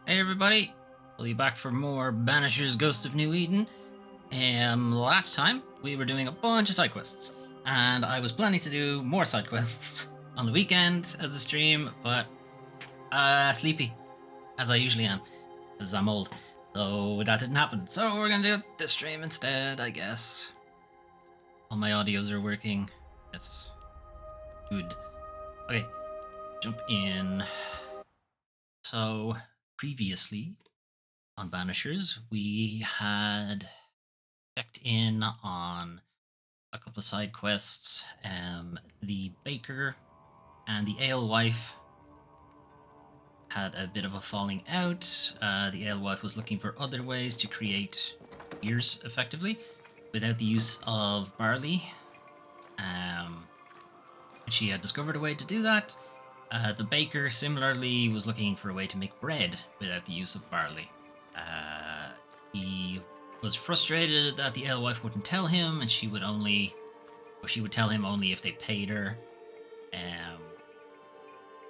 Hey everybody, Foley back for more Banishers Ghost of New Eden. Last time we were doing a bunch of side quests, and I was planning to do more side quests on the weekend as a stream, but sleepy, as I usually am, because I'm old. So that didn't happen. So we're gonna do this stream instead, I guess. All my audios are working. That's good. Okay, jump in. So previously on Banishers, we had checked in on a couple of side quests. The baker and the alewife had a bit of a falling out. The alewife was looking for other ways to create beers effectively without the use of barley. And she had discovered a way to do that. The baker similarly was looking for a way to make bread without the use of barley. He was frustrated that the alewife wouldn't tell him, and she would tell him only if they paid her.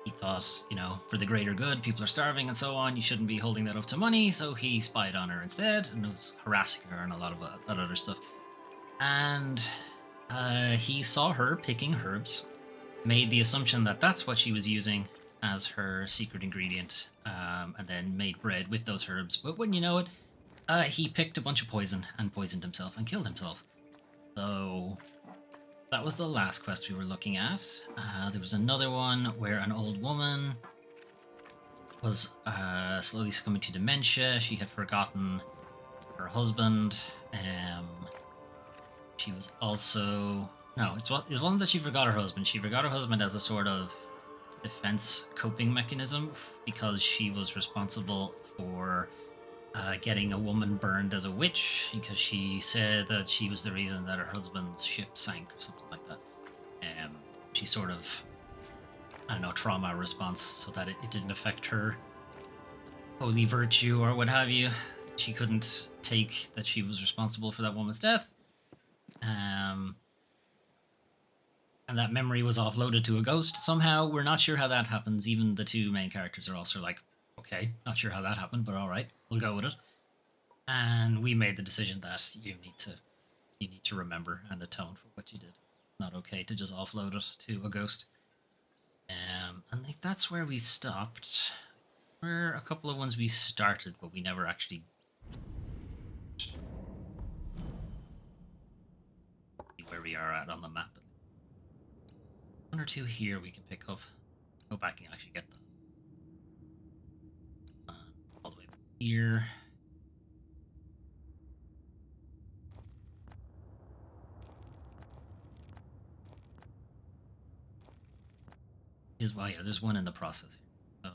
He thought, for the greater good, people are starving and so on, you shouldn't be holding that up to money, so he spied on her instead and was harassing her and a lot of that other stuff. And he saw her picking herbs, made the assumption that that's what she was using as her secret ingredient, and then made bread with those herbs. But wouldn't you know it, he picked a bunch of poison and poisoned himself and killed himself. So that was the last quest we were looking at. There was another one where an old woman was slowly succumbing to dementia. She had forgotten her husband. She was also... No, it wasn't that she forgot her husband. She forgot her husband as a sort of defense coping mechanism because she was responsible for getting a woman burned as a witch because she said that she was the reason that her husband's ship sank or something like that. She sort of, trauma response so that it didn't affect her holy virtue or what have you. She couldn't take that she was responsible for that woman's death. And that memory was offloaded to a ghost somehow. We're not sure how that happens. Even the two main characters are also like, okay, not sure how that happened, but all right, we'll go with it. And we made the decision that you need to remember and atone for what you did. It's not okay to just offload it to a ghost. And like that's where we stopped. There were a couple of ones we started, but we never actually see where we are at on the map. One or two here we can pick up. Go back and actually get them. All the way here. Yeah, there's one in the process here. So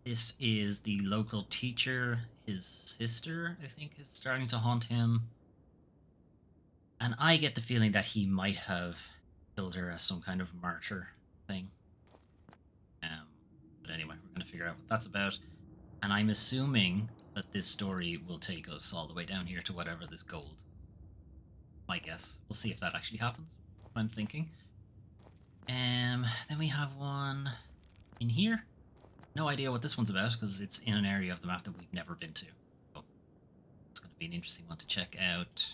this is the local teacher. His sister, I think, is starting to haunt him. And I get the feeling that he might have killed her as some kind of martyr thing. But anyway, we're going to figure out what that's about. And I'm assuming that this story will take us all the way down here to whatever this gold. My guess. We'll see if that actually happens. What I'm thinking. Then we have one in here. No idea what this one's about because it's in an area of the map that we've never been to. So it's going to be an interesting one to check out.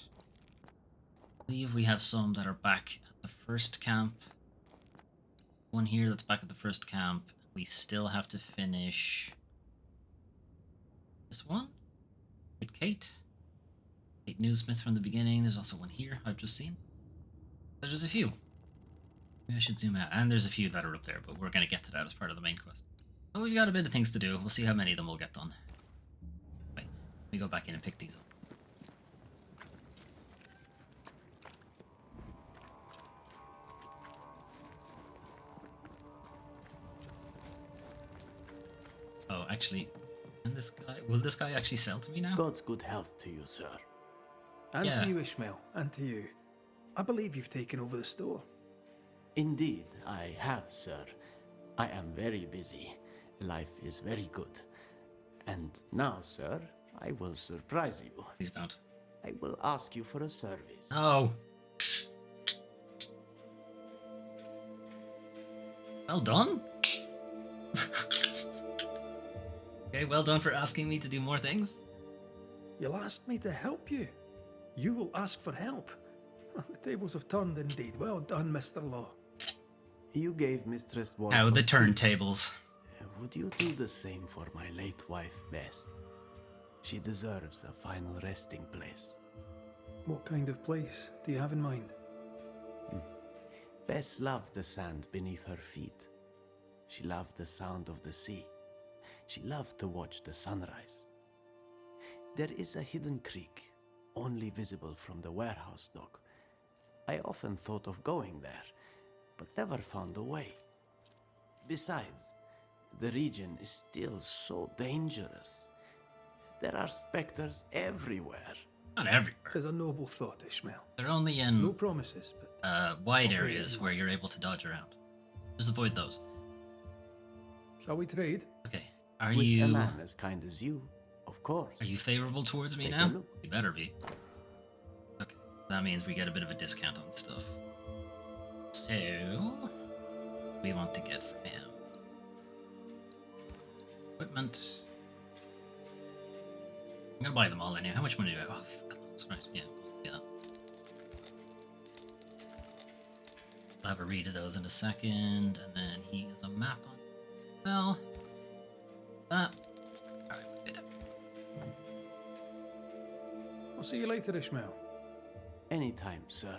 I believe we have some that are back at the first camp. One here that's back at the first camp. We still have to finish this one with Kate. Kate Newsmith from the beginning. There's also one here I've just seen. There's a few. Maybe I should zoom out. And there's a few that are up there, but we're going to get to that as part of the main quest. So we've got a bit of things to do. We'll see how many of them we'll get done. Right, let me go back in and pick these up. Oh, actually, and will this guy actually sell to me now? God's good health to you, sir. And Yeah. to you, Ishmael, and to you. I believe you've taken over the store. Indeed, I have, sir. I am very busy. Life is very good. And now, sir, I will surprise you. Please don't. I will ask you for a service. Oh. Well done. Okay, well done for asking me to do more things. You'll ask me to help you. You will ask for help. The tables have turned indeed. Well done, Mr. Law. You gave Mistress Now Walcott the peace. turntables. Would you do the same for my late wife, Bess? She deserves a final resting place. What kind of place do you have in mind? Bess loved the sand beneath her feet. She loved the sound of the sea. She loved to watch the sunrise. There is a hidden creek, only visible from the warehouse dock. I often thought of going there, but never found a way. Besides, the region is still so dangerous. There are specters everywhere. Not everywhere. 'Tis a noble thought, Ishmael. They're only No in promises, but wide I'll pay areas it where now. you're able to dodge around. Just avoid those. shall we trade? Okay. Are With a you man as kind as you, of course. favorable towards me Take a now? look. You better be. Okay. That means we get a bit of a discount on stuff. So we want to get from him. Equipment. I'm gonna buy them all anyway. How much money do I have? Oh, that's right. Yeah. I'll have a read of those in a second, and then he has a map on. Well, that. Alright, we did it. I'll see you later, Ishmael. Anytime, sir.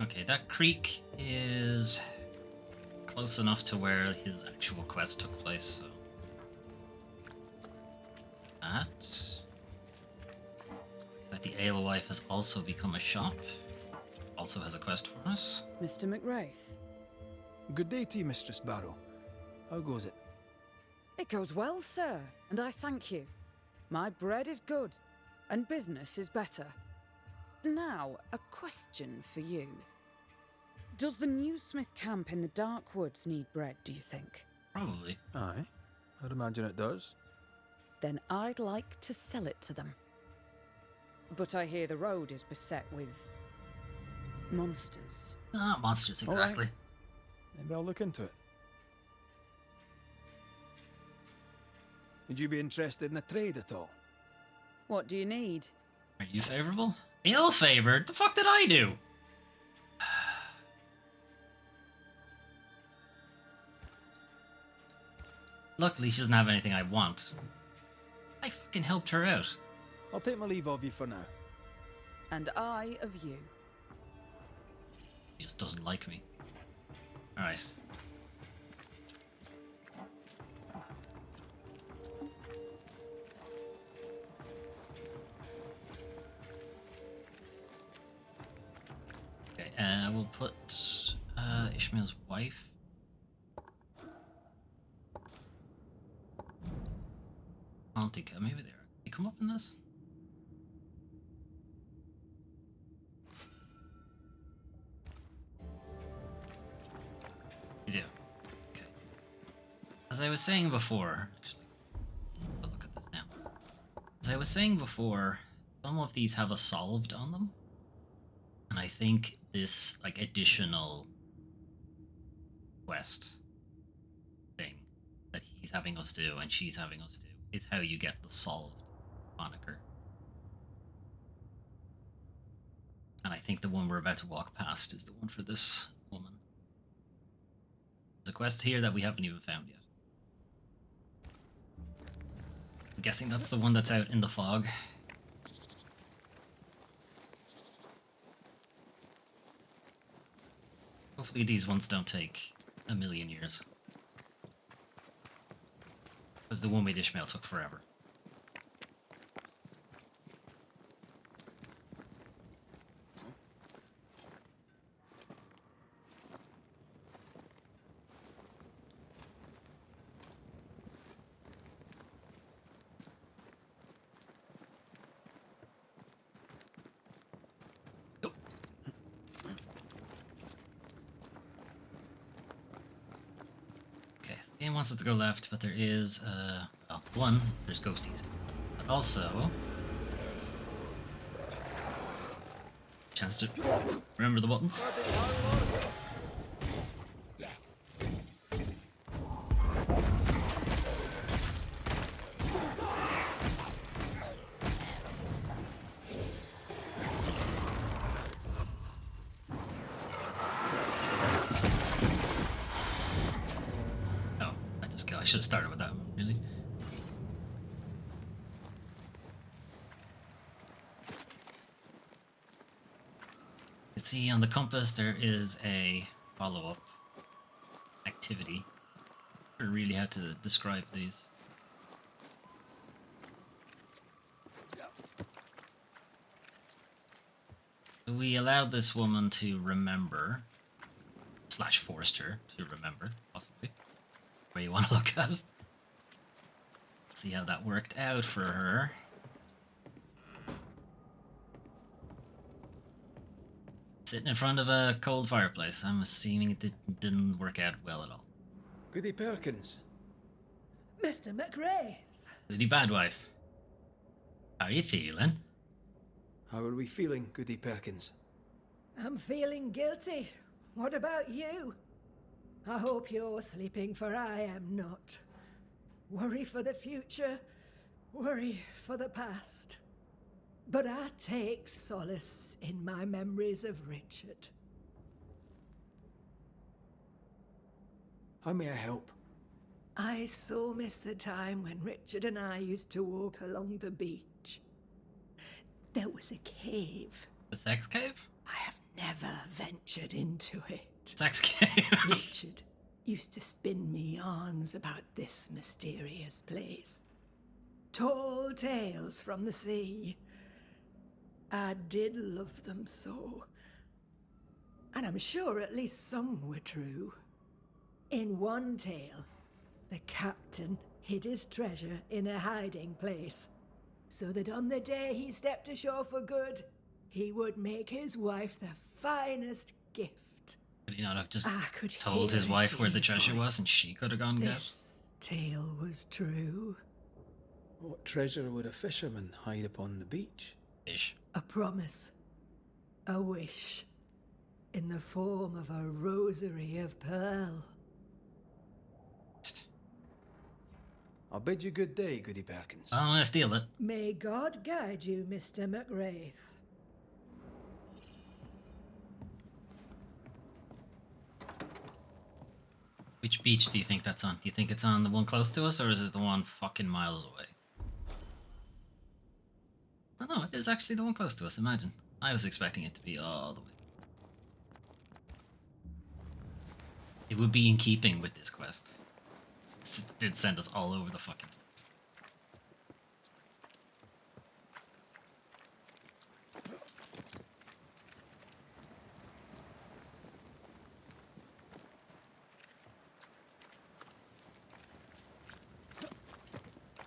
Okay, that creek is close enough to where his actual quest took place, so. That the Alewife has also become a shop. Also has a quest for us. Mr. McWraith. Good day to you, Mistress Barrow. How goes it? It goes well, sir, and I thank you. My bread is good, and business is better. Now, a question for you. Does the new Smith camp in the Dark Woods need bread, do you think? Probably. Aye, I'd imagine it does. Then I'd like to sell it to them. But I hear the road is beset with monsters. Ah, monsters, All right. exactly. Maybe I'll look into it. Would you be interested in a trade at all? What do you need? Are you favorable? Ill-favored? The fuck did I do? Luckily, she doesn't have anything I want. I fucking helped her out. I'll take my leave of you for now. And I of you. She just doesn't like me. Alright. Okay, we'll put Ishmael's wife. Antica, maybe there. They come up in this? You do. Okay. As I was saying before, actually, I'll look at this now. As I was saying before, some of these have a solved on them. And I think this, like, additional quest thing that he's having us do and she's having us do is how you get the solved moniker. And I think the one we're about to walk past is the one for this woman. There's a quest here that we haven't even found yet. I'm guessing that's the one that's out in the fog. Hopefully these ones don't take a million years. Because the one with Ishmael took forever. Yep. Okay, the game wants us to go left, but there is, well, one, there's ghosties. But also, chance to remember the buttons. should have started with that one, really. You can see on the compass there is a follow-up activity. I really had to describe these. So we allowed this woman to remember, / forced her to remember, possibly. Where you want to look at it. See how that worked out for her. Sitting in front of a cold fireplace. I'm assuming it didn't work out well at all. Goody Perkins. Mr. McRae. Goody Badwife. How are you feeling? How are we feeling, Goody Perkins? I'm feeling guilty. What about you? I hope you're sleeping, for I am not. Worry for the future, worry for the past. But I take solace in my memories of Richard. How may I help? I so miss the time when Richard and I used to walk along the beach. There was a cave. The sex cave? I have never ventured into it. Sex cave. Richard used to spin me yarns about this mysterious place. Tall tales from the sea. I did love them so. And I'm sure at least some were true. In one tale, the captain hid his treasure in a hiding place, so that on the day he stepped ashore for good, he would make his wife the finest gift. Could he not have just I could told hear his wife it where in the his treasure was and voice. she could have gone and got it? This tale was true. What treasure would a fisherman hide upon the beach? Fish. A promise. A wish. In the form of a rosary of pearl. I'll bid you good day, Goody Perkins. I'm gonna steal it. May God guide you, Mr. McWraith. Which beach do you think that's on? Do you think it's on the one close to us, or is it the one fucking miles away? Oh no, it is actually the one close to us, imagine. I was expecting it to be all the way. It would be in keeping with this quest. It did send us all over the fucking place.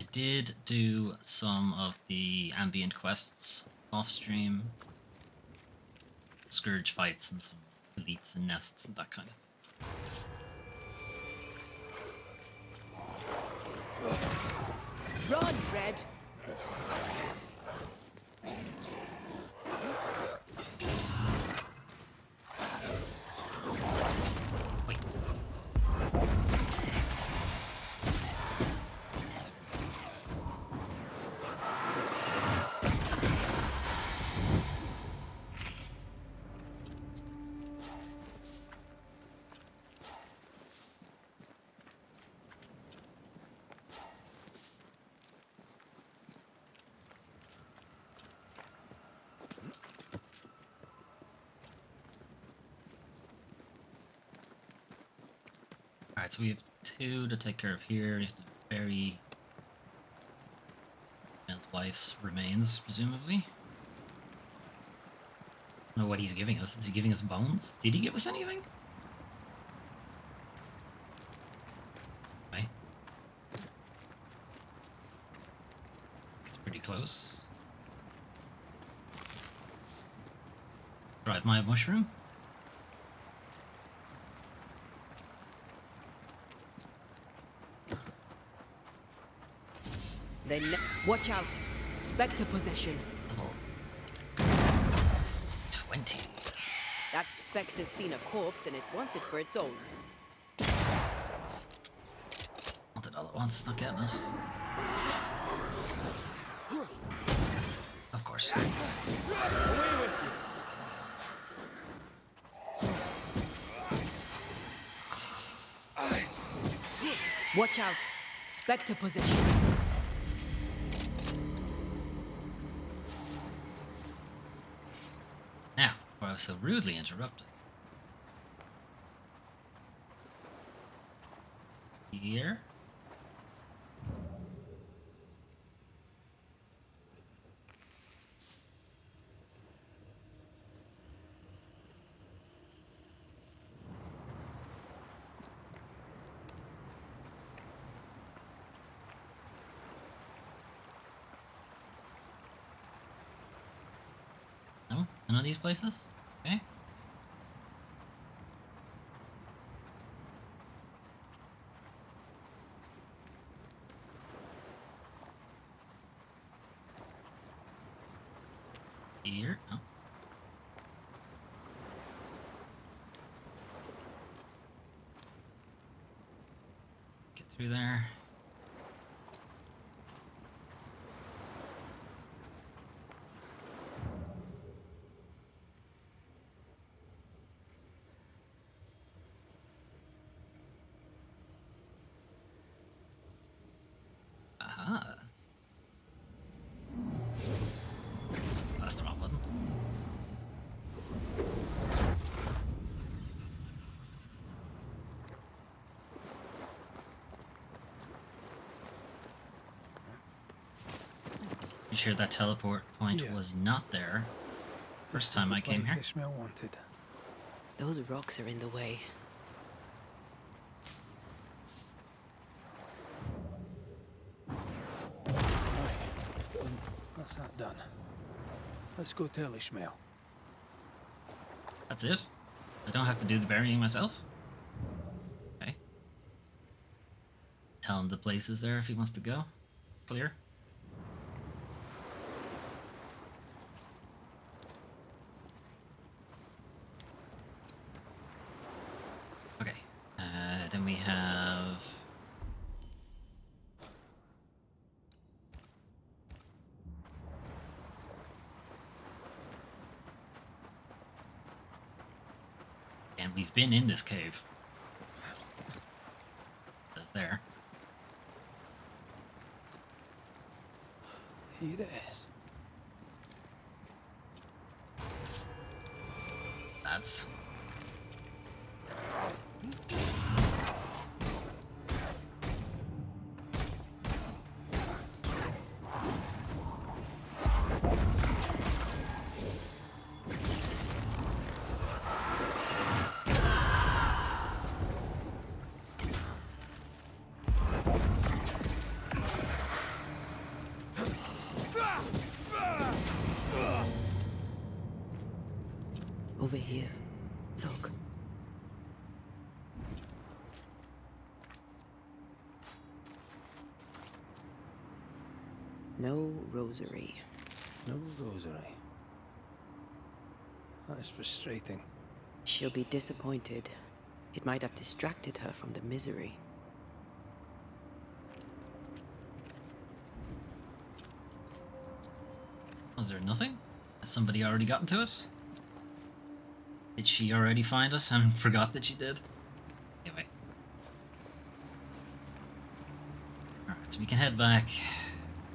I did do some of the ambient quests off stream. Scourge fights and some elites and nests and that kind of thing. Run, Red! Wait. Alright, so we have 2 to take care of here. We have to bury man's wife's remains, presumably. I don't know what he's giving us. Is he giving us bones? Did he give us anything? Okay. It's pretty close. Drive my mushroom. Then watch out. Spectre possession. Level 20. That spectre's seen a corpse and it wants it for its own. Want it all at once, not getting it. Of course. Watch out. Spectre possession. Now, before I was so rudely interrupted. Here. No? None of these places? Okay. Here? No. Get through there. Aha. That's the wrong button. You sure that teleport point Yeah. was not there first This is time the I came place here? Ishmael wanted. Those rocks are in the way. That's that done. Let's go tell Ishmael. That's it? I don't have to do the burying myself? Okay. Tell him the place is there if he wants to go. Clear. Okay. Then we have... And we've been in this cave. It's there. Here it is. That's... Over here. Look. No rosary. No rosary. That is frustrating. She'll be disappointed. It might have distracted her from the misery. Was there nothing? Has somebody already gotten to us? Did she already find us and forgot that she did? Anyway. Alright, so we can head back.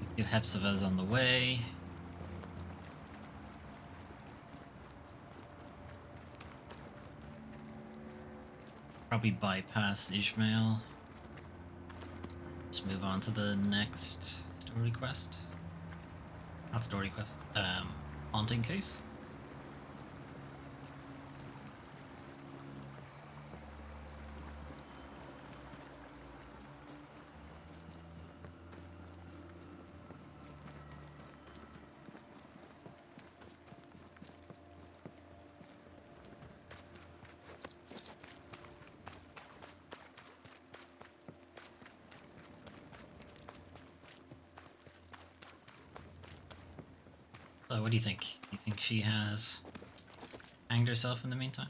We do Hepzibah's on the way. Probably bypass Ishmael. Let's move on to the next story quest. Not story quest. Haunting case. So what do you think? You think she has hanged herself in the meantime?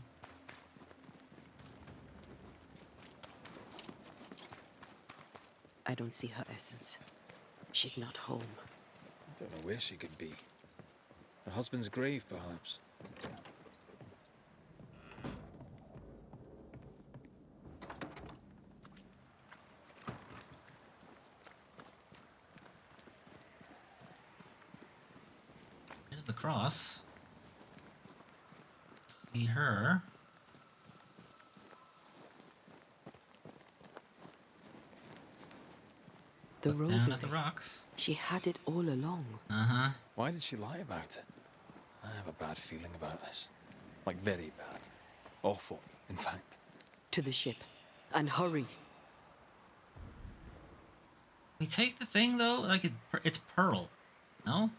I don't see her essence. She's not home. I don't know where she could be. Her husband's grave, perhaps. across. See her. The Look rosary. down at the rocks. She had it all along. Uh-huh. Why did she lie about it? I have a bad feeling about this. Like, very bad. Awful, in fact. To the ship. And hurry. We take the thing, though? Like, it's Pearl. No?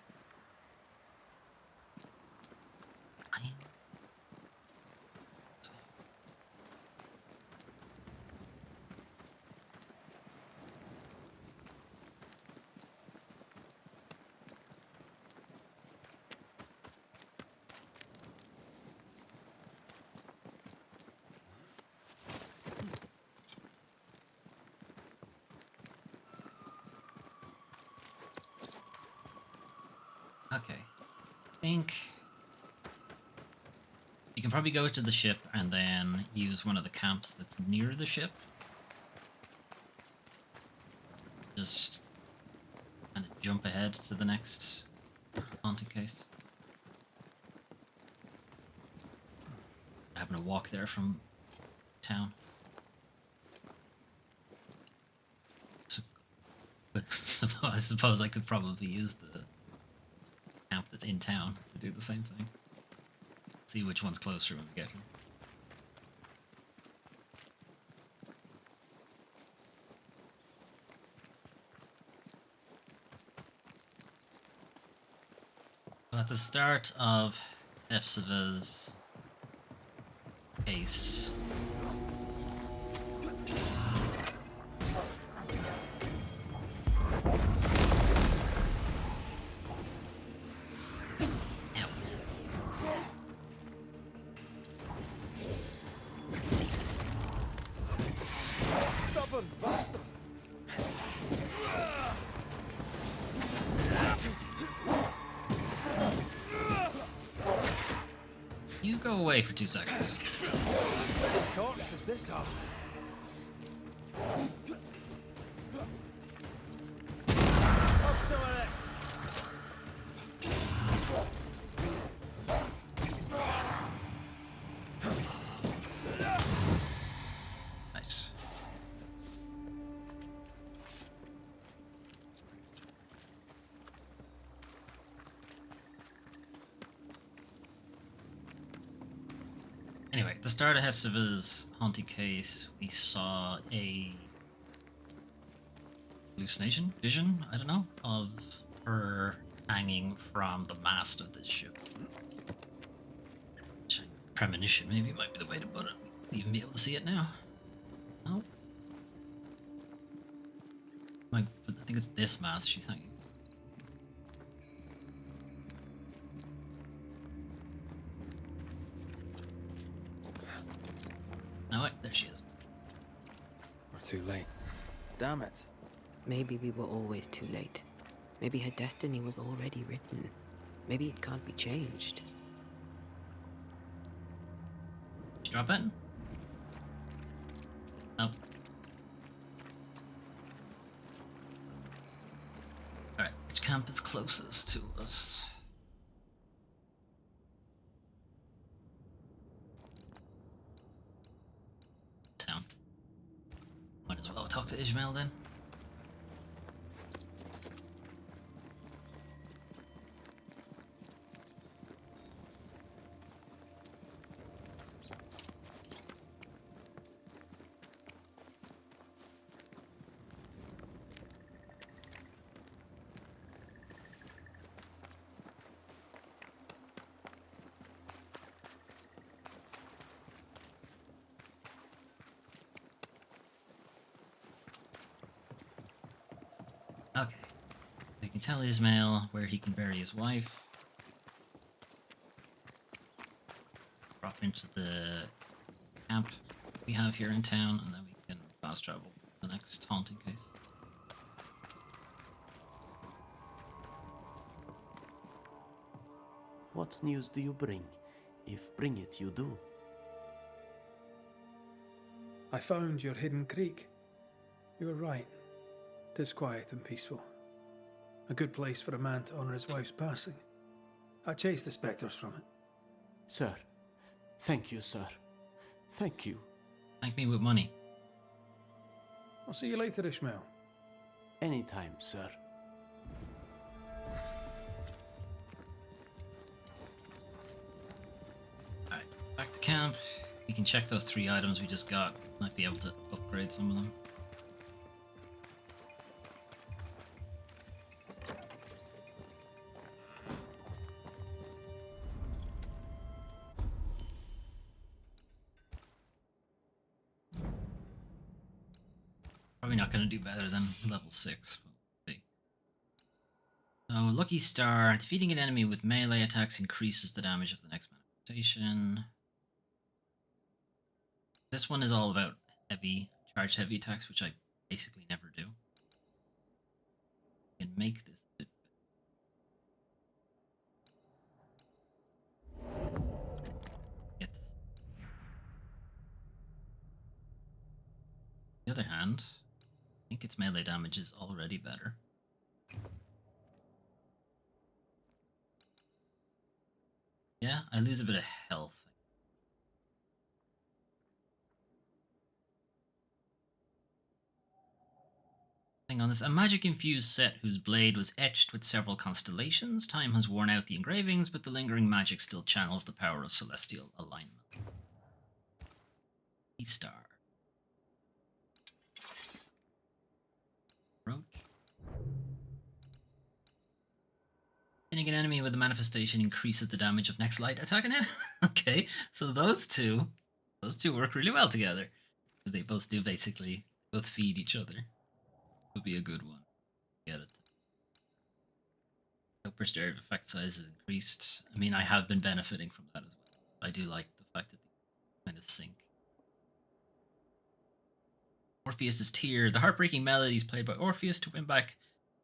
Okay. I think you can probably go to the ship and then use one of the camps that's near the ship. Just kind of jump ahead to the next haunted case. Having to walk there from town. So, I suppose I could probably use the camp that's in town to do the same thing. See which one's closer when we get here. At the start of Efsiva's case, Stubborn bastard! you go away for 2 seconds. Corpse is this hard? Have some of this! Nice. Anyway, at the start of Hefziva's haunted case, we saw a hallucination, vision, I don't know, of her hanging from the mast of this ship. Premonition, maybe might be the way to put it. We'd even be able to see it now. No? I think it's this mast she's hanging. No, wait, there she is. We're too late. Damn it. Maybe we were always too late. Maybe her destiny was already written. Maybe it can't be changed. Did you drop it? No. Alright, which camp is closest to us? Town. Might as well talk to Ishmael then. Okay. We can tell Ismail where he can bury his wife. Drop into the camp we have here in town, and then we can fast travel to the next haunting case. What news do you bring? If bring it you do. I found your hidden creek. You were right. 'Tis quiet and peaceful. A good place for a man to honour his wife's passing. I chased the spectres from it. Sir, thank you, sir. Thank you. Thank me with money. I'll see you later, Ishmael. Anytime, sir. Alright, back to camp. We can check those 3 items we just got. Might be able to upgrade some of them. Probably not going to do better than level 6, but we'll see. So, Lucky Star. Defeating an enemy with melee attacks increases the damage of the next manifestation. This one is all about charged heavy attacks, which I basically never do. I can make this a bit better. Get this. On the other hand, I think its melee damage is already better. Yeah, I lose a bit of health. On this, a magic-infused set whose blade was etched with several constellations. Time has worn out the engravings, but the lingering magic still channels the power of celestial alignment. E-star. Roach. Hitting an enemy with a manifestation increases the damage of next light attack. Okay, so those two work really well together. They both do basically both feed each other. Would be a good one. Get it. Helper's area of effect size is increased. I mean, I have been benefiting from that as well. I do like the fact that they kind of sync. Orpheus's Tear. The heartbreaking melodies played by Orpheus to win back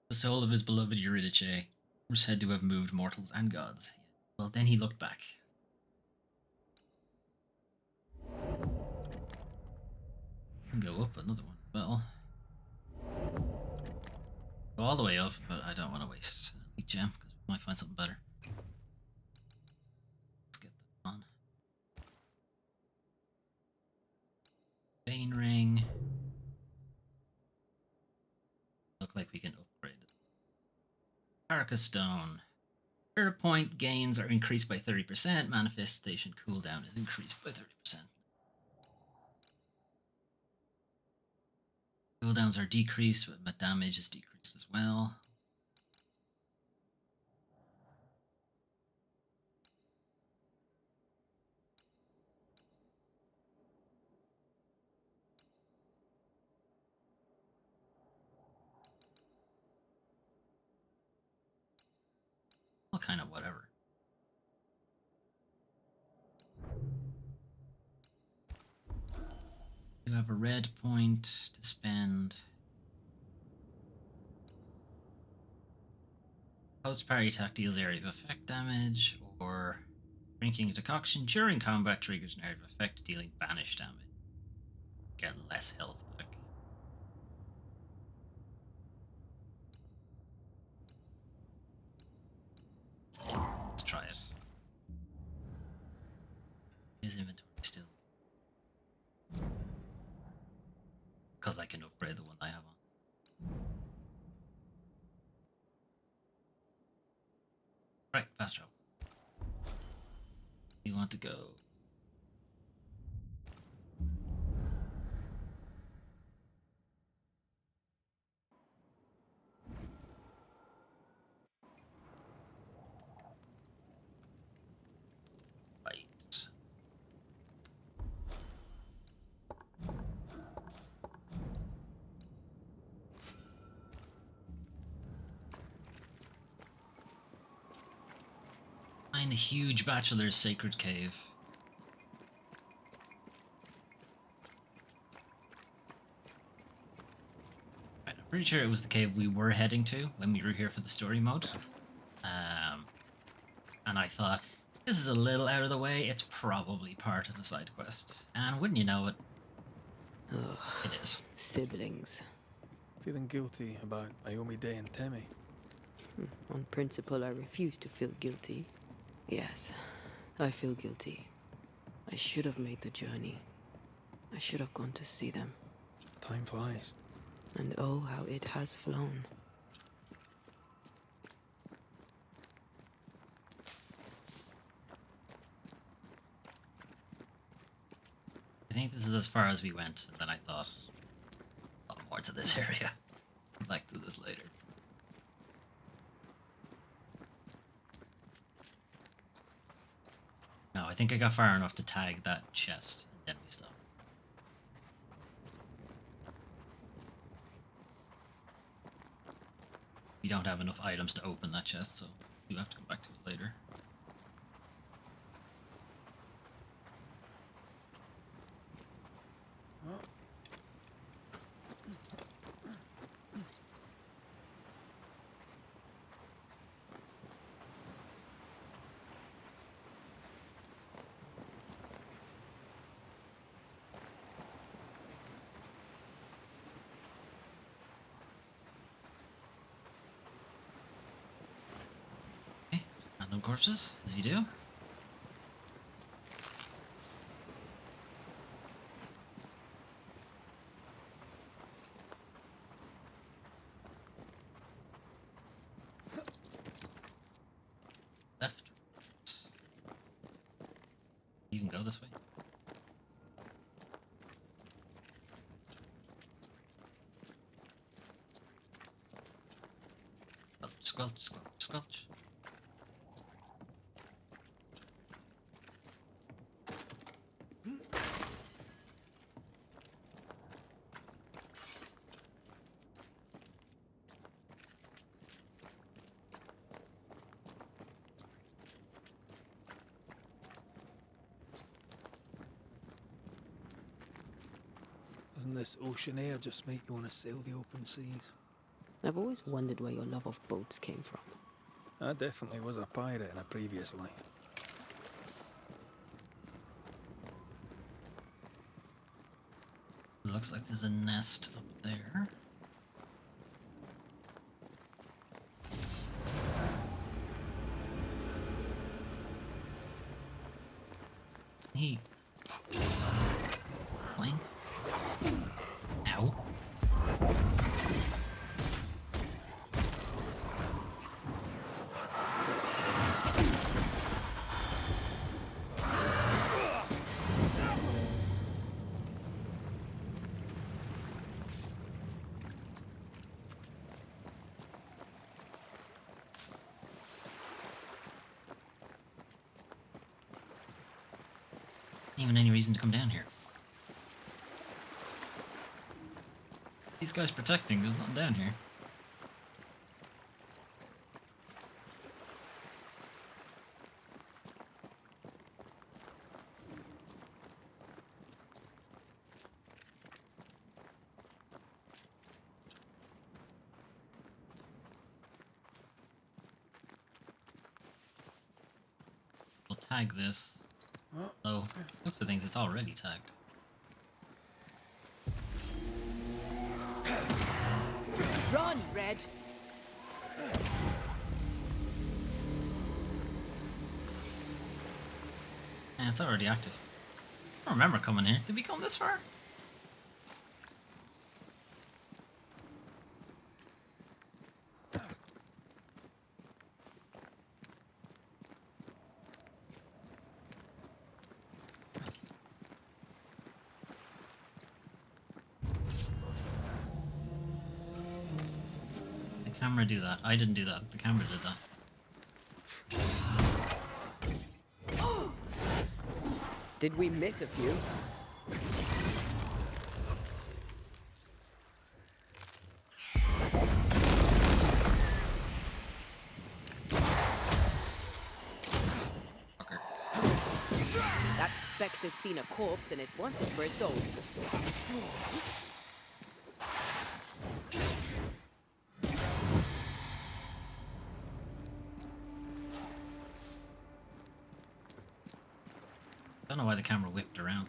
the soul of his beloved Eurydice were said to have moved mortals and gods. Well, then he looked back. Can go up another one as well. Go all the way up, but I don't want to waste an elite gem because we might find something better. Let's get that on. Bane ring. Look like we can upgrade it. Carcass stone. Hero point gains are increased by 30%. Manifestation cooldown is increased by 30%. Cooldowns are decreased, but damage is decreased as well. Well, kind of whatever. You have a red point to spend. Post-parry attack deals area of effect damage, or drinking a decoction during combat triggers an area of effect dealing banish damage. Get less health back. Let's try it. His inventory still. Because I can upgrade the one I have on. Right, fast travel. We want to go. Right. Find a huge bachelor's sacred cave. Right, I'm pretty sure it was the cave we were heading to when we were here for the story mode. And I thought, this is a little out of the way, it's probably part of a side quest. And wouldn't you know it, Ugh, it is. siblings. Feeling guilty about Naomi Day and Temi. On principle, I refuse to feel guilty. Yes, I feel guilty. I should have made the journey. I should have gone to see them. Time flies. And oh, how it has flown. I think this is as far as we went, and then I thought, a lot more to this area. Come back to this later. No, I think I got far enough to tag that chest, and then we stopped. We don't have enough items to open that chest, so you have to come back to it later. Okay, random corpses, as you do. Left. You can go this way. Squelch, squelch, squelch. Doesn't this ocean air just make you want to sail the open seas? I've always wondered where your love of boats came from. I definitely was a pirate in a previous life. Looks like there's a nest up there. He... Wing? Ow. Even any reason to come down here. These guys protecting, there's nothing down here. We'll tag this. Oh, looks of things, it's already tagged. Run, Red! Yeah, it's already active. I don't remember coming here. Did we come this far? The camera do that. I didn't do that. The camera did that. Did we miss a few? Fucker. That specter's seen a corpse and it wants it for its own. Don't know why the camera whipped around.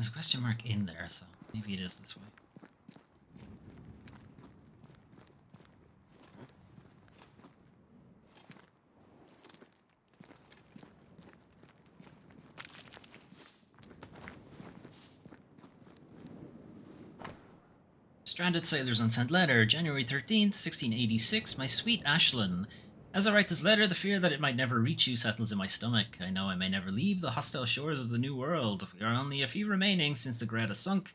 There's a question mark in there, so maybe it is this way. Stranded Sailors Unsent Letter, January 13th, 1686. My sweet Ashlyn. As I write this letter, the fear that it might never reach you settles in my stomach. I know I may never leave the hostile shores of the New World. We are only a few remaining since the Greta sunk.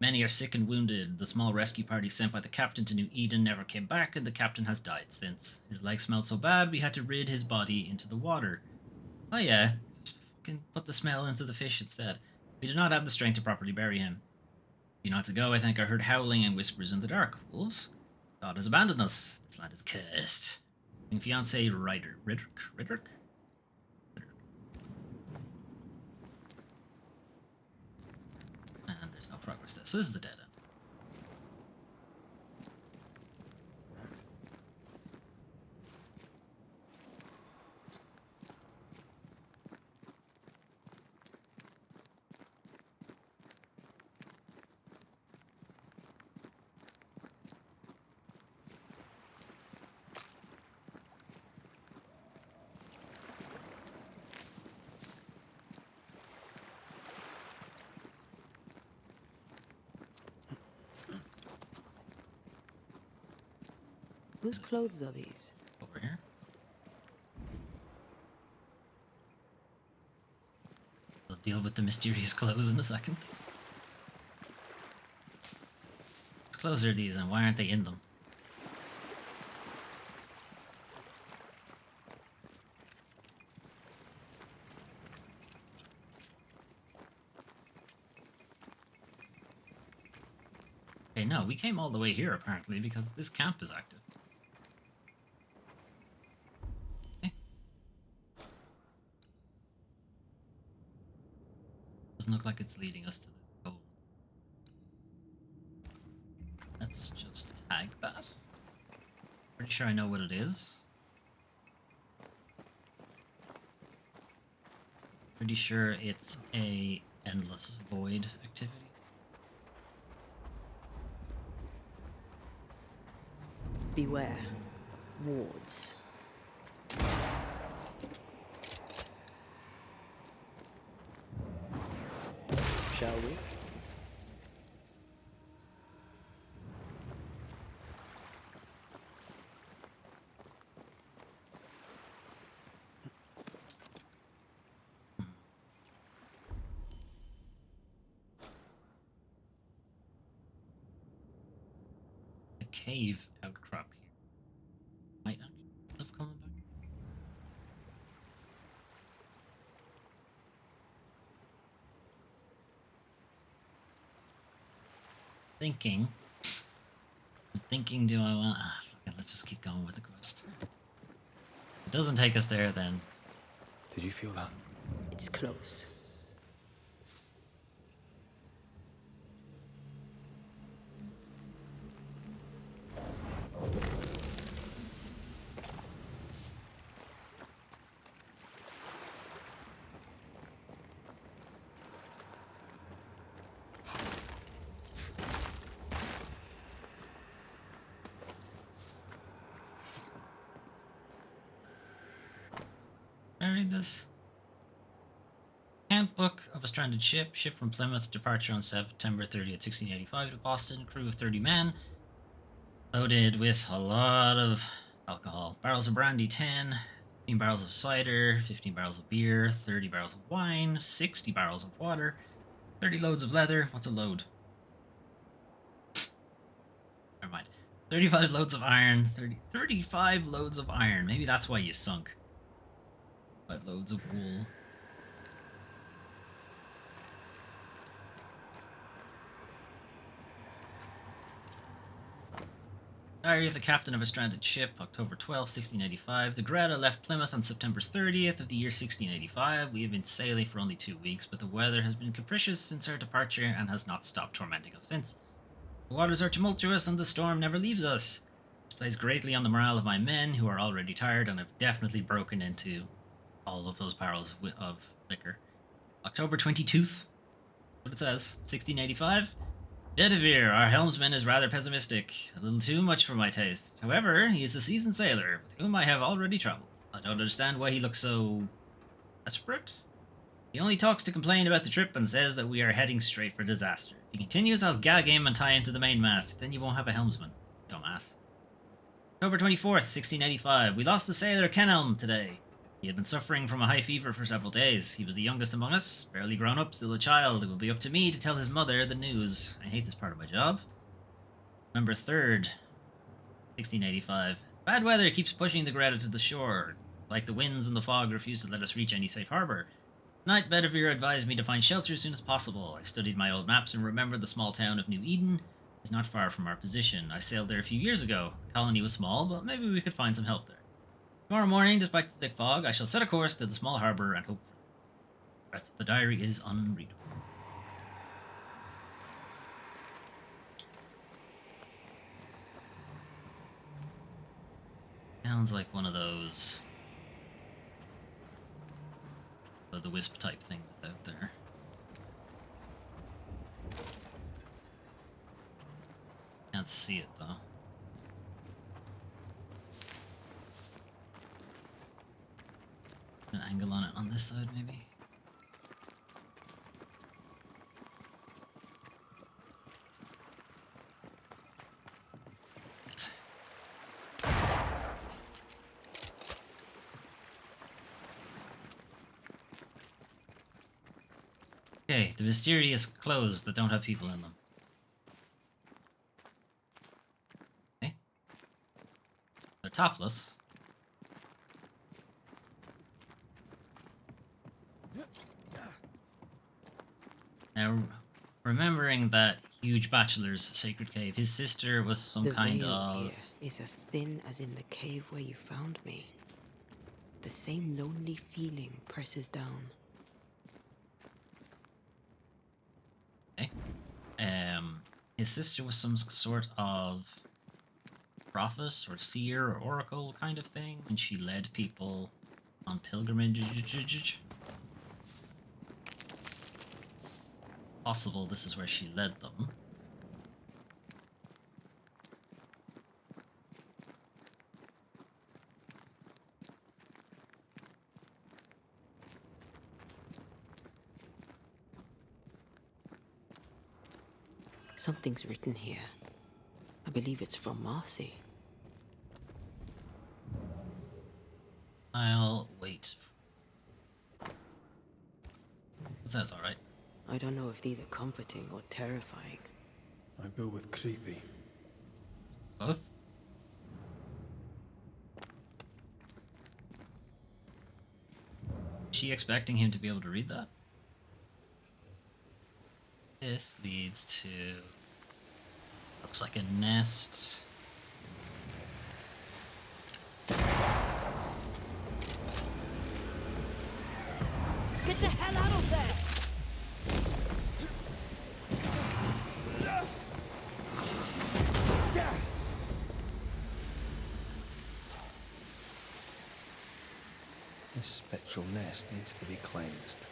Many are sick and wounded. The small rescue party sent by the captain to New Eden never came back, and the captain has died since. His leg smelled so bad, we had to rid his body into the water. Oh yeah, just fucking put the smell into the fish instead. We did not have the strength to properly bury him. A few nights ago, I think I heard howling and whispers in the dark. Wolves? God has abandoned us. This land is cursed. And fiance Riddick? And there's no progress there, so this is a dead end. Whose clothes are these? Over here. We'll deal with the mysterious clothes in a second. Whose clothes are these and why aren't they in them? Okay, no, we came all the way here apparently because this camp is active. Doesn't look like it's leading us to the goal. Let's just tag that. Pretty sure I know what it is. Pretty sure it's a endless void activity. Beware. Wards. Shall we? A cave outcrop here. Might actually have coming back. I'm thinking, do I want... Ah, fuck it, let's just keep going with the quest. If it doesn't take us there, then... Did you feel that? It's close. Can I read this? Handbook of a stranded ship. Ship from Plymouth. Departure on September 30th, 1685 to Boston. Crew of 30 men. Loaded with a lot of alcohol. Barrels of brandy 10. 15 barrels of cider. 15 barrels of beer. 30 barrels of wine. 60 barrels of water. 30 loads of leather. What's a load? Never mind. 35 loads of iron. 35 loads of iron. Maybe that's why you sunk. 5 loads of wool. Diary of the Captain of a Stranded Ship, October 12, 1685. The Greta left Plymouth on September 30th of the year 1685. We have been sailing for only 2 weeks, but the weather has been capricious since our departure and has not stopped tormenting us since. The waters are tumultuous and the storm never leaves us. This plays greatly on the morale of my men, who are already tired and have definitely broken into all of those barrels of liquor. October 22nd. What it says. 1685. Bedivere, our helmsman, is rather pessimistic. A little too much for my taste. However, he is a seasoned sailor, with whom I have already traveled. I don't understand why he looks so desperate. He only talks to complain about the trip and says that we are heading straight for disaster. If he continues, I'll gag him and tie him to the mainmast. Then you won't have a helmsman. Dumbass. October 24th, 1685. We lost the sailor Kenelm today. He had been suffering from a high fever for several days. He was the youngest among us, barely grown up, still a child. It will be up to me to tell his mother the news. I hate this part of my job. November 3rd, 1685. Bad weather keeps pushing the Greta to the shore. Like the winds and the fog refuse to let us reach any safe harbor. Tonight, Bedivere advised me to find shelter as soon as possible. I studied my old maps and remembered the small town of New Eden is not far from our position. I sailed there a few years ago. The colony was small, but maybe we could find some help there. Tomorrow morning, despite the thick fog, I shall set a course to the small harbor and hope for the rest of the diary is unreadable. Sounds like one of those the wisp type things is out there. Can't see it though. An angle on it on this side, maybe. Okay, the mysterious clothes that don't have people in them. Okay. They're topless. Now, remembering that huge bachelor's sacred cave, his sister was some The kind veil of... here is as thin as in the cave where you found me. The same lonely feeling presses down. Okay. His sister was some sort of prophet or seer or oracle kind of thing, and she led people on pilgrimage. Possible this is where she led them. Something's written here. I believe it's from Marcy. I'll wait. That's alright. I don't know if these are comforting or terrifying. I go with creepy. Both? Is she expecting him to be able to read that? This leads to... looks like a nest. Get the hell out of there! This spectral nest needs to be cleansed.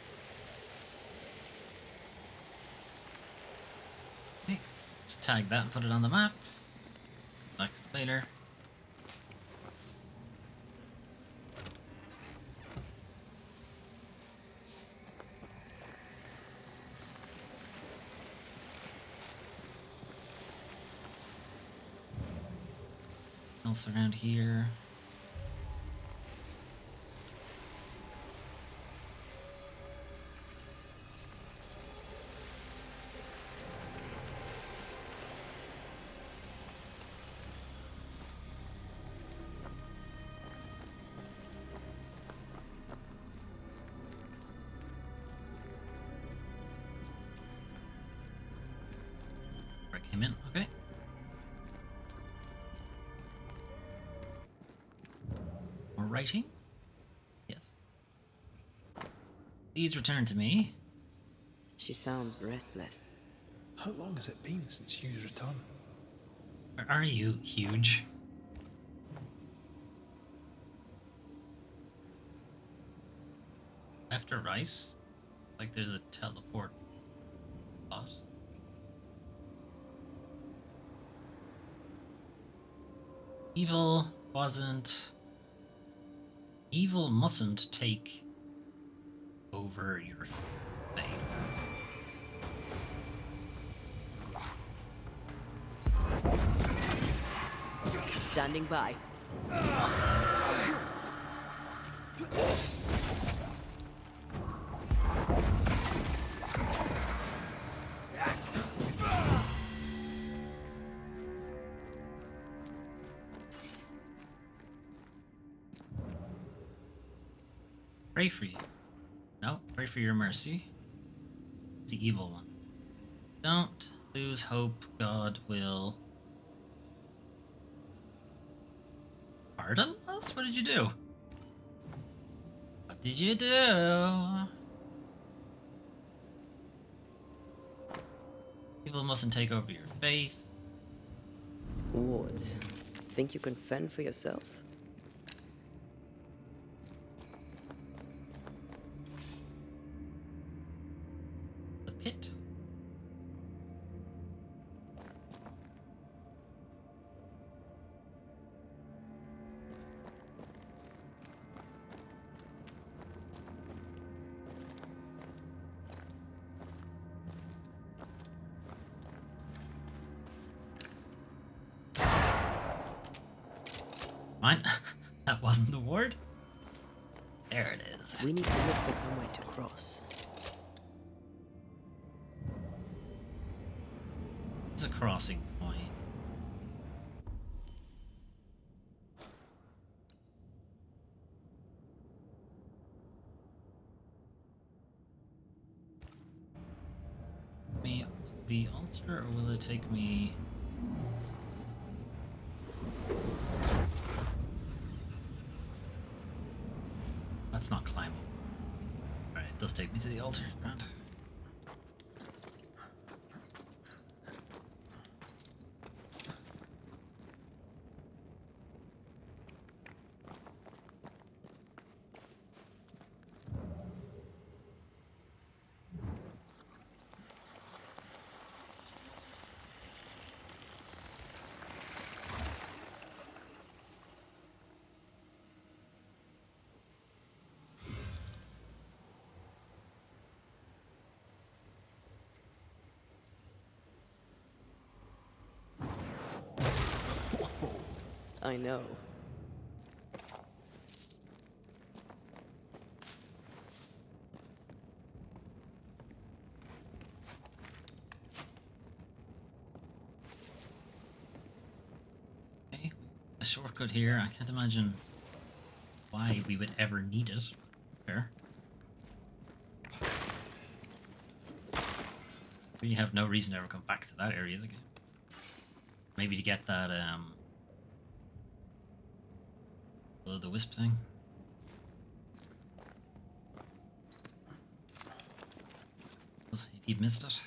Okay, let's tag that and put it on the map. Back to it later. Else around here. Where I came in, okay. More writing? Yes. Please return to me. She sounds restless. How long has it been since you's returned? Are you huge? Left or right? Like there's a teleport But evil wasn't. Evil mustn't take over your faith. Standing by. Pray for you. No, pray for your mercy. It's the evil one. Don't lose hope. God will pardon us? What did you do? What did you do? Evil mustn't take over your faith. Wards, think you can fend for yourself? The pit. Mine? That wasn't the ward? There it is. We need to look for somewhere to cross. It's a crossing point. Me to the altar, or will it take me? That's not climbable. Alright, it does take me to the altar. Grand. I know. Okay, a shortcut here. I can't imagine why we would ever need it. Fair. We have no reason to ever come back to that area of the game. Maybe to get that the wisp thing. If you'd missed it.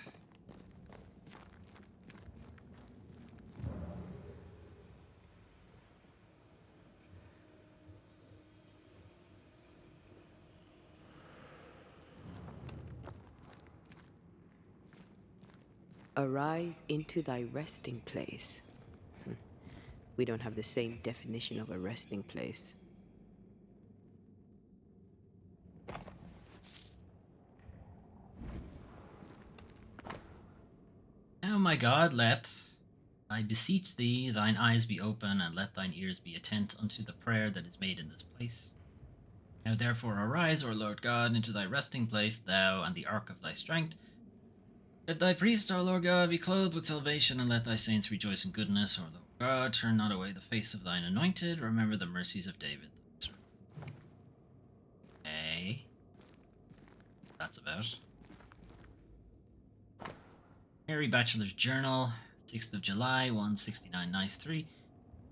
Arise into thy resting place. We don't have the same definition of a resting place. Oh my God, let, I beseech thee, thine eyes be open, and let thine ears be attent unto the prayer that is made in this place. Now therefore arise, O Lord God, into thy resting place, thou and the ark of thy strength. Let thy priests, O Lord God, be clothed with salvation, and let thy saints rejoice in goodness. O Lord God, turn not away the face of thine anointed. Remember the mercies of David. Okay. That's about. Mary Bachelor's Journal, 6th of July, 169, nice 3.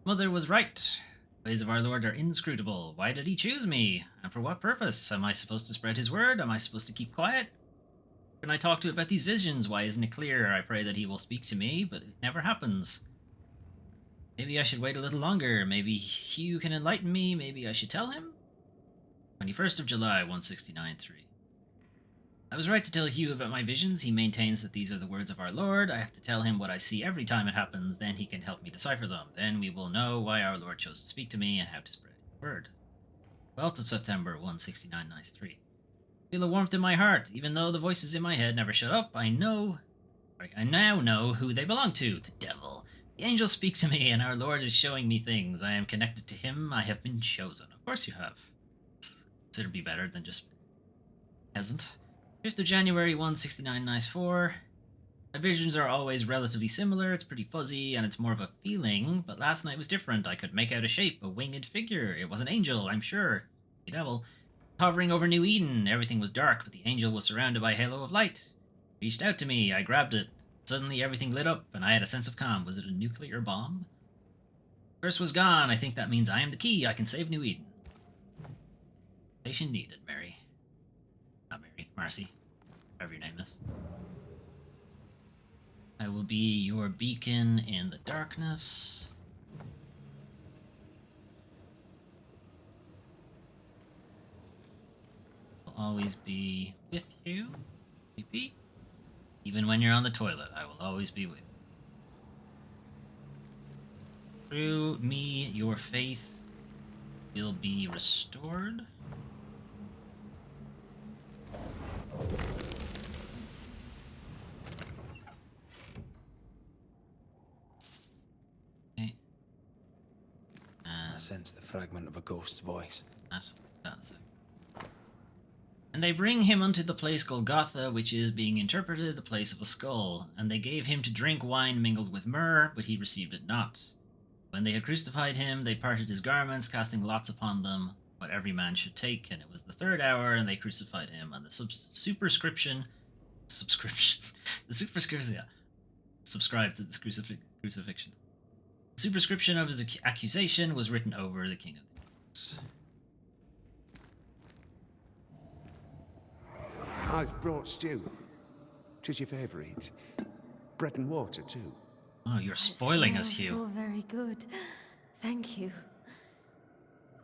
Mother was right. The ways of our Lord are inscrutable. Why did he choose me? And for what purpose? Am I supposed to spread his word? Am I supposed to keep quiet? Can I talk to it about these visions? Why isn't it clear? I pray that he will speak to me, but it never happens. Maybe I should wait a little longer. Maybe Hugh can enlighten me. Maybe I should tell him? 21st of July, 169, 3. I was right to tell Hugh about my visions. He maintains that these are the words of our Lord. I have to tell him what I see every time it happens, then he can help me decipher them. Then we will know why our Lord chose to speak to me and how to spread his word. 12th of September, 169-3. Feel a warmth in my heart. Even though the voices in my head never shut up, I now know who they belong to. The devil. The angels speak to me, and our Lord is showing me things. I am connected to him. I have been chosen. Of course you have. Consider be better than just peasant. 5th of January, 169-4. My visions are always relatively similar. It's pretty fuzzy, and it's more of a feeling, but last night was different. I could make out a shape, a winged figure. It was an angel, I'm sure. The devil. Hovering over New Eden. Everything was dark, but the angel was surrounded by a halo of light. It reached out to me. I grabbed it. Suddenly everything lit up, and I had a sense of calm. Was it a nuclear bomb? Curse was gone. I think that means I am the key. I can save New Eden. Station needed, Mary. Not Mary. Marcy. Whatever your name is. I will be your beacon in the darkness. I'll always be with you. PP. Even when you're on the toilet, I will always be with you. Through me, your faith will be restored. Okay. I sense the fragment of a ghost's voice. That's it. And they bring him unto the place Golgotha, which is being interpreted the place of a skull. And they gave him to drink wine mingled with myrrh, but he received it not. When they had crucified him, they parted his garments, casting lots upon them, what every man should take. And it was the 3rd hour, and they crucified him. And the subscription, yeah, subscribed to this crucifixion. The superscription of his accusation was written over the king of the Jews. I've brought stew. 'Tis your favourite. Bread and water, too. Oh, you're spoiling us, Hugh. Hugh. So very good. Thank you.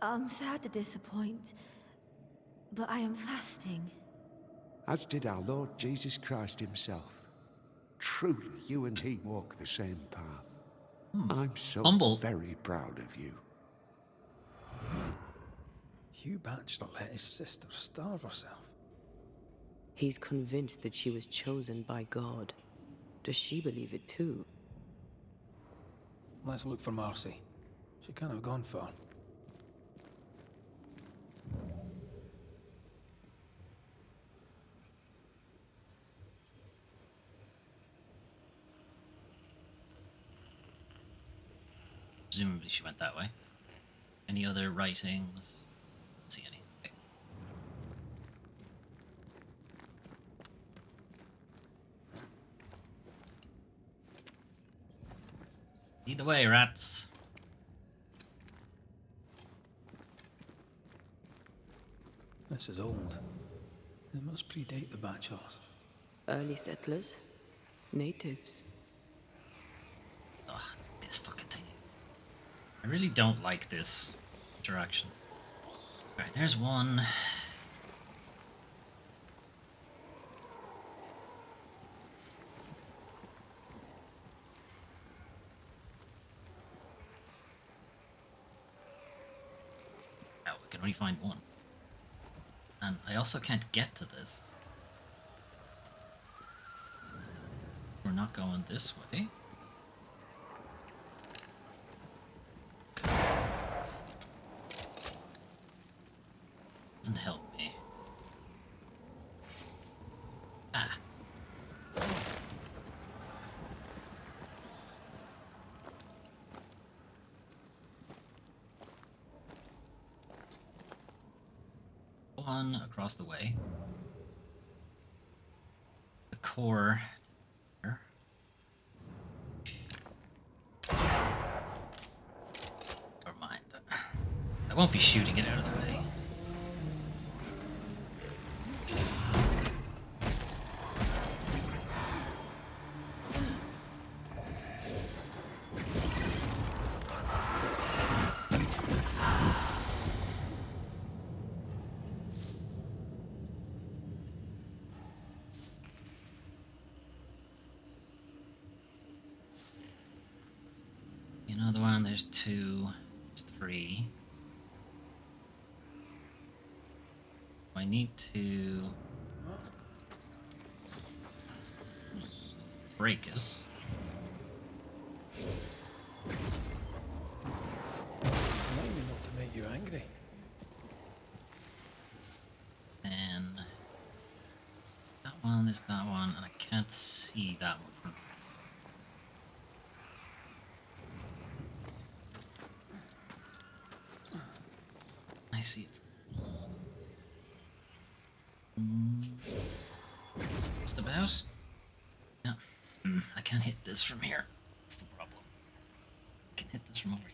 I'm sad to disappoint, but I am fasting. As did our Lord Jesus Christ himself. Truly, you and he walk the same path. I'm so Humble. very proud of you. Hugh Batchelor let his sister starve herself. He's convinced that she was chosen by God. Does she believe it too? Let's look for Marcy. She can't have gone far. Presumably she went that way. Any other writings? Don't see any. Okay. Lead the way, rats. This is old. It must predate the Bachelors. Early settlers? Natives? Ugh, this fucking thing. I really don't like this interaction. Alright, there's one. Oh, we can only find one. And I also can't get to this. We're not going this way. Doesn't help me. Ah. One across the way. The core. Here. Never mind. I won't be shooting it out of the way. another one. There's 2. There's 3. I need to break it. Remind me not to make you angry. Then that one is that one, and I can't see that one. I see it. Just about. Yeah. I can't hit this from here. That's the problem. I can hit this from over here.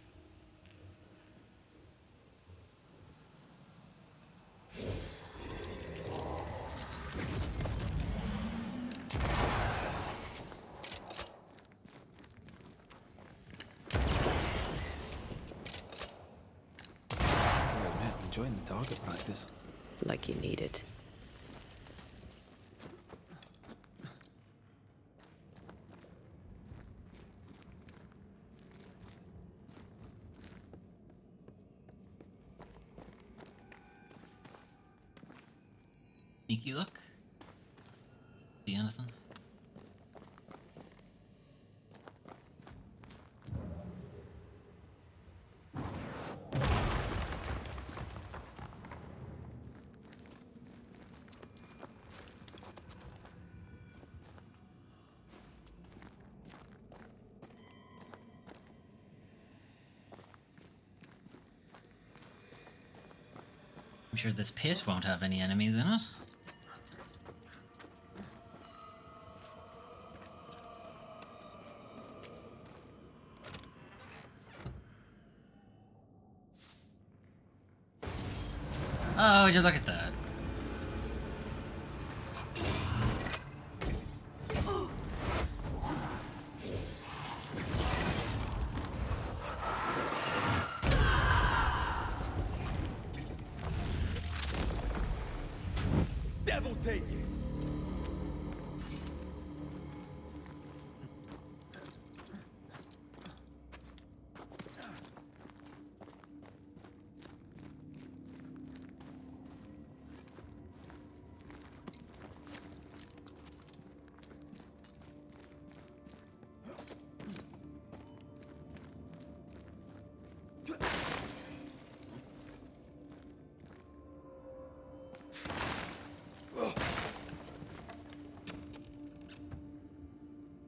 I'm enjoying the target practice. Like you need it. Sneaky look. See anything? I'm sure this pit won't have any enemies in it. Oh, just look at that. Devil take you!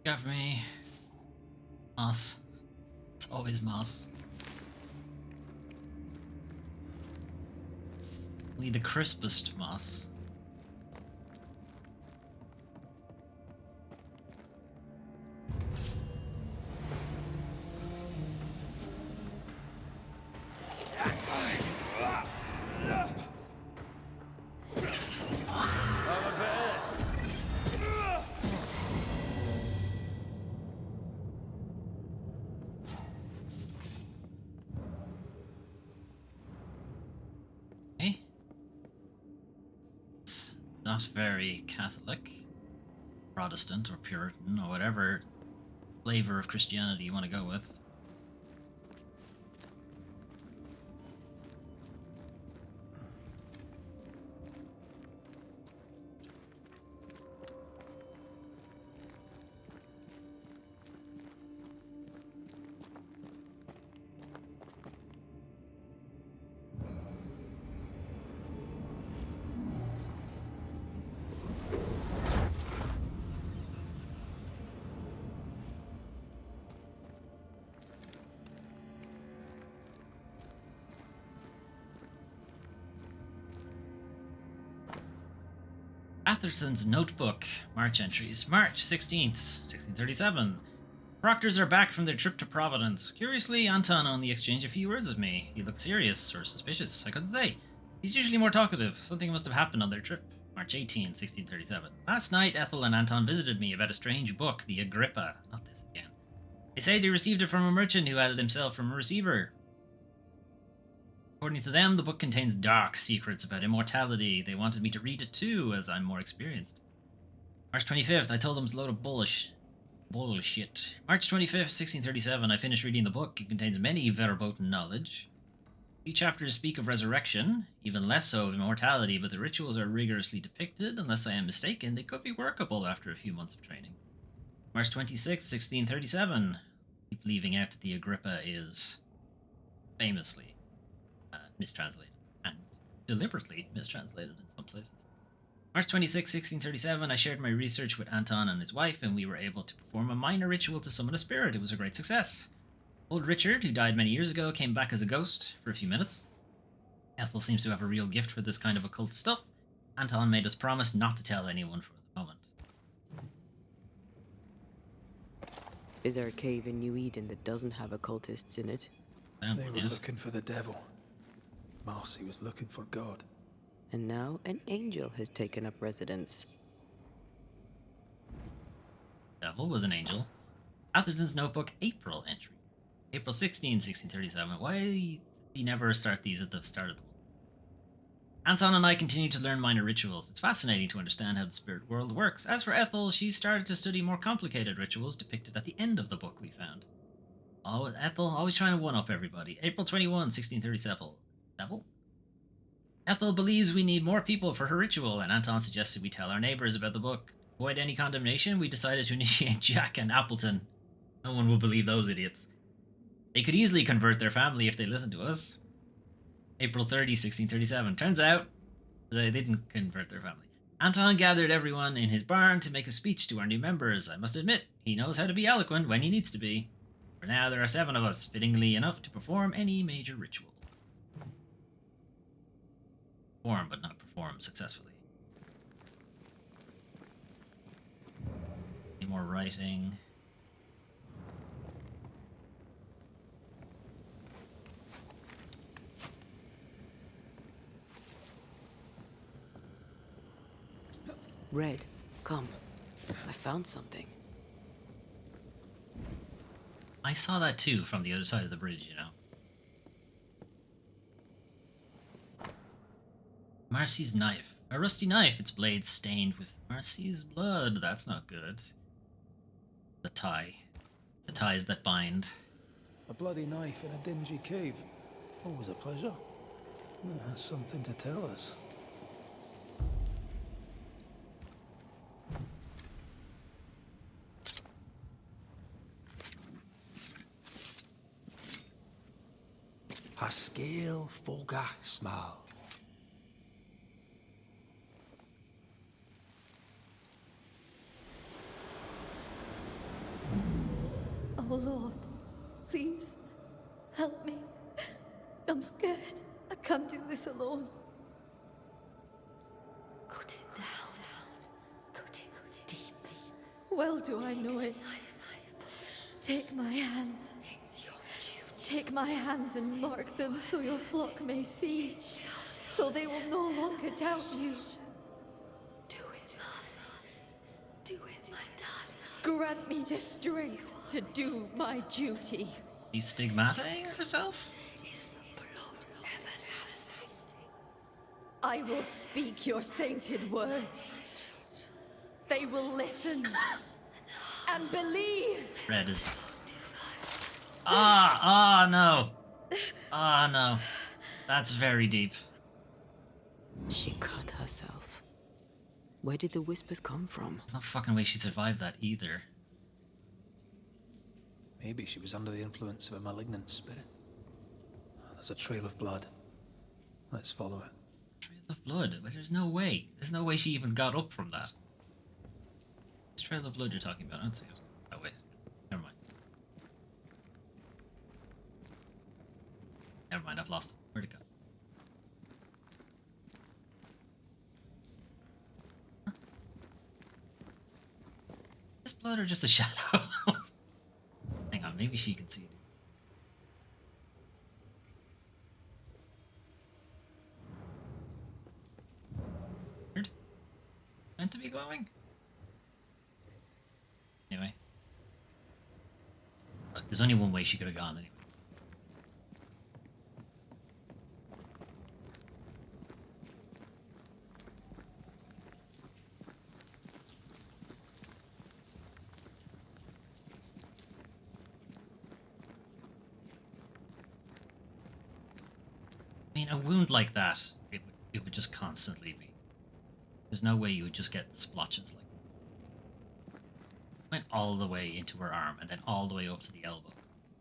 Got for me. Moss. It's always moss. Only the crispest moss. Okay. It's not very Catholic, Protestant, or Puritan, or whatever flavor of Christianity you want to go with. Atherson's notebook. March entries. March 16th, 1637. Proctors are back from their trip to Providence. Curiously, Anton only exchanged a few words with me. He looked serious or suspicious. I couldn't say. He's usually more talkative. Something must have happened on their trip. March 18, 1637. Last night, Ethel and Anton visited me about a strange book, the Agrippa. Not this again. They say they received it from a merchant who had it himself from a receiver. According to them, the book contains dark secrets about immortality. They wanted me to read it too, as I'm more experienced. March 25th, I told them it's a load of bullshit. March 25th, 1637, I finished reading the book. It contains many verboten knowledge. Few chapters speak of resurrection, even less so of immortality, but the rituals are rigorously depicted. Unless I am mistaken, they could be workable after a few months of training. March 26th, 1637. Keep leaving out that the Agrippa is famously mistranslated, and deliberately mistranslated in some places. March 26, 1637, I shared my research with Anton and his wife, and we were able to perform a minor ritual to summon a spirit. It was a great success. Old Richard, who died many years ago, came back as a ghost for a few minutes. Ethel seems to have a real gift for this kind of occult stuff. Anton made us promise not to tell anyone for the moment. Is there a cave in New Eden that doesn't have occultists in it? They were looking for the devil. Marcy was looking for God. And now an angel has taken up residence. Devil was an angel. Atherton's notebook, April entry. April 16, 1637. Why did he never start these at the start of the book? Anton and I continue to learn minor rituals. It's fascinating to understand how the spirit world works. As for Ethel, she started to study more complicated rituals depicted at the end of the book we found. Oh, Ethel, always trying to one-up everybody. April 21, 1637. Devil? Ethel believes we need more people for her ritual, and Anton suggested we tell our neighbors about the book. To avoid any condemnation, we decided to initiate Jack and Appleton. No one will believe those idiots. They could easily convert their family if they listened to us. April 30, 1637. Turns out, they didn't convert their family. Anton gathered everyone in his barn to make a speech to our new members. I must admit, he knows how to be eloquent when he needs to be. For now, there are 7 of us, fittingly enough to perform any major ritual. Perform, but not perform successfully. Any more writing? Red, come. I found something. I saw that too from the other side of the bridge, you know. Marcy's knife. A rusty knife, its blade stained with Marcy's blood. That's not good. The tie. The ties that bind. A bloody knife in a dingy cave. Always a pleasure. That has something to tell us. Haskell Fogach Smal. Oh Lord, please help me. I'm scared. I can't do this alone. Cut it down. Cut it deep. Well do I know it. Take my hands. Take my hands and mark them so your flock may see, so they will no longer doubt you. Do it, do it, my darling. Grant me the strength to do my duty. She's stigmatizing herself? Is the blood everlasting? I will speak your sainted words. They will listen and believe. Red is... no. No. That's very deep. She cut herself. Where did the whispers come from? There's no fucking way she survived that either. Maybe she was under the influence of a malignant spirit. There's a trail of blood. Let's follow it. Trail of blood? But there's no way. There's no way she even got up from that. This trail of blood you're talking about, I don't see it. Oh, wait. Never mind. Never mind, I've lost it. Where'd it go? Huh? Is this blood or just a shadow? Hang on, maybe she can see it. Weird. Meant to be glowing? Anyway. Look, there's only one way she could have gone anyway. mean, a wound like that, it would just constantly be. There's no way you would just get splotches like that. Went all the way into her arm and then all the way up to the elbow.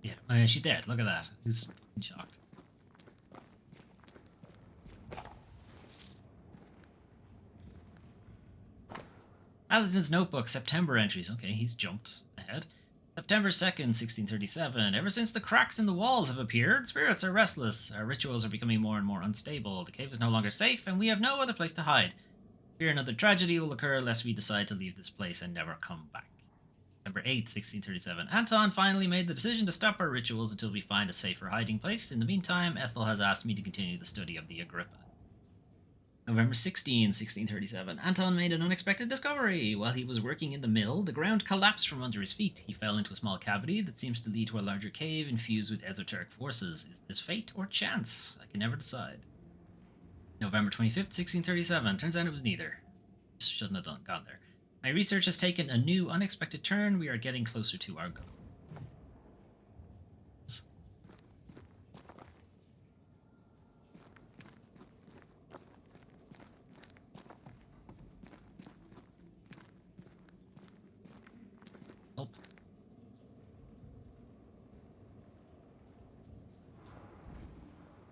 Yeah, oh yeah, she's dead. Look at that. Who's fucking shocked? Atherton's notebook, September entries. Okay, he's jumped ahead. September 2nd, 1637. Ever since the cracks in the walls have appeared, spirits are restless. Our rituals are becoming more and more unstable. The cave is no longer safe, and we have no other place to hide. Fear another tragedy will occur unless we decide to leave this place and never come back. September 8th, 1637. Anton finally made the decision to stop our rituals until we find a safer hiding place. In the meantime, Ethel has asked me to continue the study of the Agrippa. November 16, 1637. Anton made an unexpected discovery. While he was working in the mill, the ground collapsed from under his feet. He fell into a small cavity that seems to lead to a larger cave infused with esoteric forces. Is this fate or chance? I can never decide. November 25th, 1637. Turns out it was neither. Shouldn't have gone there. My research has taken a new, unexpected turn. We are getting closer to our goal.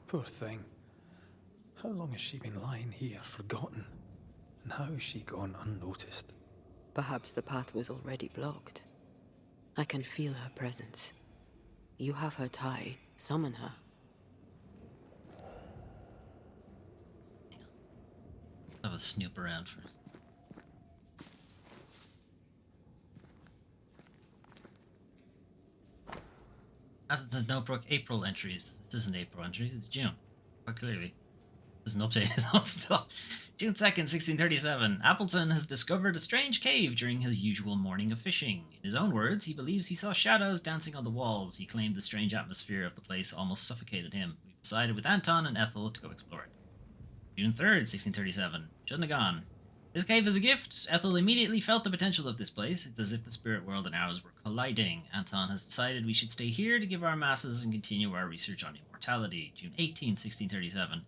Poor thing. How long has she been lying here, forgotten? And how has she gone unnoticed? Perhaps the path was already blocked. I can feel her presence. You have her tie. Summon her. Have a snoop around first. Atherton's notebook, April entries. This isn't April entries, it's June. Quite clearly. Doesn't update his own stuff. June 2nd, 1637. Appleton has discovered a strange cave during his usual morning of fishing. In his own words, he believes he saw shadows dancing on the walls. He claimed the strange atmosphere of the place almost suffocated him. We decided with Anton and Ethel to go explore it. June 3rd, 1637. Shouldn't have gone. This cave is a gift. Ethel immediately felt the potential of this place. It's as if the spirit world and ours were colliding. Anton has decided we should stay here to give our masses and continue our research on immortality. June 18th, 1637.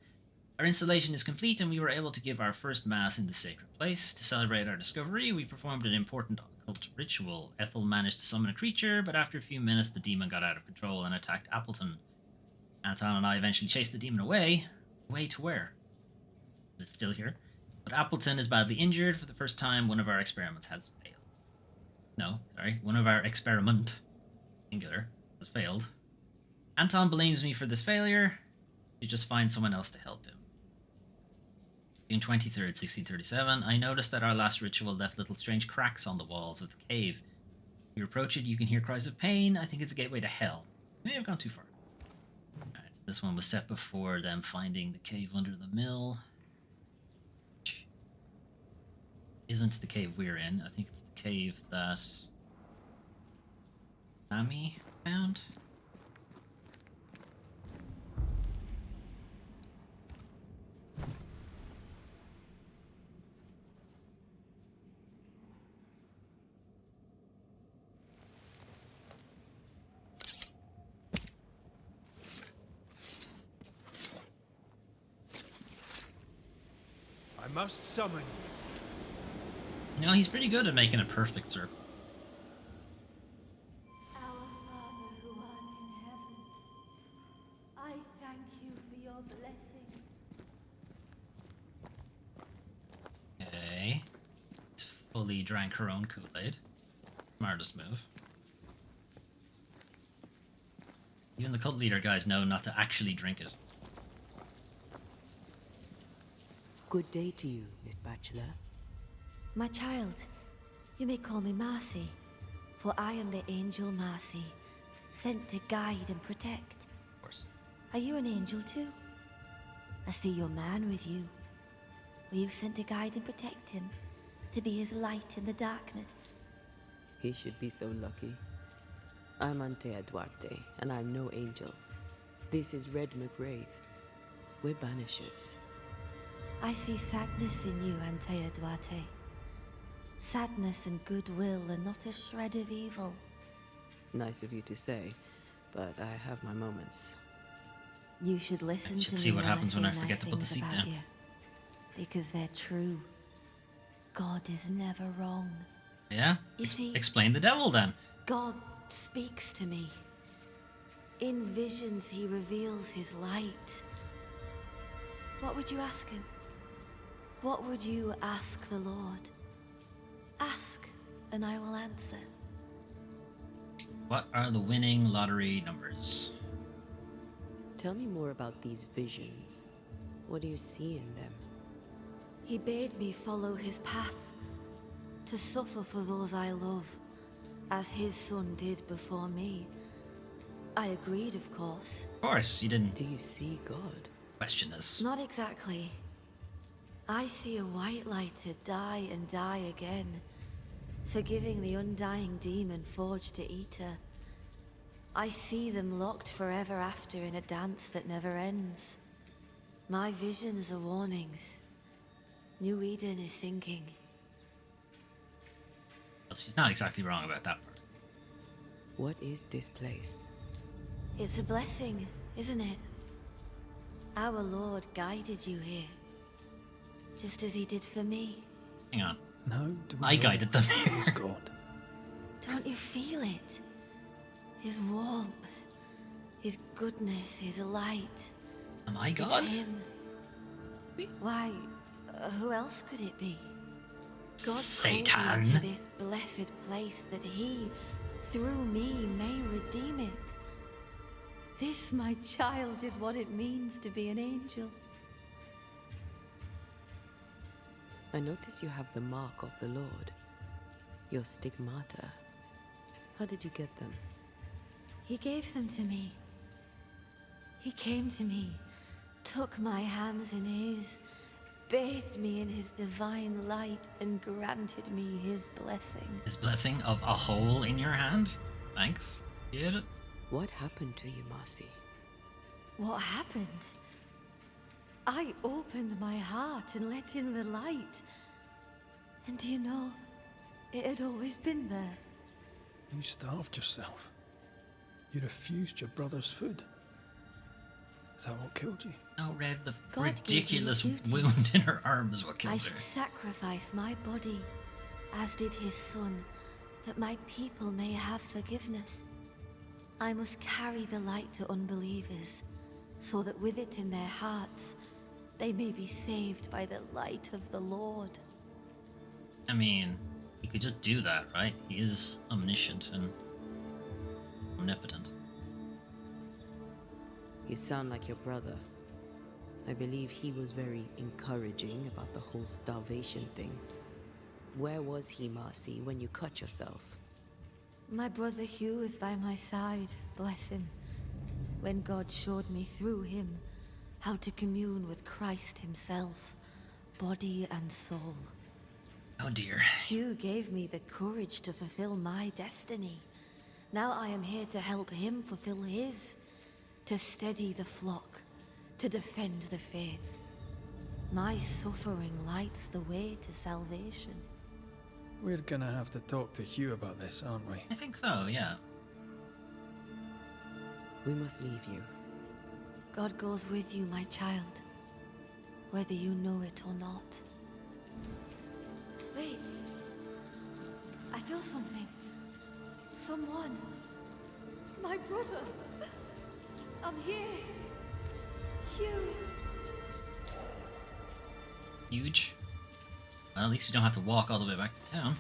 Our installation is complete and we were able to give our first mass in this sacred place. To celebrate our discovery, we performed an important occult ritual. Ethel managed to summon a creature, but after a few minutes the demon got out of control and attacked Appleton. Anton and I eventually chased the demon away. Away to where? Is it still here? But Appleton is badly injured. For the first time, one of our experiments has failed. No, sorry, one of our experiment, singular, has failed. Anton blames me for this failure. You just find someone else to help him. June 23rd, 1637. I noticed that our last ritual left little strange cracks on the walls of the cave. If you approach it, you can hear cries of pain. I think it's a gateway to hell. May have gone too far. Alright, this one was set before them finding the cave under the mill. Isn't the cave we're in. I think it's the cave that Sammy found. I must summon you. You know, he's pretty good at making a perfect circle. Our Father who art in heaven, I thank you for your blessing. Okay. He's fully drank her own Kool-Aid. Smartest move. Even the cult leader guys know not to actually drink it. Good day to you, Miss Bachelor. My child, you may call me Marcy, for I am the angel Marcy, sent to guide and protect. Of course. Are you an angel too? I see your man with you. Were you sent to guide and protect him, to be his light in the darkness? He should be so lucky. I'm Antea Duarte, and I'm no angel. This is Red McWraith. We're Banishers. I see sadness in you, Antea Duarte. Sadness and goodwill and not a shred of evil. Nice of you to say, but I have my moments. You should listen should to see me what happens when I say forget to put the nice seat things about down. you, because they're true. God is never wrong. Yeah? You see- Explain the devil then. God speaks to me. In visions, he reveals his light. What would you ask him? What would you ask the Lord? Ask, and I will answer. What are the winning lottery numbers? Tell me more about these visions. What do you see in them? He bade me follow his path, to suffer for those I love, as his son did before me. I agreed, of course. Of course, you didn't Do you see God? question this. Not exactly. I see a white lighter die and die again, forgiving the undying demon forged to eat her. I see them locked forever after in a dance that never ends. My visions are warnings. New Eden is sinking. Well, she's not exactly wrong about that part. What is this place? It's a blessing, isn't it? Our Lord guided you here, just as he did for me. Hang on. Now do we I know guided them. He's God. Don't you feel it? His warmth, his goodness, his light. Am I God? It's him. Why, who else could it be? God called me Satan. to this blessed place that he, through me, may redeem it. This, my child, is what it means to be an angel. I notice you have the mark of the Lord. Your stigmata. How did you get them? He gave them to me. He came to me, took my hands in his, bathed me in his divine light, and granted me his blessing. His blessing of a hole in your hand? Thanks. Get it? What happened to you, Marcy? What happened? I opened my heart and let in the light. And do you know, it had always been there. You starved yourself. You refused your brother's food. Is that what killed you? No, Red, the God gave me ridiculous duty. wound in her arm is what I killed should her. sacrifice my body, as did his son, that my people may have forgiveness. I must carry the light to unbelievers, so that with it in their hearts, they may be saved by the light of the Lord. I mean, he could just do that, right? He is omniscient and omnipotent. You sound like your brother. I believe he was very encouraging about the whole starvation thing. Where was he, Marcy, when you cut yourself? My brother Hugh is by my side, bless him, when God showed me through him how to commune with Christ himself, body and soul. Oh dear. Hugh gave me the courage to fulfill my destiny. Now I am here to help him fulfill his, to steady the flock, to defend the faith. My suffering lights the way to salvation. We're gonna have to talk to Hugh about this, aren't we? I think so, yeah. We must leave you. God goes with you, my child, whether you know it or not. Wait. I feel something. Someone. My brother. I'm here. Hugh. Huge. Well, at least we don't have to walk all the way back to town.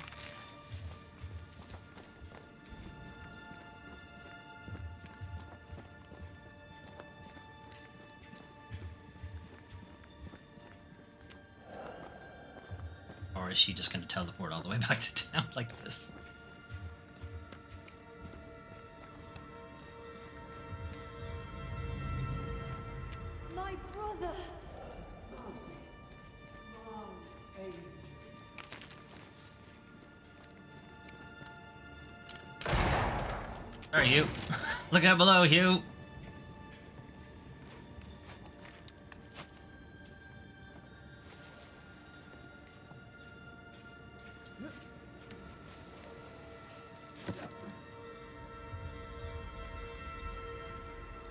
Or is she just going to teleport all the way back to town like this? My brother. There are you. Look out below, Hugh.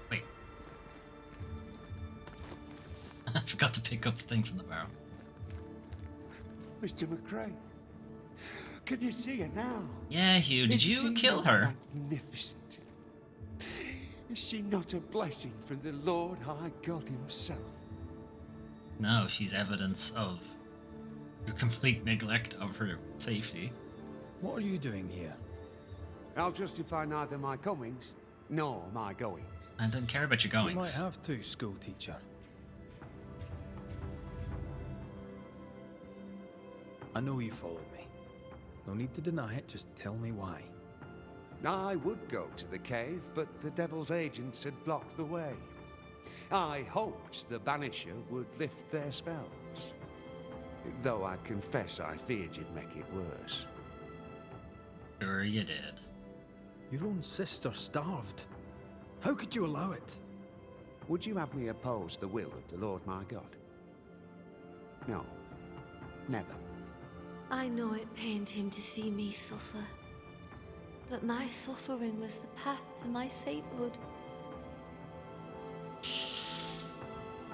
Wait. Forgot to pick up the thing from the barrel. Mr. McRae, can you see her now? Yeah, Hugh, did Is you she kill not her? Magnificent. Is she not a blessing from the Lord High God himself? No, she's evidence of your complete neglect of her safety. What are you doing here? I'll justify neither my comings nor my goings. I don't care about your You might goings. have to, school teacher. I know you followed me. No need to deny it, just tell me why. I would go to the cave, but the devil's agents had blocked the way. I hoped the Banisher would lift their spells. Though I confess I feared you'd make it worse. Sure you did. Your own sister starved. How could you allow it? Would you have me oppose the will of the Lord my God? No. Never. I know it pained him to see me suffer, but my suffering was the path to my sainthood.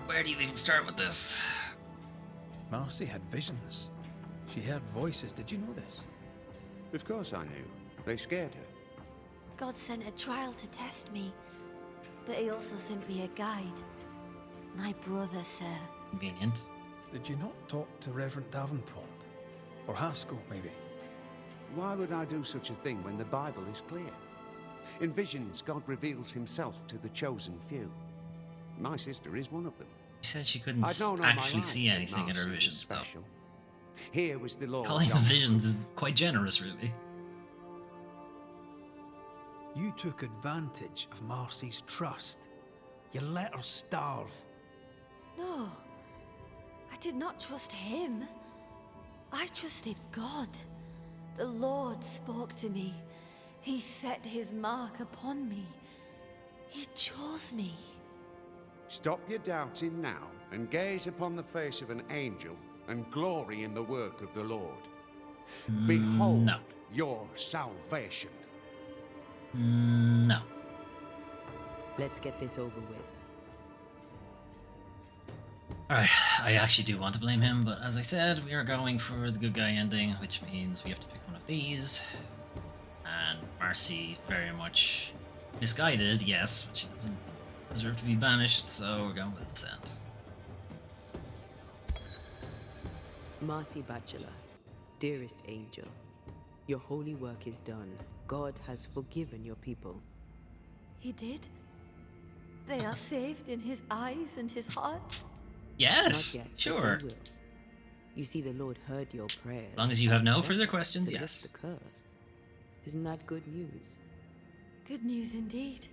Where do you even start with this? Marcy had visions. She heard voices, did you know this? Of course I knew. They scared her. God sent a trial to test me, but he also sent me a guide. My brother, sir. Convenient. Did you not talk to Reverend Davenport? Or Haskell, maybe? Why would I do such a thing when the Bible is clear? In visions, God reveals himself to the chosen few. My sister is one of them. She said she couldn't I'd known all my actually life see that anything in her Marcy was visions, though. special. Here was the Lord. Calling them visions is quite generous, really. You took advantage of Marcy's trust. You let her starve. No, I did not trust him. I trusted God. The Lord spoke to me. He set his mark upon me. He chose me. Stop your doubting now and gaze upon the face of an angel and glory in the work of the Lord. Behold no. your salvation. No. Let's get this over with. Alright, I actually do want to blame him, but as I said, we are going for the good guy ending, which means we have to pick one of these. And Marcy, very much misguided, yes, but she doesn't deserve to be banished, so we're going with this end. Marcy Bachelor, dearest angel, your holy work is done. God has forgiven your people. He did? They are saved in his eyes and his heart? Yes, Not yet, but sure. they will. You see, the Lord heard your prayers. As long as you have no and further sent questions, to lift yes. the curse. Isn't that good news? Good news indeed.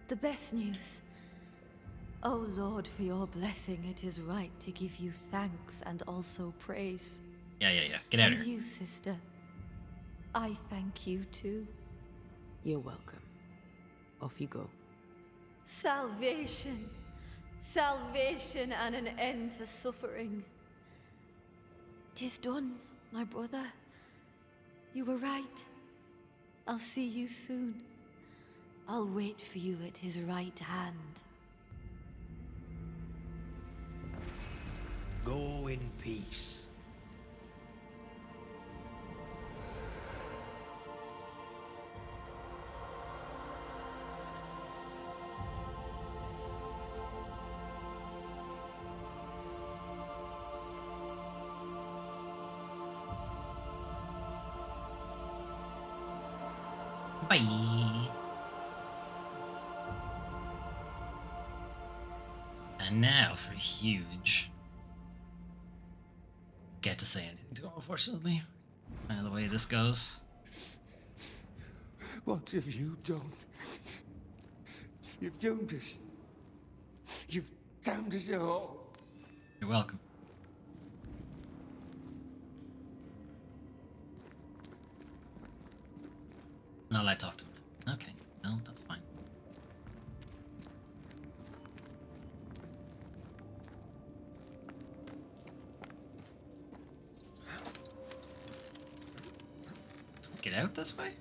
The best news. O Lord, for your blessing, it is right to give you thanks and also praise. Yeah. Get out And of here. you, sister, I thank you too. You're welcome. Off you go. Salvation. Salvation and an end to suffering. 'Tis done, my brother. You were right. I'll see you soon. I'll wait for you at his right hand. Go in peace. Bye. And now for huge. Get to say anything to him, unfortunately. Kind of the way this goes. What have you done? You've doomed us. You've damned us all. You're welcome. Not let talk to him. Okay, no, that's fine. Let's get out this way?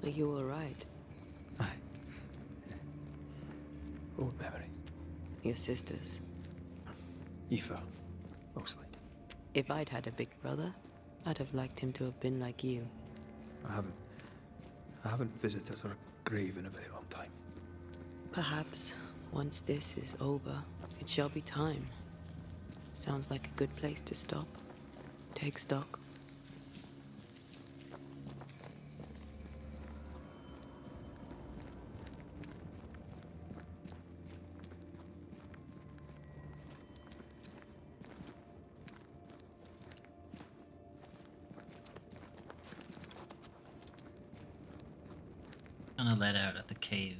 Are you all right? Your sisters. Aoife, mostly. If I'd had a big brother, I'd have liked him to have been like you. I haven't visited her grave in a very long time. Perhaps, once this is over, it shall be time. Sounds like a good place to stop. Take stock. Gonna let out at the cave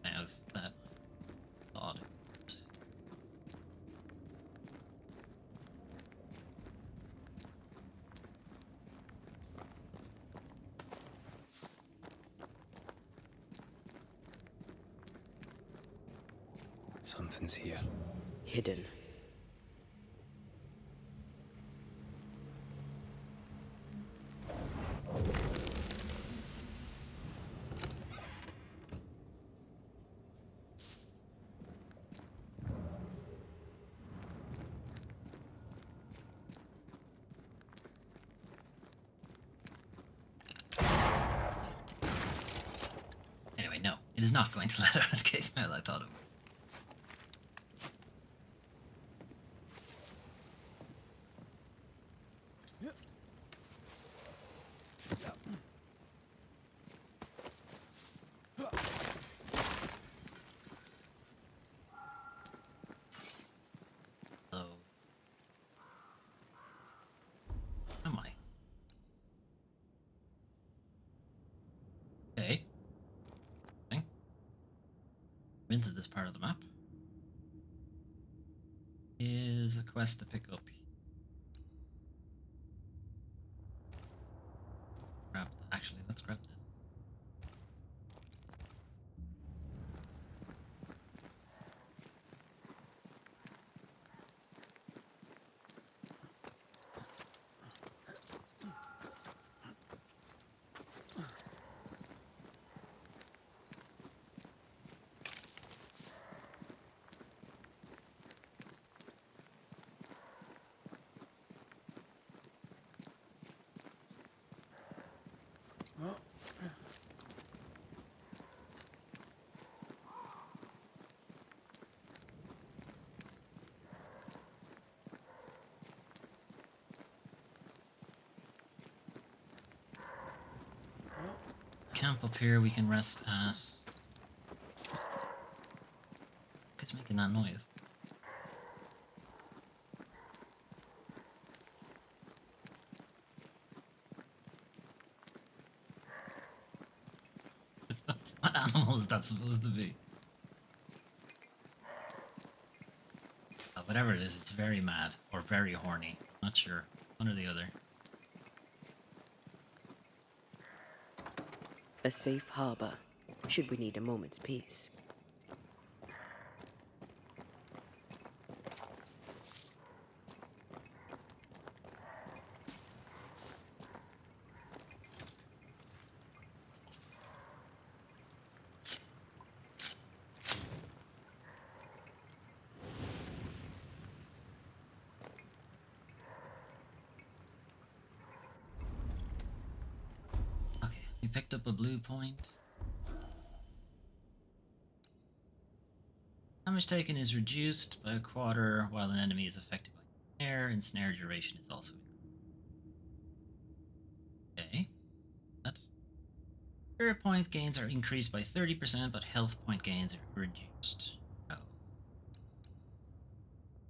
mouth that I thought it would. Something's here. Hidden. Anyway, no, it is not going to let out at the cave mouth I thought it would. So, am I? Okay. Into this part of the map is a quest to pick up. Actually, let's grab this. Camp up here we can rest at. It's making that noise. What animal is that supposed to be? Whatever it is, it's very mad or very horny. Not sure. One or the other. A safe harbor, should we need a moment's peace. Okay, we picked up a blue point. Damage taken is reduced by a quarter while an enemy is affected by snare, and snare duration is also okay. That. Spirit point gains are increased by 30%, but health point gains are reduced. Oh.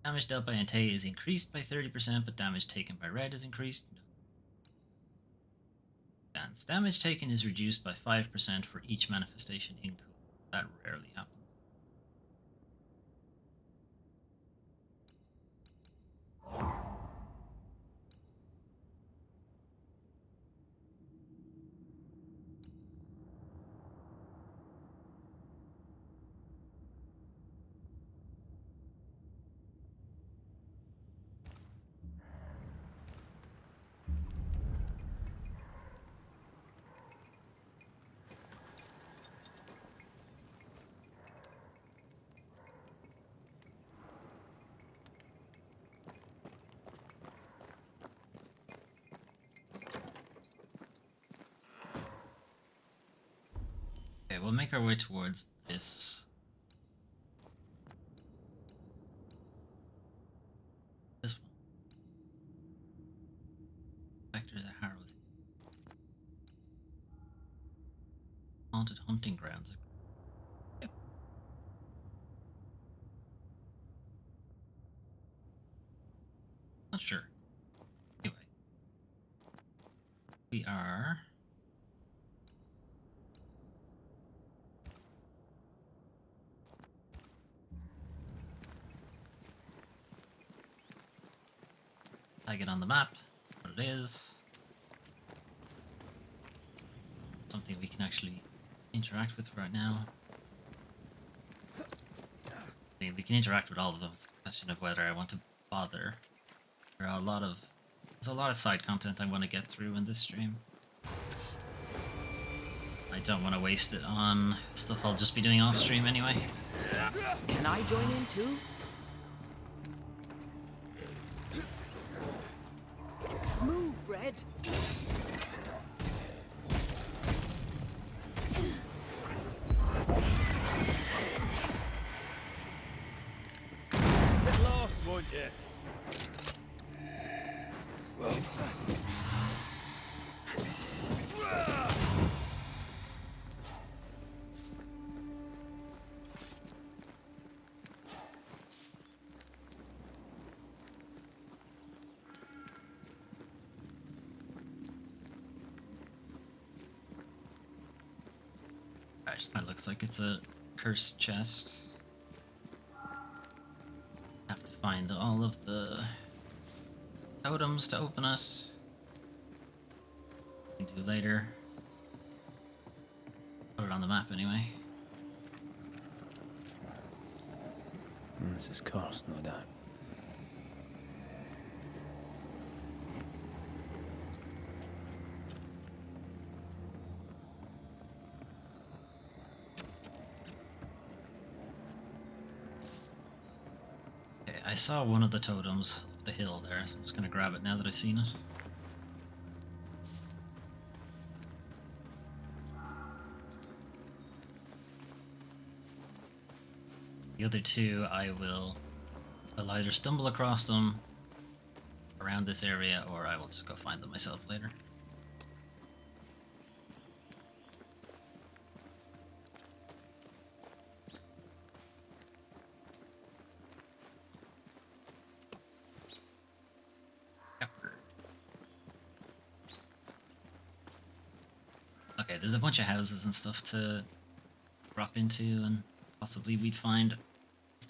Damage dealt by Entei is increased by 30%, but damage taken by Red is increased. No. Dance. Damage taken is reduced by 5% for each manifestation in code. That rarely happens. we'll make our way towards this. This one. Vectors at Harrow's. Haunted hunting grounds. Yep. Not sure. Anyway. We are... I get on the map, what it is. Something we can actually interact with right now. I mean, we can interact with all of them. It's a question of whether I want to bother. There's a lot of side content I want to get through in this stream. I don't want to waste it on stuff I'll just be doing off stream anyway. Can I join in too? Move, Red. Get lost, won't you? Alright, that looks like it's a cursed chest. Have to find all of the totems to open it. We can do later. Put it on the map anyway. This is cursed, no doubt. Okay, I saw one of the totems up the hill there, so I'm just gonna grab it now that I've seen it. The other two, I'll either stumble across them around this area, or I will just go find them myself later. Okay, there's a bunch of houses and stuff to drop into, and possibly we'd find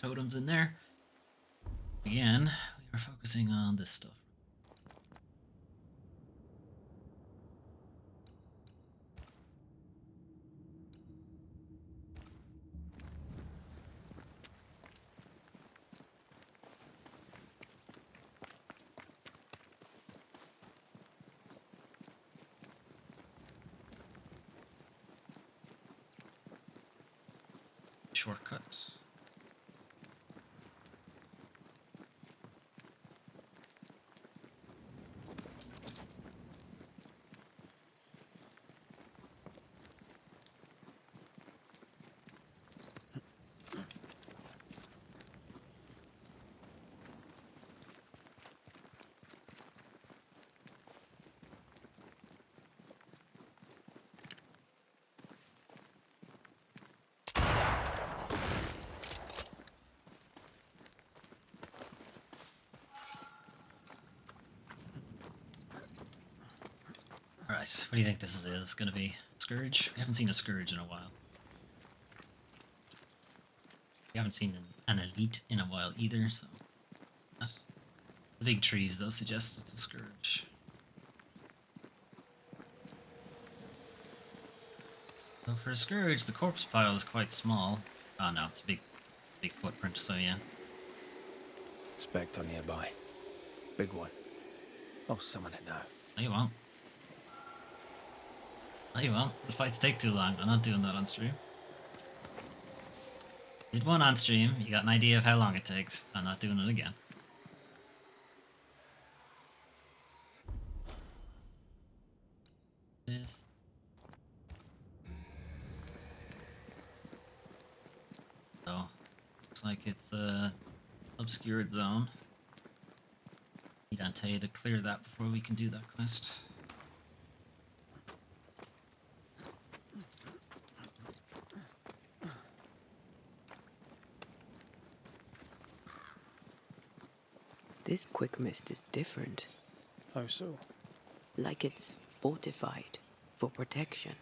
totems in there. Again, we are focusing on this stuff. Shortcut. Alright, what do you think this is going to be? Scourge? We haven't seen a Scourge in a while. We haven't seen an Elite in a while either, so... The big trees, though, suggest it's a Scourge. So for a Scourge, the corpse pile is quite small. Oh no, it's a big footprint, so yeah. Spectre nearby. Big one. I'll summon it now. No, you won't. No, you won't. The fights take too long. I'm not doing that on stream. Did one on stream, you got an idea of how long it takes. I'm not doing it again. This. Looks like it's a obscured zone. Need Antea to clear that before we can do that quest. This quick mist is different. How so? Like it's fortified for protection.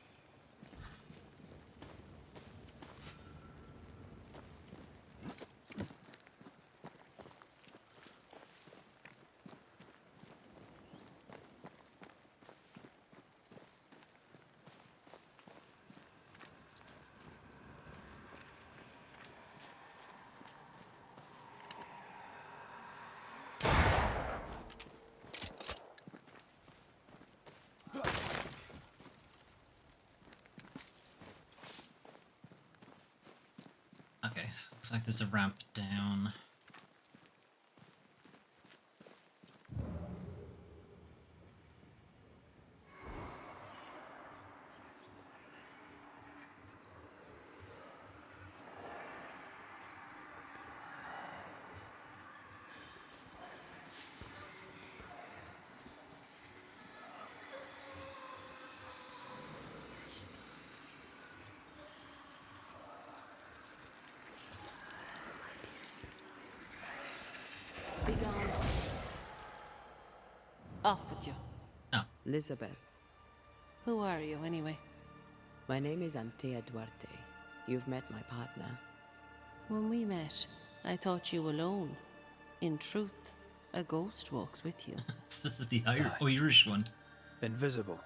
Okay, looks like there's a ramp down. Be gone. Off with you. Oh, Elizabeth, Who are you, anyway? my name is Antea Duarte. You've met my partner. When we met, I thought you alone. In truth, a ghost walks with you. this is the Irish one. Invisible.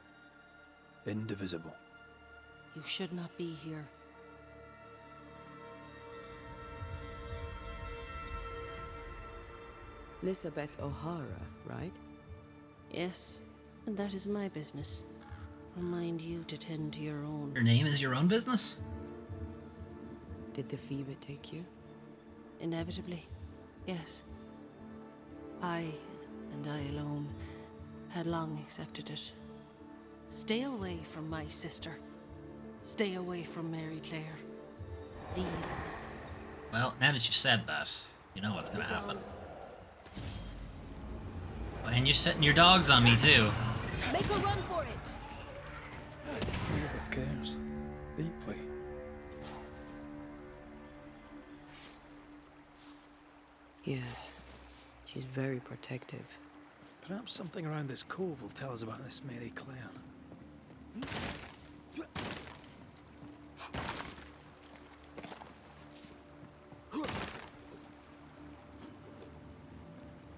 Indivisible. You should not be here. Elizabeth O'Hara, right? Yes, and that is my business. Remind you to tend to your own. Your name is your own business? Did the fever take you? Inevitably, yes. I, and I alone, had long accepted it. Stay away from my sister. Stay away from Mary Claire. Please. Well, now that you've said that, you know what's gonna happen. And you're setting your dogs on me too. Make a run for it! Elizabeth cares. Deeply. Yes. She's very protective. Perhaps something around this cove will tell us about this Mary Claire.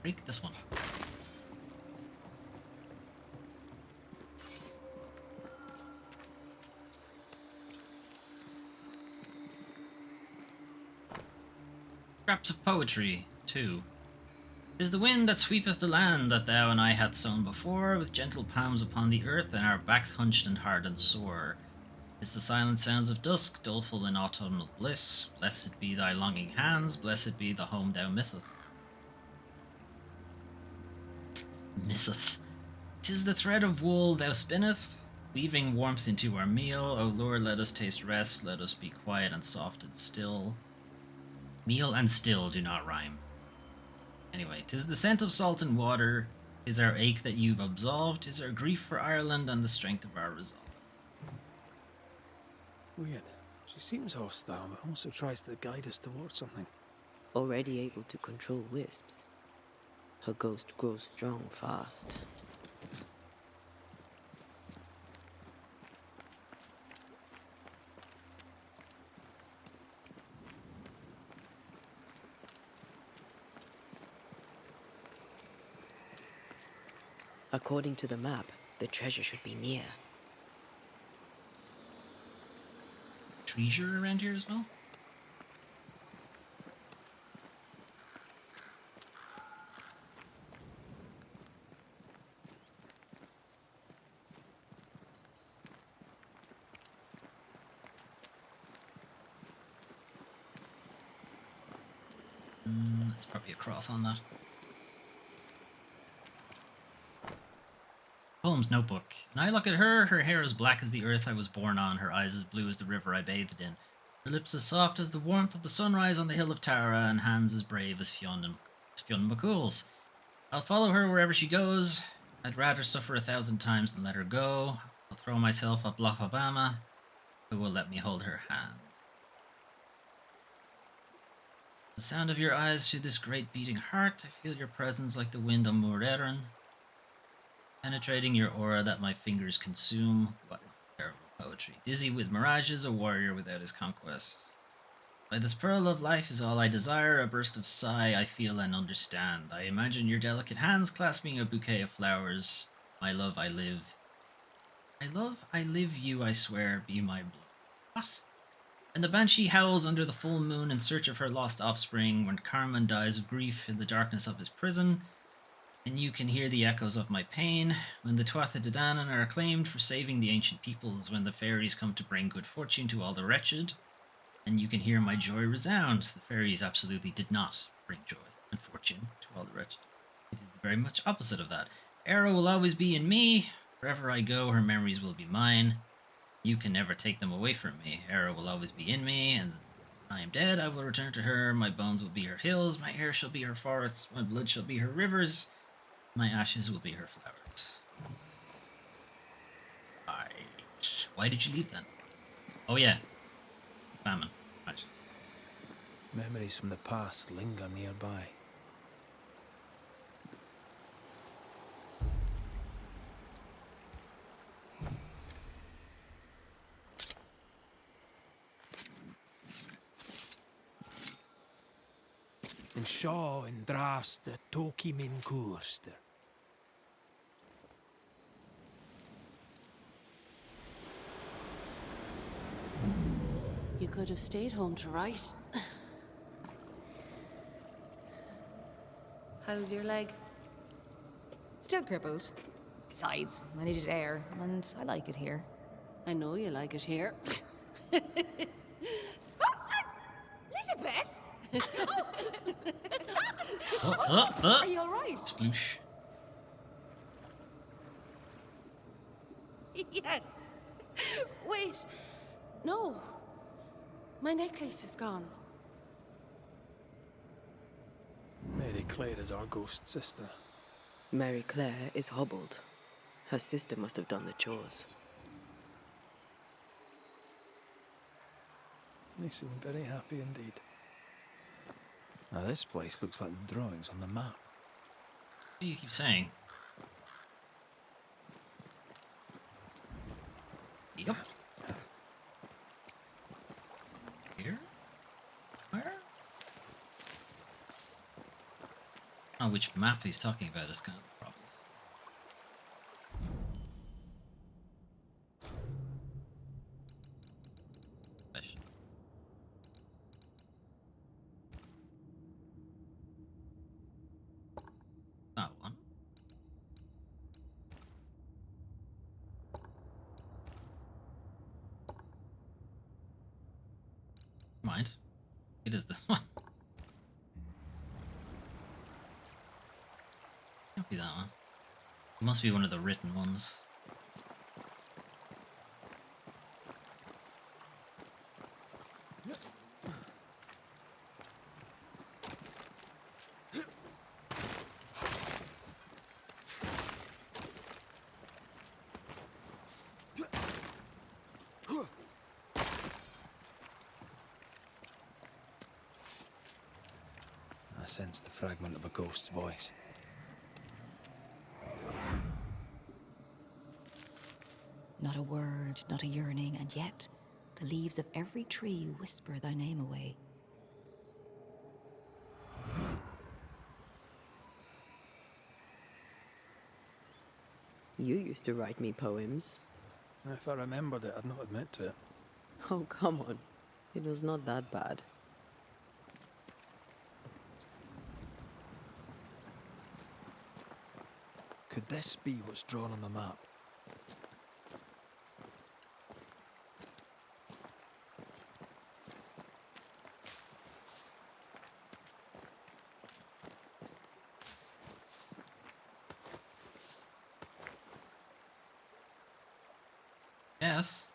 Break this one. Scraps of poetry, too. 'Tis the wind that sweepeth the land that thou and I had sown before, with gentle palms upon the earth, and our backs hunched and hard and sore. 'Tis the silent sounds of dusk, doleful in autumnal bliss. Blessed be thy longing hands, blessed be the home thou misseth. Misseth. 'Tis the thread of wool thou spinneth, weaving warmth into our meal. O Lord, let us taste rest, let us be quiet and soft and still. Meal and still do not rhyme. Anyway, 'tis the scent of salt and water, 'tis our ache that you've absolved, 'tis our grief for Ireland and the strength of our resolve. Weird. She seems hostile, but also tries to guide us towards something. Already able to control wisps. Her ghost grows strong fast. According to the map, the treasure should be near. Treasure around here as well? That's probably a cross on that. Holmes' notebook. And I look at her, her hair is black as the earth I was born on, her eyes as blue as the river I bathed in. Her lips as soft as the warmth of the sunrise on the hill of Tara, and hands as brave as Fionn McCool's. I'll follow her wherever she goes. I'd rather suffer 1,000 times than let her go. I'll throw myself up Loch Obama, who will let me hold her hand. The sound of your eyes through this great beating heart. I feel your presence like the wind on Moor Erin, penetrating your aura that my fingers consume. What is the terrible poetry? Dizzy with mirages, a warrior without his conquests. By this pearl of life is all I desire, a burst of sigh I feel and understand. I imagine your delicate hands clasping a bouquet of flowers. My love, I live. I love, I live you, I swear, be my blood. What? And the banshee howls under the full moon in search of her lost offspring, when Carmen dies of grief in the darkness of his prison, and you can hear the echoes of my pain, when the Tuatha De Danann are acclaimed for saving the ancient peoples, when the fairies come to bring good fortune to all the wretched, and you can hear my joy resound. The fairies absolutely did not bring joy and fortune to all the wretched. They did the very much opposite of that. Arrow will always be in me. Wherever I go, her memories will be mine. You can never take them away from me. Arrow will always be in me, and when I am dead, I will return to her. My bones will be her hills, my hair shall be her forests, my blood shall be her rivers, my ashes will be her flowers. Right. Why did you leave then? Oh yeah, famine. Right. Memories from the past linger nearby. En Shaw en draste toki min koerster. You could have stayed home to write. How's your leg? Still crippled. Besides, I needed air, and I like it here. I know you like it here. Elizabeth! Are you all right? Sploosh. Yes. Wait. No. My necklace is gone. Mary Claire is our ghost sister. Mary Claire is hobbled. Her sister must have done the chores. They seem very happy indeed. Now this place looks like the drawings on the map. What do you keep saying? Yep. Here? Where? Oh, which map he's talking about is kind of the problem. Question. That one. Mind. It is this one. Can't be that one. It must be one of the written ones. I sense the fragment of a ghost's voice. Not a word, not a yearning, and yet the leaves of every tree whisper thy name away. You used to write me poems. If I remembered it, I'd not admit to it. Oh, come on. It was not that bad. Could this be what's drawn on the map? Yes.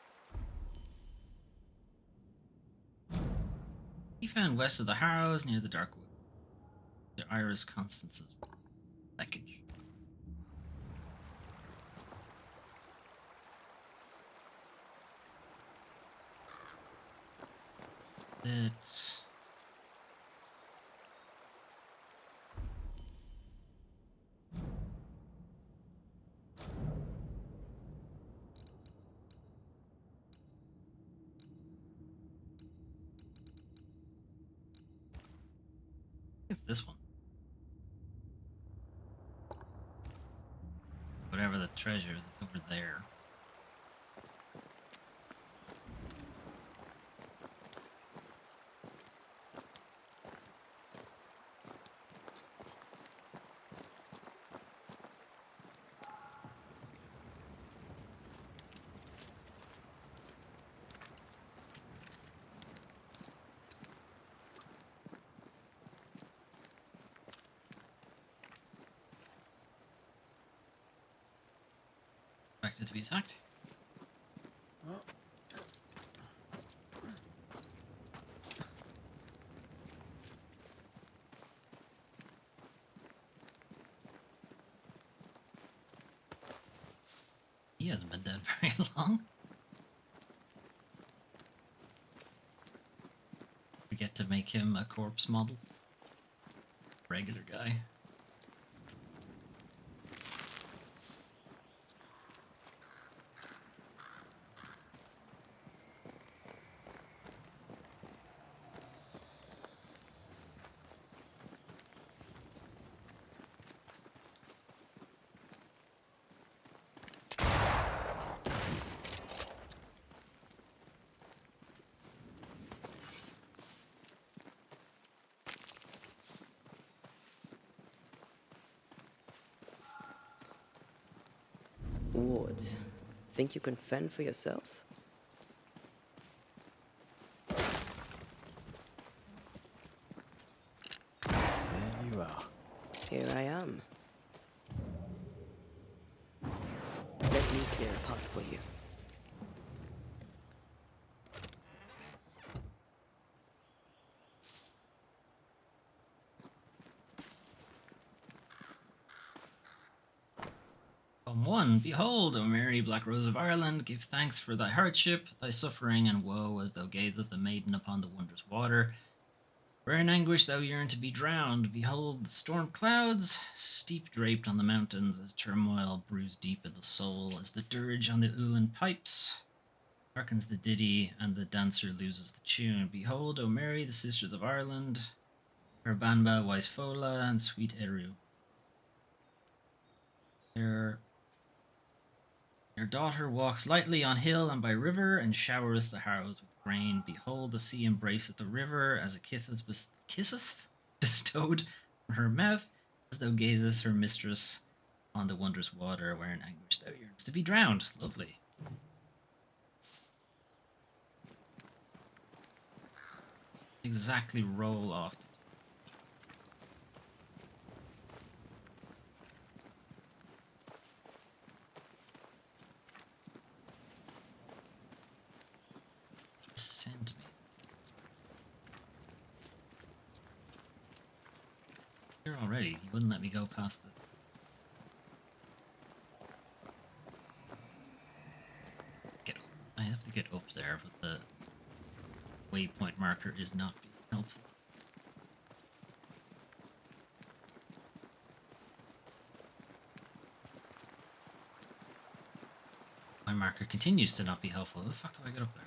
found west of the Harrows near the Dark Wood. The Iris Constance's wreckage. It's this one. Whatever the treasure is, it's over there. Expected to be attacked. He hasn't been dead very long. Forget to make him a corpse model. Regular guy. Ward, think you can fend for yourself? There you are. Here I am. Let me clear a path for you. Psalm 1. Behold, O Mary, Black Rose of Ireland, give thanks for thy hardship, thy suffering and woe, as thou gazest the maiden upon the wondrous water, where in anguish thou yearn to be drowned. Behold the storm clouds, steep draped on the mountains, as turmoil brews deep in the soul, as the dirge on the Ulan pipes hearkens the ditty, and the dancer loses the tune. Behold, O Mary, the sisters of Ireland, her Banba, wise Fola, and sweet Eru. Their daughter walks lightly on hill and by river, and showereth the Harrows with grain. Behold, the sea embraceth the river, as a kisseth bestowed on her mouth, as thou gazest her mistress on the wondrous water, where in anguish thou yearns to be drowned. Lovely. Exactly roll off. Send me. Here already. You wouldn't let me go past it. I have to get up there, but the waypoint marker is not being helpful. My marker continues to not be helpful. How the fuck do I get up there?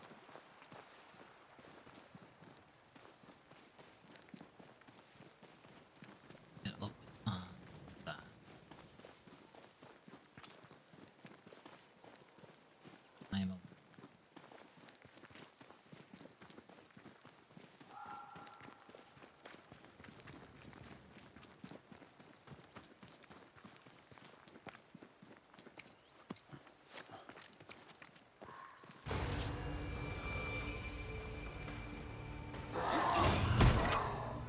Get up on that. I am up.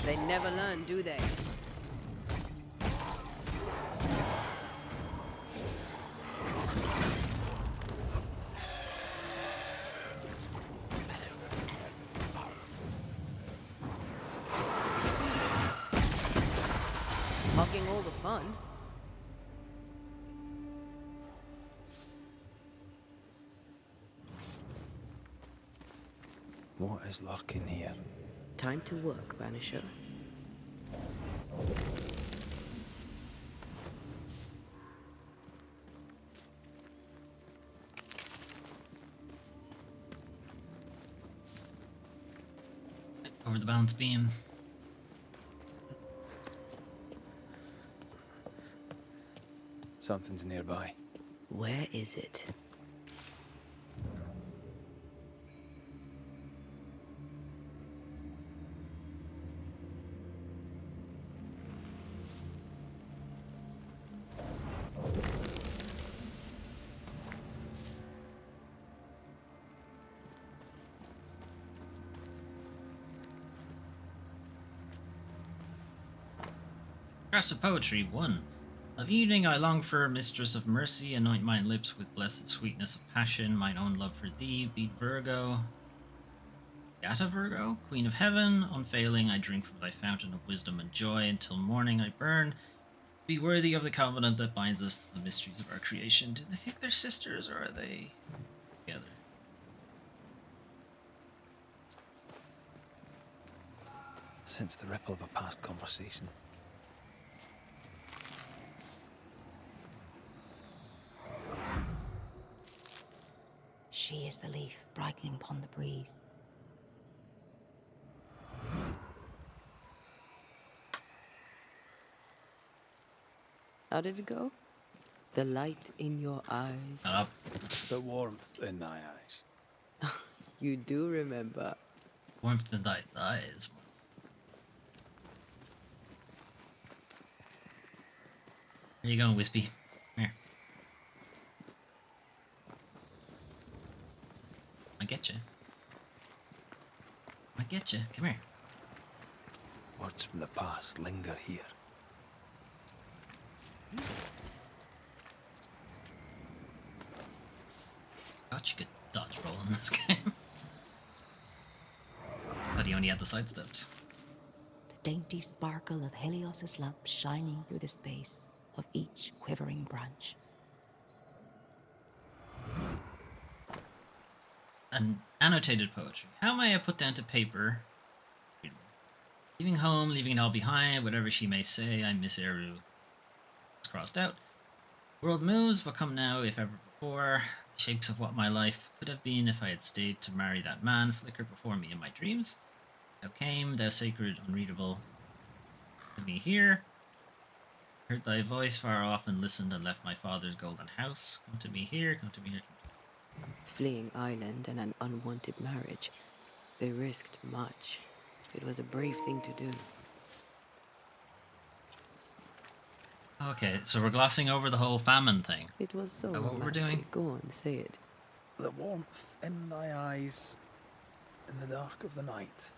They never learn, do they? all the fun. What is lurking here? Time to work, Banisher. Over the balance beam. Something's nearby. Where is it? Crafts of Poetry 1. Of evening I long for, mistress of mercy, anoint mine lips with blessed sweetness of passion, mine own love for thee, beat Virgo. Beata Virgo, Queen of Heaven, unfailing I drink from thy fountain of wisdom and joy, until morning I burn. Be worthy of the covenant that binds us to the mysteries of our creation. Do they think they're sisters, or are they together? Sense the ripple of a past conversation. She is the leaf brightening upon the breeze. How did it go? The light in your eyes. Up. The warmth in thy eyes. You do remember. Warmth in thy thighs. Where you going, Wispy? Come here. I get you. I get you. Come here. Words from the past linger here. Thought you could dodge roll in this game. Thought he only had the side steps. The dainty sparkle of Helios's lamp shining through the space of each quivering branch. An annotated poetry. How may I put down to paper? Leaving home, leaving it all behind, whatever she may say, I miss Eru. It's crossed out. World moves, what come now, if ever before? Shapes of what my life could have been if I had stayed to marry that man flickered before me in my dreams. Thou came, thou sacred, unreadable, to me here. Heard thy voice far off and listened and left my father's golden house. Come to me here, come to me here. Fleeing island and an unwanted marriage. They risked much. It was a brave thing to do. Okay, so we're glossing over the whole famine thing. It was so Is that what we're romantic. doing? Go on, say it. The warmth in thy eyes, in the dark of the night.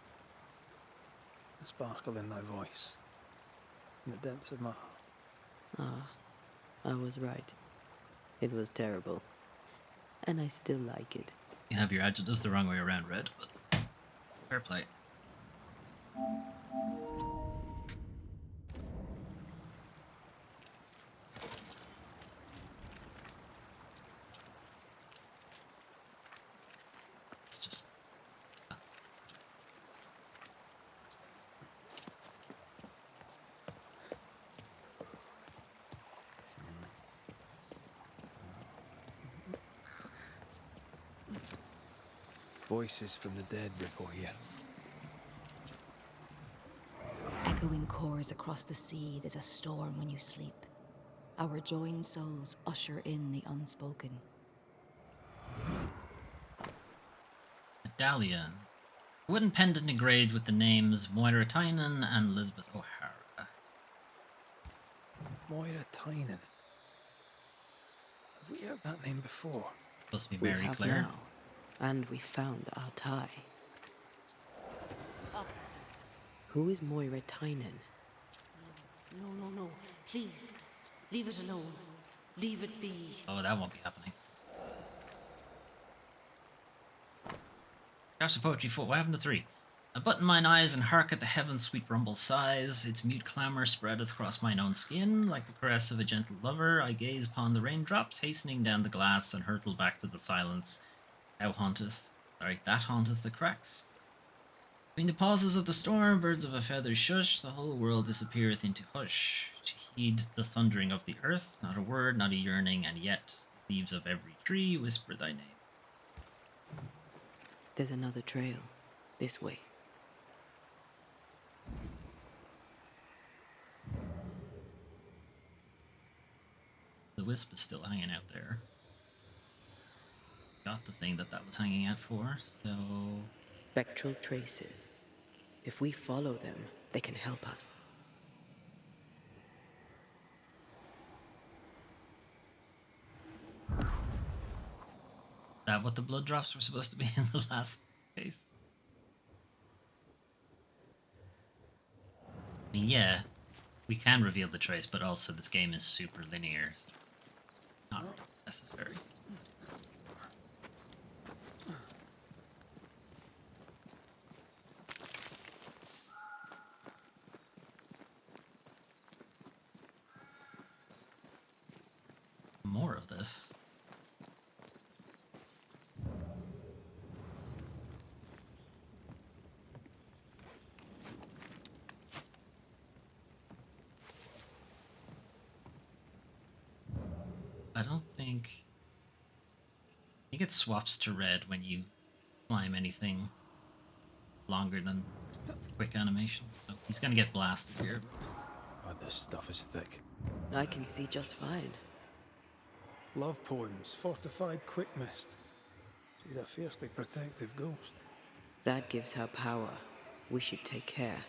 The sparkle in thy voice, in the depths of my heart. Ah, I was right. It was terrible. And I still like it. You have your adjectives the wrong way around, Red, but fair play. It's just nuts. Voices from the dead ripple here. Echoing chords across the sea, there's a storm when you sleep. Our joined souls usher in the unspoken. Medallion. Wooden pendant engraved with the names Moira Tynan and Elizabeth O'Hara. Moira Tynan. Have we heard that name before? Supposed to be We Mary have Claire. now. And we found our tie. Who is Moira Tynan? No. Please. Leave it alone. Leave it be. Oh, that won't be happening. Crafts of Poetry 4. What happened to 3? I button mine eyes and hark at the heaven's sweet rumble sighs. Its mute clamour spreadeth across mine own skin. Like the caress of a gentle lover, I gaze upon the raindrops hastening down the glass and hurtle back to the silence. That haunteth the cracks. Between the pauses of the storm, birds of a feather shush, the whole world disappeareth into hush. To heed the thundering of the earth, not a word, not a yearning, and yet the leaves of every tree whisper thy name. There's another trail. This way. The wisp is still hanging out there. Got the thing that was hanging out for, so... Spectral traces. If we follow them, they can help us. Is that what the blood drops were supposed to be in the last case? I mean, yeah, we can reveal the trace, but also this game is super linear. So not really necessary. More of this. I think it swaps to red when you climb anything longer than quick animation. So he's gonna get blasted here. God, this stuff is thick. I can see just fine. Love poems, fortified quick mist. She's a fiercely protective ghost. That gives her power. We should take care.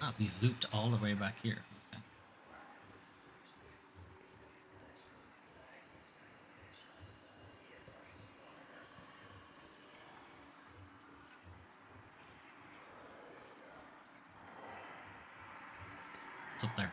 Ah, we've looped all the way back here. Okay. It's up there.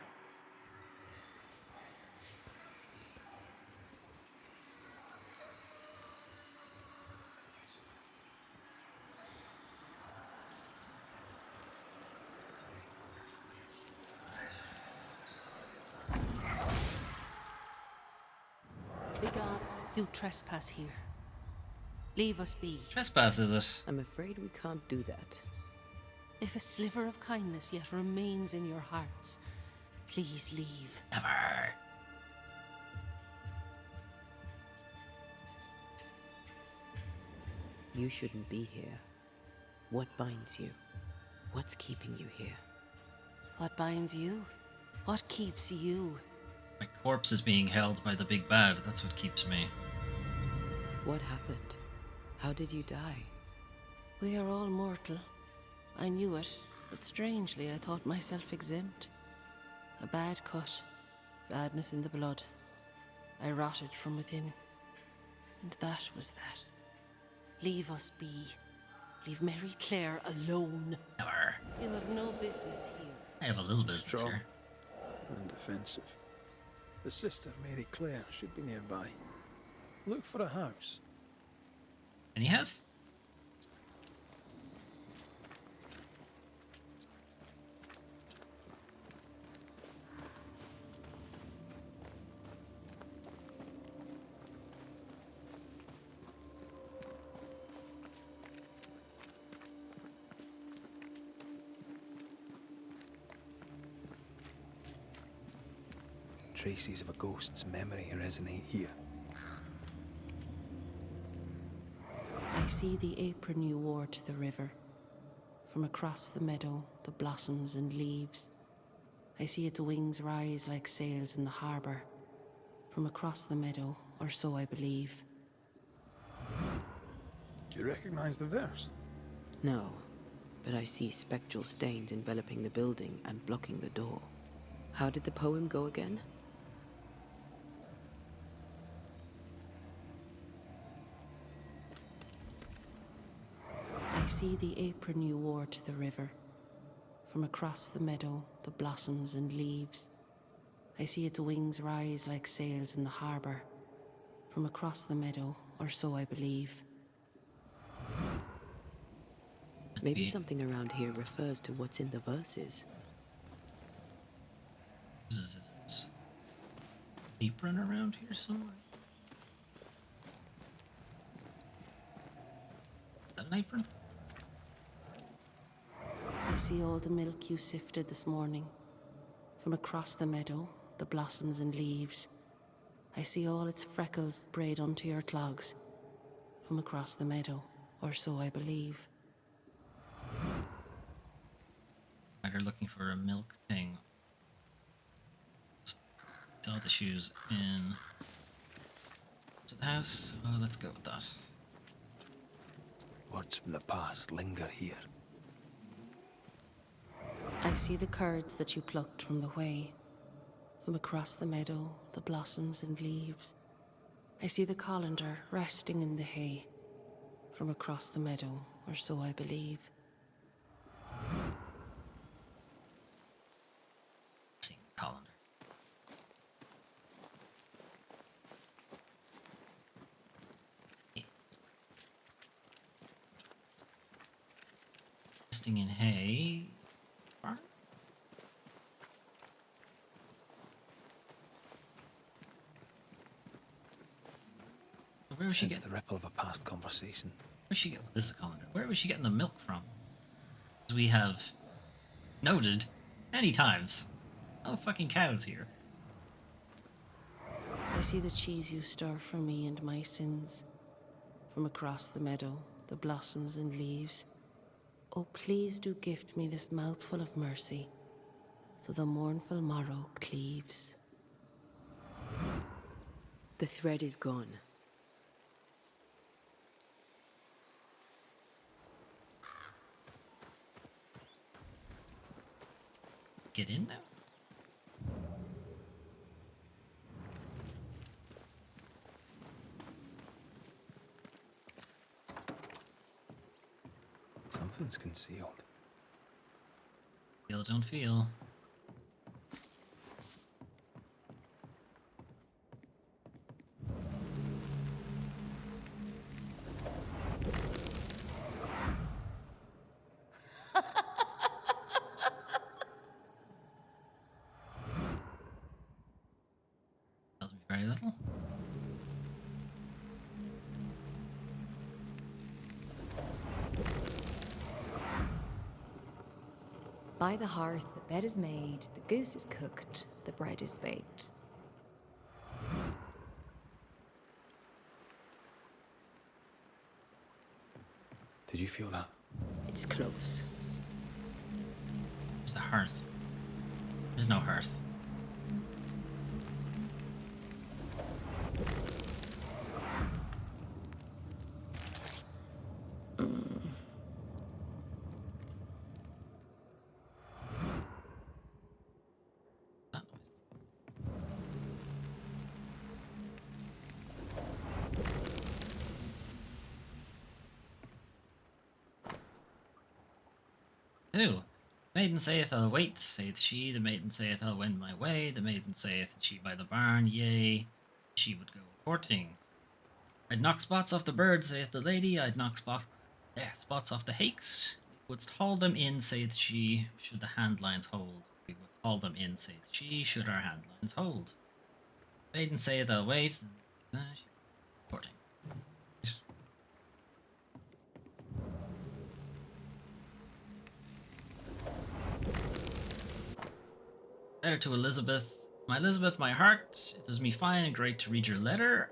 Begone. You trespass here. Leave us be. Trespass, is it? I'm afraid we can't do that. If a sliver of kindness yet remains in your hearts, please leave. Never. You shouldn't be here. What binds you? What's keeping you here? What binds you? What keeps you? My corpse is being held by the big bad. That's what keeps me. What happened? How did you die? We are all mortal. I knew it, but strangely I thought myself exempt. A bad cut, badness in the blood. I rotted from within. And that was that. Leave us be. Leave Mary Claire alone. Never. You have no business here. I have a little business Strong here. and defensive. The sister, Mary Claire, should be nearby. Look for a house. Any house? Traces of a ghost's memory resonate here. I see the apron you wore to the river. From across the meadow, the blossoms and leaves. I see its wings rise like sails in the harbour. From across the meadow, or so I believe. Do you recognize the verse? No, but I see spectral stains enveloping the building and blocking the door. How did the poem go again? I see the apron you wore to the river. From across the meadow, the blossoms and leaves. I see its wings rise like sails in the harbour. from across the meadow, or so I believe. Maybe something around here refers to what's in the verses. Is it apron around here somewhere? Is that an apron? I see all the milk you sifted this morning. From across the meadow, the blossoms and leaves. I see all its freckles braid onto your clogs. From across the meadow, or so I believe. They're looking for a milk thing. Saw the shoes in to the house. Oh, let's go with that. Words from the past linger here. I see the curds that you plucked from the way. From across the meadow, the blossoms and leaves. I see the colander resting in the hay. From across the meadow, or so I believe. Seeing the colander. Resting in hay. Barn? Where was she Sense getting the ripple of a past conversation. Where's she get? This is a colander. Where was she getting the milk from? As we have noted many times. No fucking cows here. I see the cheese you stir for me and my sins. From across the meadow, the blossoms and leaves. Oh, please do gift me this mouthful of mercy, so the mournful morrow cleaves. The thread is gone. Get in now? Something's concealed. Feel, don't feel. Tells me very little. By the hearth, the bed is made, the goose is cooked, the bread is baked. Did you feel that? It's close. There's the hearth. There's no hearth. That noise. Who? Maiden saith, I'll wait, saith she. The maiden saith, I'll wend my way. The maiden saith, and she by the barn, yea, she would go courting. I'd knock spots off the bird, saith the lady. I'd knock spots off the hakes. We wouldst haul them in, saith she, should the handlines hold. We wouldst haul them in, saith she, should our handlines hold. Maiden saith, I'll wait, and she courting. Letter to Elizabeth. My Elizabeth, my heart, it does me fine and great to read your letter.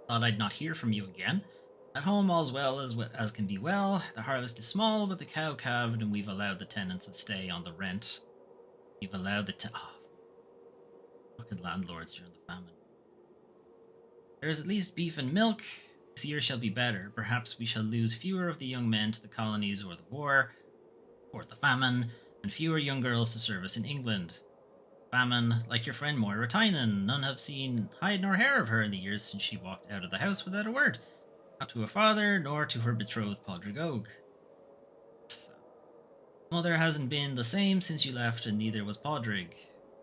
Thought I'd not hear from you again. At home all's well as can be well. The harvest is small, but the cow calved, and we've allowed the tenants to stay on the rent. We've allowed the fucking landlords during the famine. There is at least beef and milk. This year shall be better. Perhaps we shall lose fewer of the young men to the colonies or the war, or the famine, and fewer young girls to service in England. Famine, like your friend Moira Tynan. None have seen hide nor hair of her in the years since she walked out of the house without a word. Not to her father, nor to her betrothed Padraig Og. Mother hasn't been the same since you left, and neither was Padraig.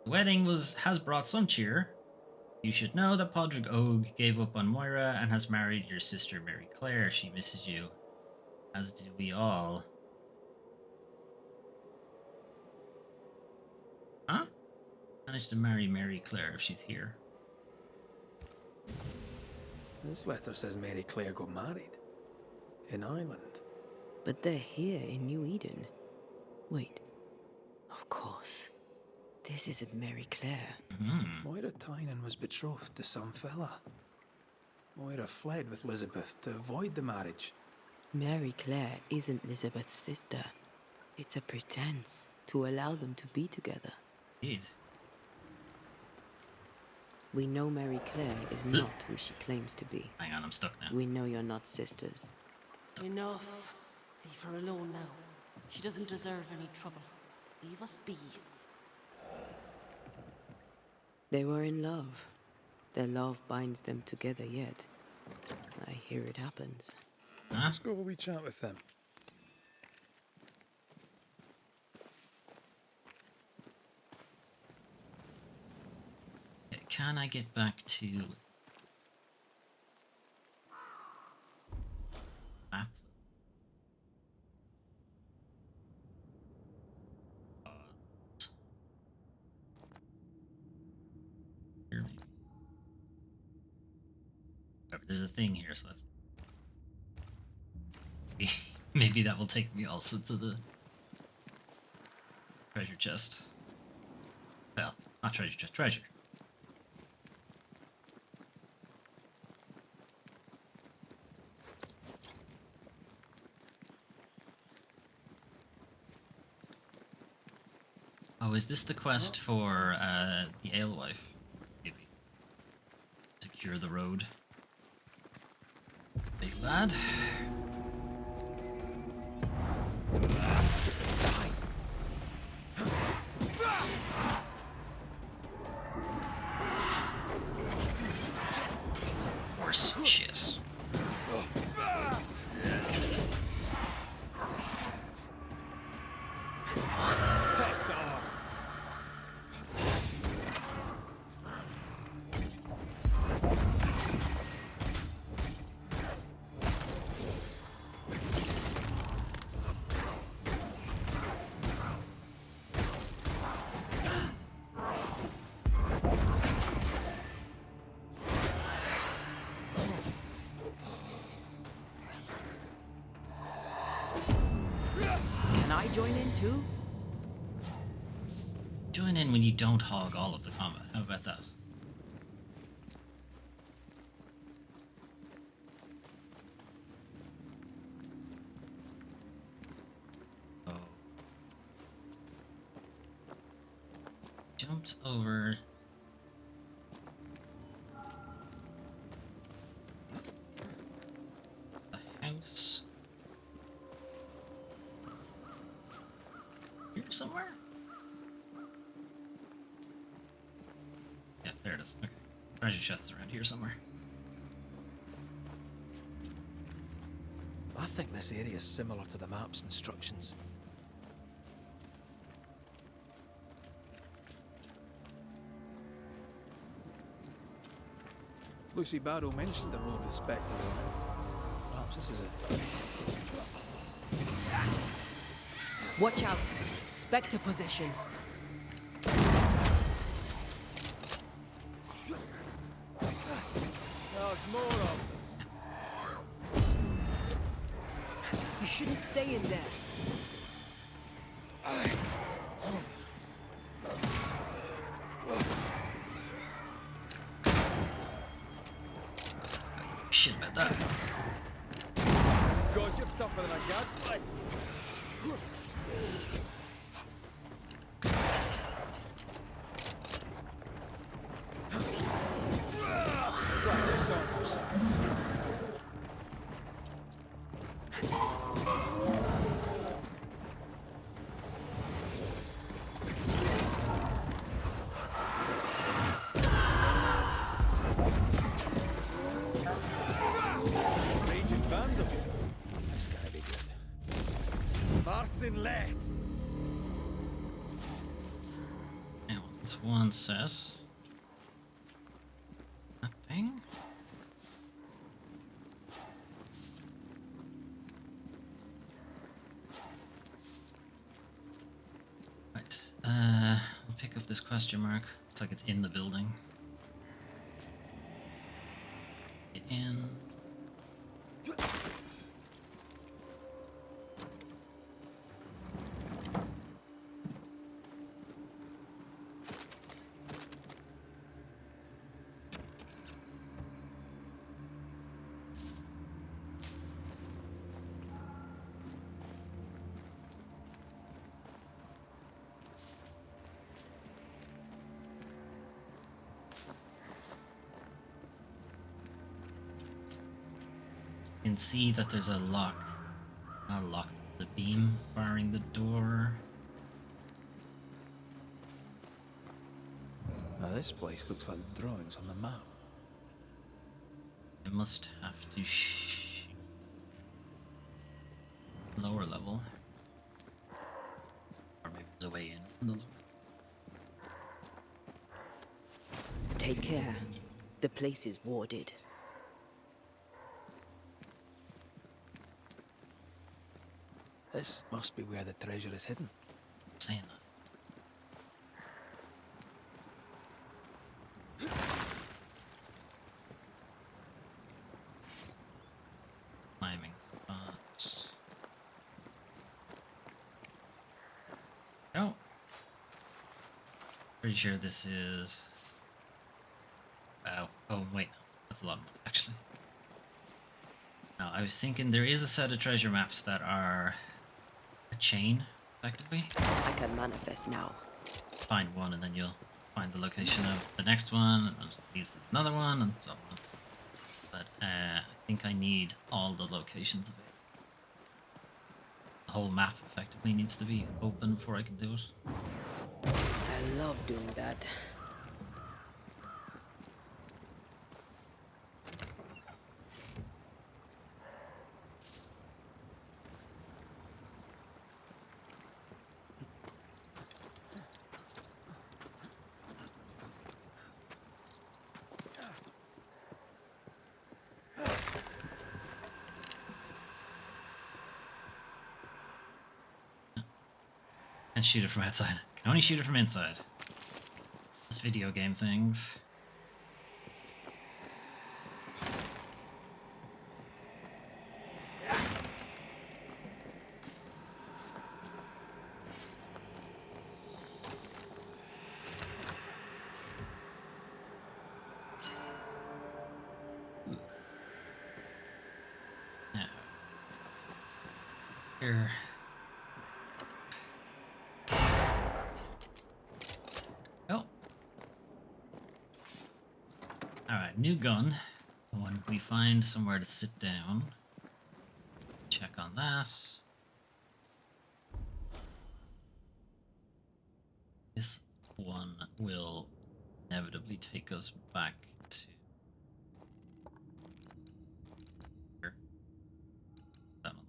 The wedding has brought some cheer. You should know that Podrick Og gave up on Moira and has married your sister Mary Claire. She misses you, as do we all. Huh? Managed to marry Mary Claire if she's here. This letter says Mary Claire got married. In Ireland. But they're here in New Eden. Wait. Of course. This isn't Mary Claire. Moira Tynan was betrothed to some fella. Moira fled with Elizabeth to avoid the marriage. Mary Claire isn't Elizabeth's sister. It's a pretense to allow them to be together. Indeed. We know Mary Claire is not who she claims to be. Hang on, I'm stuck now. We know you're not sisters. Enough. Leave her alone now. She doesn't deserve any trouble. Leave us be. They were in love. Their love binds them together yet. I hear it happens. Huh? Let's go have a wee chat with them. Can I get back to map? Here, maybe. There's a thing here, so that's maybe that will take me also to the treasure chest. Well, not treasure chest, treasure. Oh, is this the quest for the alewife? Maybe. Secure the road. Big lad. Horse shit. Piss off. Can I join in too? Join in when you don't hog all of the combat. How about that? Oh. Jumped over. The house. Here somewhere? Yeah, there it is. Okay. Treasure chests around here somewhere. I think this area is similar to the map's instructions. Lucy Barrow mentioned the road with spectres on it. Perhaps this is it. Watch out! Spectre possession. There's more of them. You shouldn't stay in there. Shit about that. God, you're tougher than a gadfly. Right, this on for size. Raging Vandal. That's gotta be good. Marcin Let. Now, that's one set. thing. Right. I'll pick up this question mark. Looks like it's in the building. Get in. You can see that there's a lock. Not a lock, the beam barring the door. Now this place looks like the drawings on the map. I must have to lower level. Or maybe there's a way in from the lower. Take care. The place is warded. This must be where the treasure is hidden. I'm saying that. Climbing spot. Oh. Pretty sure this is... Wow. Oh, wait. That's a lot, actually. Now, I was thinking there is a set of treasure maps that are a chain, effectively. I can manifest now. Find one and then you'll find the location of the next one, and that leads to another one, and so on. But I think I need all the locations of it. The whole map effectively needs to be open before I can do it. I love doing that. And shoot it from outside. Can only shoot it from inside. This video game things. Now, here. Oh. Alright, new gun. When we find somewhere to sit down, check on that. This one will inevitably take us back to here. That one.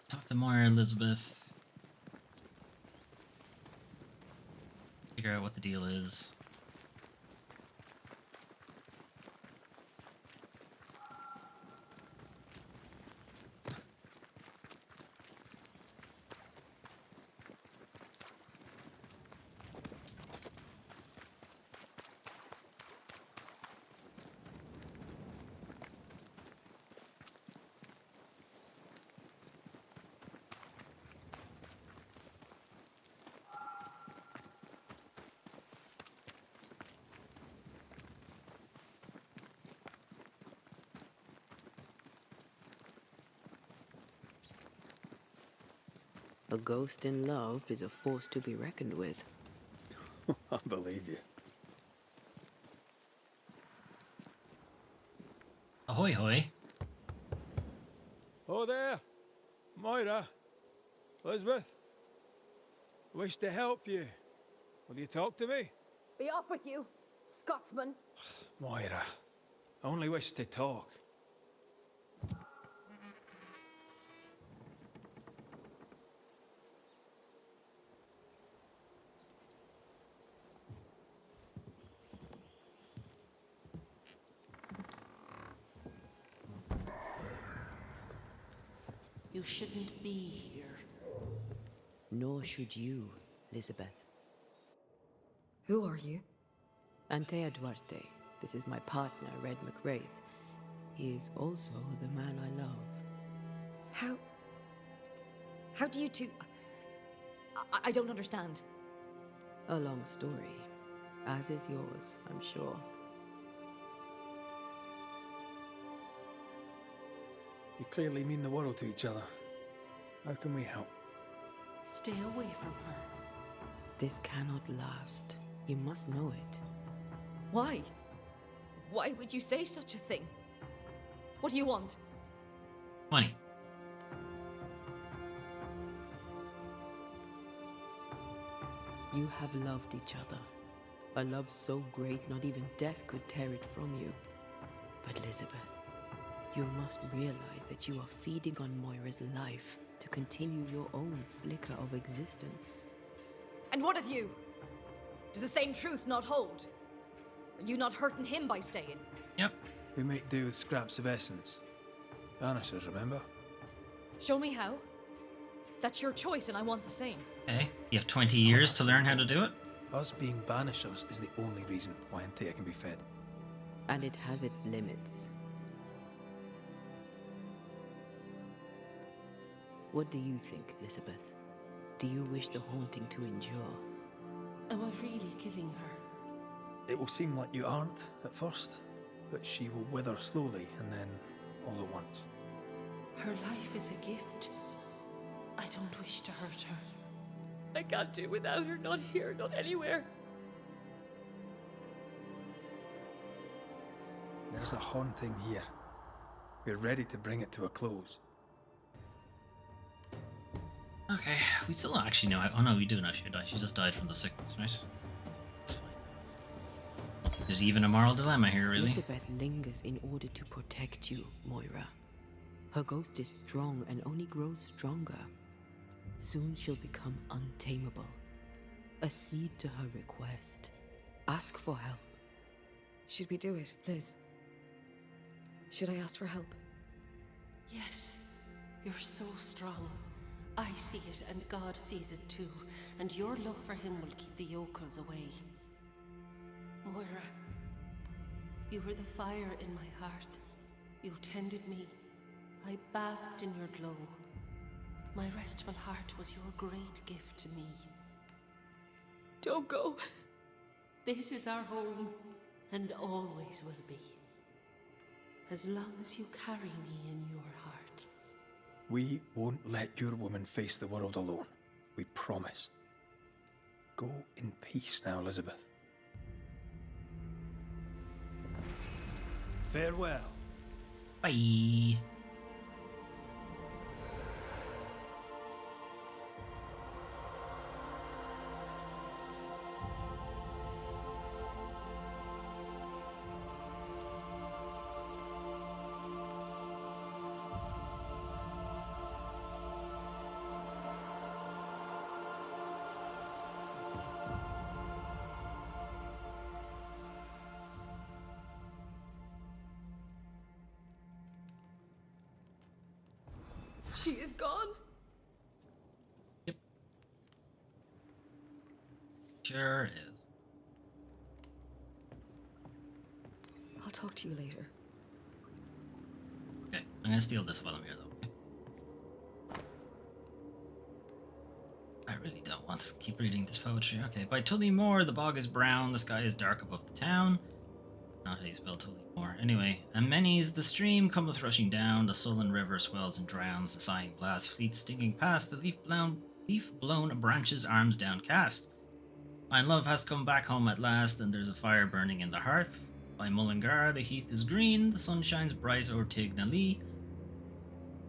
Talk to more Elizabeth. Figure out what the deal is. A ghost in love is a force to be reckoned with. I believe you. Ahoy hoy. Oh there, Moira, Elizabeth. I wish to help you. Will you talk to me? Be off with you, Scotsman. Moira, I only wish to talk. You shouldn't be here. Nor should you, Elizabeth. Who are you? Antea Duarte. This is my partner, Red McWraith. He is also the man I love. How do you two... I don't understand. A long story, as is yours, I'm sure. You clearly mean the world to each other. How can we help? Stay away from her. This cannot last. You must know it. Why? Why would you say such a thing? What do you want? Money. You have loved each other. A love so great not even death could tear it from you. But Elizabeth, you must realize that you are feeding on Moira's life to continue your own flicker of existence. And what of you? Does the same truth not hold? Are you not hurting him by staying? Yep. We make do with scraps of essence. Banishers, remember? Show me how. That's your choice and I want the same. Okay. You have 20 years to learn how to do it. Us being Banishers is the only reason why Antea can be fed. And it has its limits. What do you think, Elizabeth? Do you wish the haunting to endure? Am I really killing her? It will seem like you aren't at first, but she will wither slowly and then all at once. Her life is a gift. I don't wish to hurt her. I can't do without her, not here, not anywhere. There's a haunting here. We're ready to bring it to a close. Okay, we still actually know. Oh no, we do know she died. She just died from the sickness, right? That's fine. There's even a moral dilemma here, really. Elizabeth lingers in order to protect you, Moira. Her ghost is strong and only grows stronger. Soon she'll become untamable. Accede to her request. Ask for help. Should we do it, Liz? Should I ask for help? Yes, you're so strong. I see it, and God sees it too. And your love for him will keep the yokels away. Moira, you were the fire in my heart. You tended me. I basked in your glow. My restful heart was your great gift to me. Don't go. This is our home, and always will be. As long as you carry me in your heart. We won't let your woman face the world alone. We promise. Go in peace now, Elizabeth. Farewell. Bye. She is gone. Yep. Sure is. I'll talk to you later. Okay, I'm gonna steal this while I'm here, though. Okay? I really don't want to keep reading this poetry. Okay, by Tullymore, the bog is brown, the sky is dark above the town. Not how you spell Tullymore. Anyway, and many's the stream cometh rushing down, the sullen river swells and drowns, the sighing blast fleets stinging past, the leaf-blown branches arms downcast. Mine love has come back home at last, and there's a fire burning in the hearth. By Mullingar, the heath is green, the sun shines bright o'er Tignalee.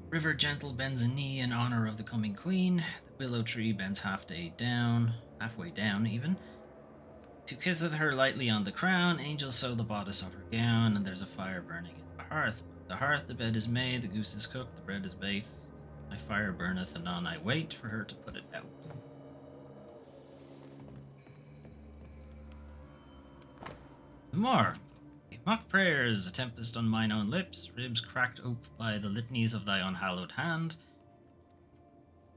River gentle bends a knee in honor of the coming queen. The willow tree bends halfway down even. To kisseth her lightly on the crown, angels sew the bodice of her gown, and there's a fire burning in the hearth. By the hearth the bed is made, the goose is cooked, the bread is baked. My fire burneth, anon I wait for her to put it out. The more. Mock prayers, a tempest on mine own lips, ribs cracked ope by the litanies of thy unhallowed hand.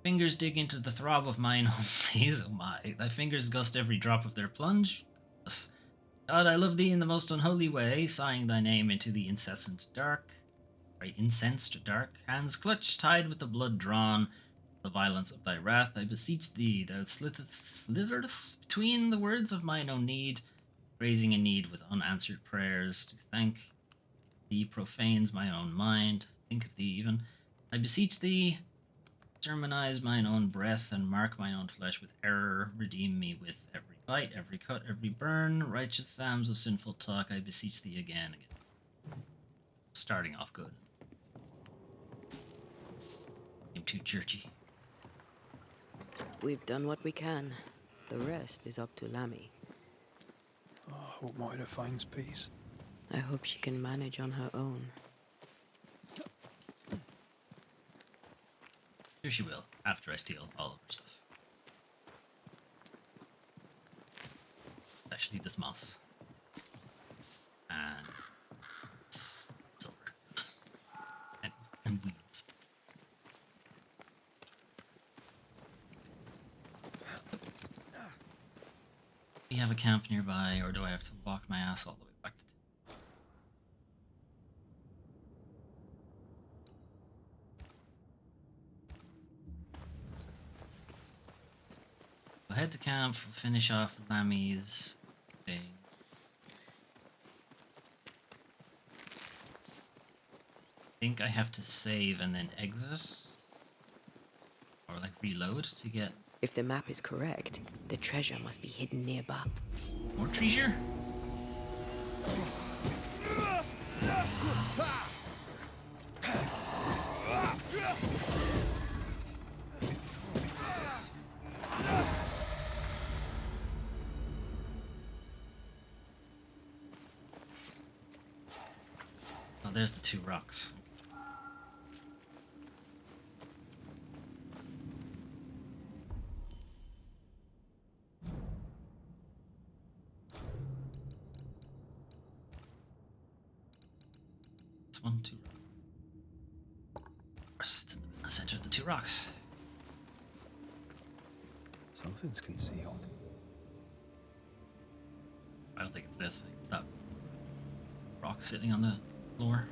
Fingers dig into the throb of mine own pleas, oh my, thy fingers gust every drop of their plunge. God, I love thee in the most unholy way, sighing thy name into the incensed dark, hands clutched, tied with the blood drawn, the violence of thy wrath, I beseech thee, thou slithereth between the words of mine own need, raising a need with unanswered prayers, to thank thee profanes my own mind, think of thee even. I beseech thee, sermonize mine own breath, and mark mine own flesh with error, redeem me with every bite, every cut, every burn, righteous psalms of sinful talk, I beseech thee again. Starting off good. I'm too churchy. We've done what we can. The rest is up to Lammy. Oh, I hope Moira finds peace. I hope she can manage on her own. Sure she will, after I steal all of her stuff. Especially this moss. And silver. and weeds. Do you have a camp nearby, or do I have to walk my ass all the way back to town? We'll head to camp, we'll finish off Lammy's thing. I think I have to save and then exit. Or like reload to get... If the map is correct, the treasure must be hidden nearby. More treasure? Oh, there's the 2 rocks. It's 1, 2. Of course, it's in the center of the 2 rocks. Something's concealed. I don't think it's this. I think it's that rock sitting on the floor.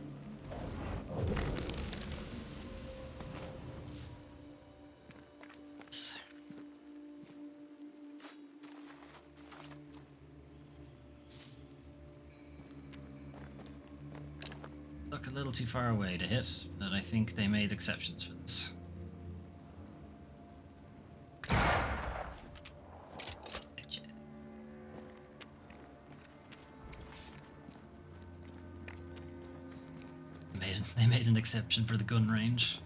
Look a little too far away to hit, but I think they made exceptions for this. They made an exception for the gun range.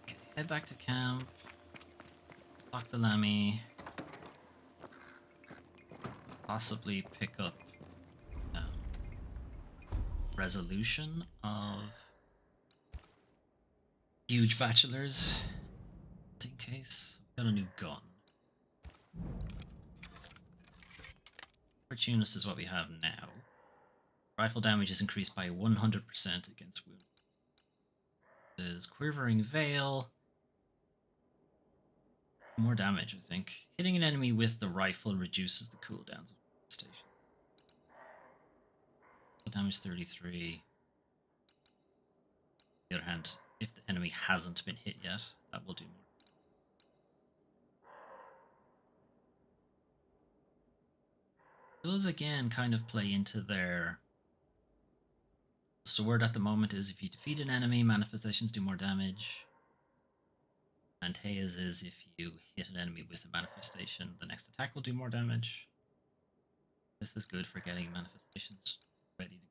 Okay, head back to camp. Talk to Lammy. Possibly pick up resolution of huge bachelors in case. Got a new gun. Opportunist is what we have now. Rifle damage is increased by 100% against wound. There's Quivering Veil. More damage, I think. Hitting an enemy with the rifle reduces the cooldowns of the station. Damage 33. On the other hand, if the enemy hasn't been hit yet, that will do more. does again kind of play into their sword at the moment. Is if you defeat an enemy, manifestations do more damage. And Tea's is if you hit an enemy with a manifestation, the next attack will do more damage. This is good for getting manifestations ready to go.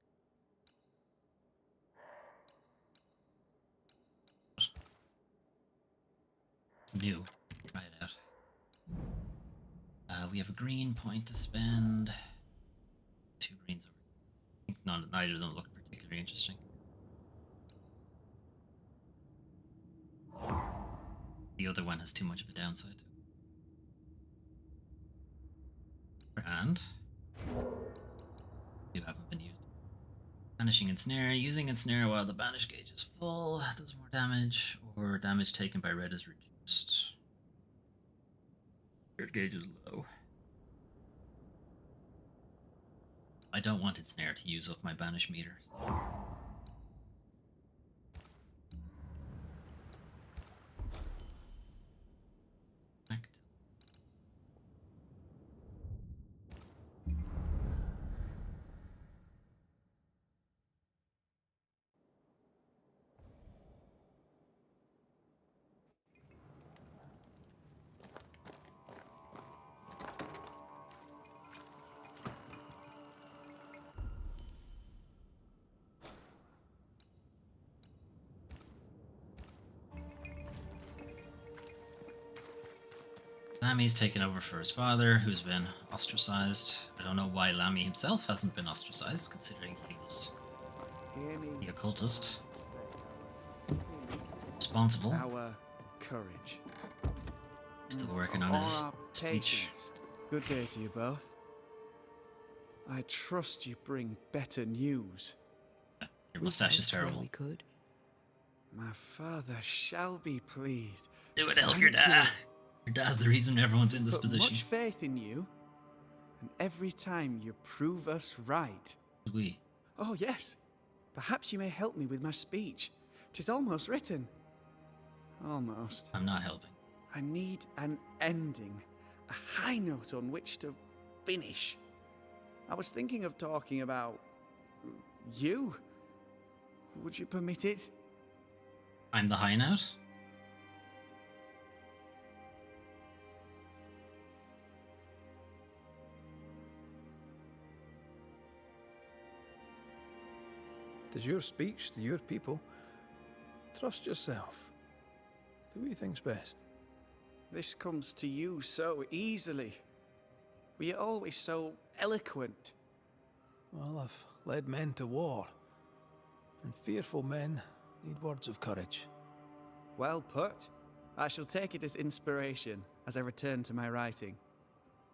It's new. Try it out. We have a green point to spend. 2 greens over. I think neither of them look particularly interesting. The other one has too much of a downside. And you haven't been used. Banishing Ensnare. Using Ensnare while the banish gauge is full does more damage, or damage taken by red is reduced. Red gauge is low. I don't want Ensnare to use up my banish meter. Lammy's taken over for his father, who's been ostracized. I don't know why Lammy himself hasn't been ostracized, considering he was the occultist. Responsible. Our courage. Still working on his speech. Patience. Good day to you both. I trust you bring better news. Your mustache is terrible. We could. My father shall be pleased. Do it, help your dad. Your dad's the reason everyone's in this Put position. Much faith in you, and every time you prove us right. We. Oh yes, perhaps you may help me with my speech. 'Tis almost written. Almost. I'm not helping. I need an ending, a high note on which to finish. I was thinking of talking about you. Would you permit it? I'm the high note? It is your speech to your people. Trust yourself. Do what you think's best. This comes to you so easily. Were you always so eloquent? Well, I've led men to war, and fearful men need words of courage. Well put. I shall take it as inspiration as I return to my writing.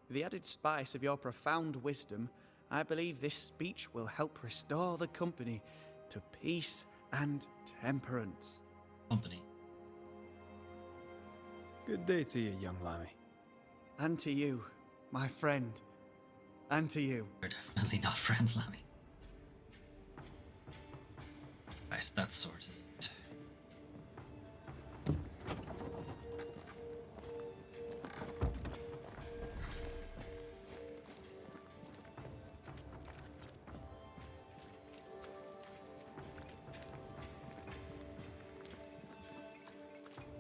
With the added spice of your profound wisdom, I believe this speech will help restore the company to peace and temperance. Company. Good day to you, young Lammy. And to you, my friend. And to you. We're definitely not friends, Lammy. Right, that's sorted.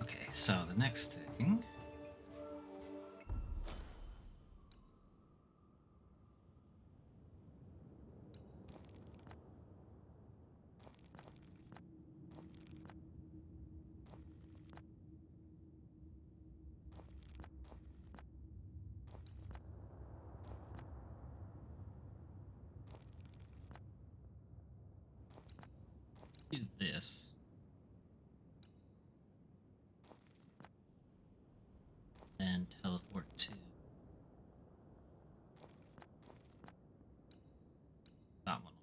Okay, so the next thing. Do this. And teleport to that one.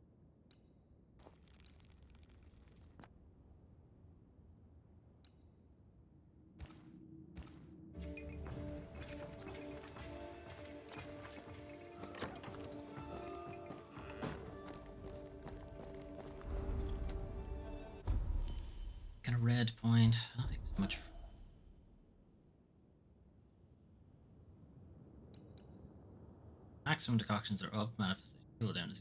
Got a red point. I don't think there's much. Maximum decoctions are up, manifestation cooldown is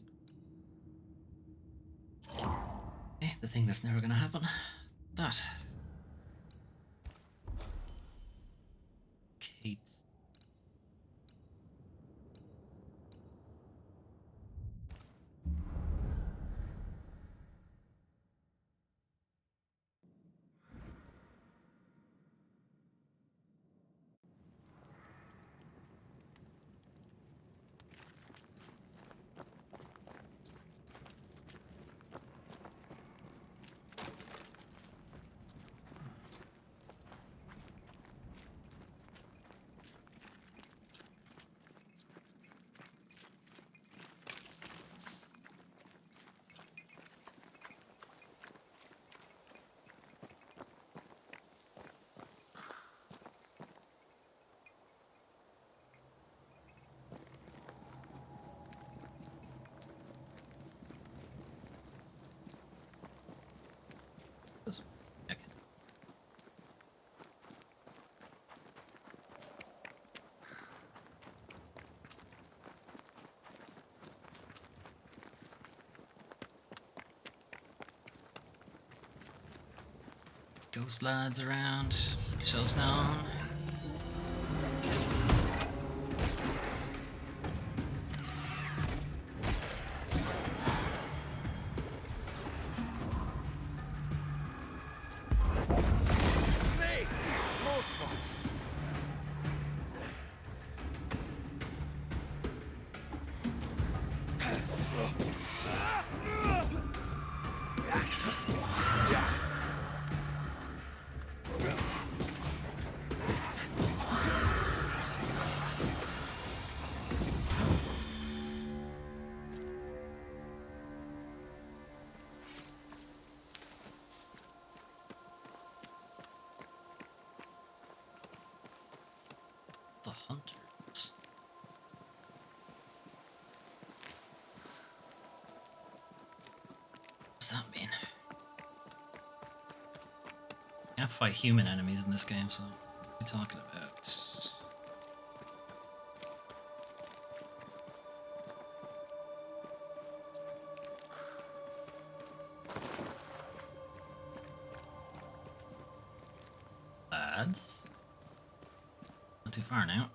the thing that's never gonna happen. That. Kate. This okay. Ghost lads around. Make yourselves known. The hunters. What does that mean? You can't fight human enemies in this game, so what are we talking about? Lads? Not too far now.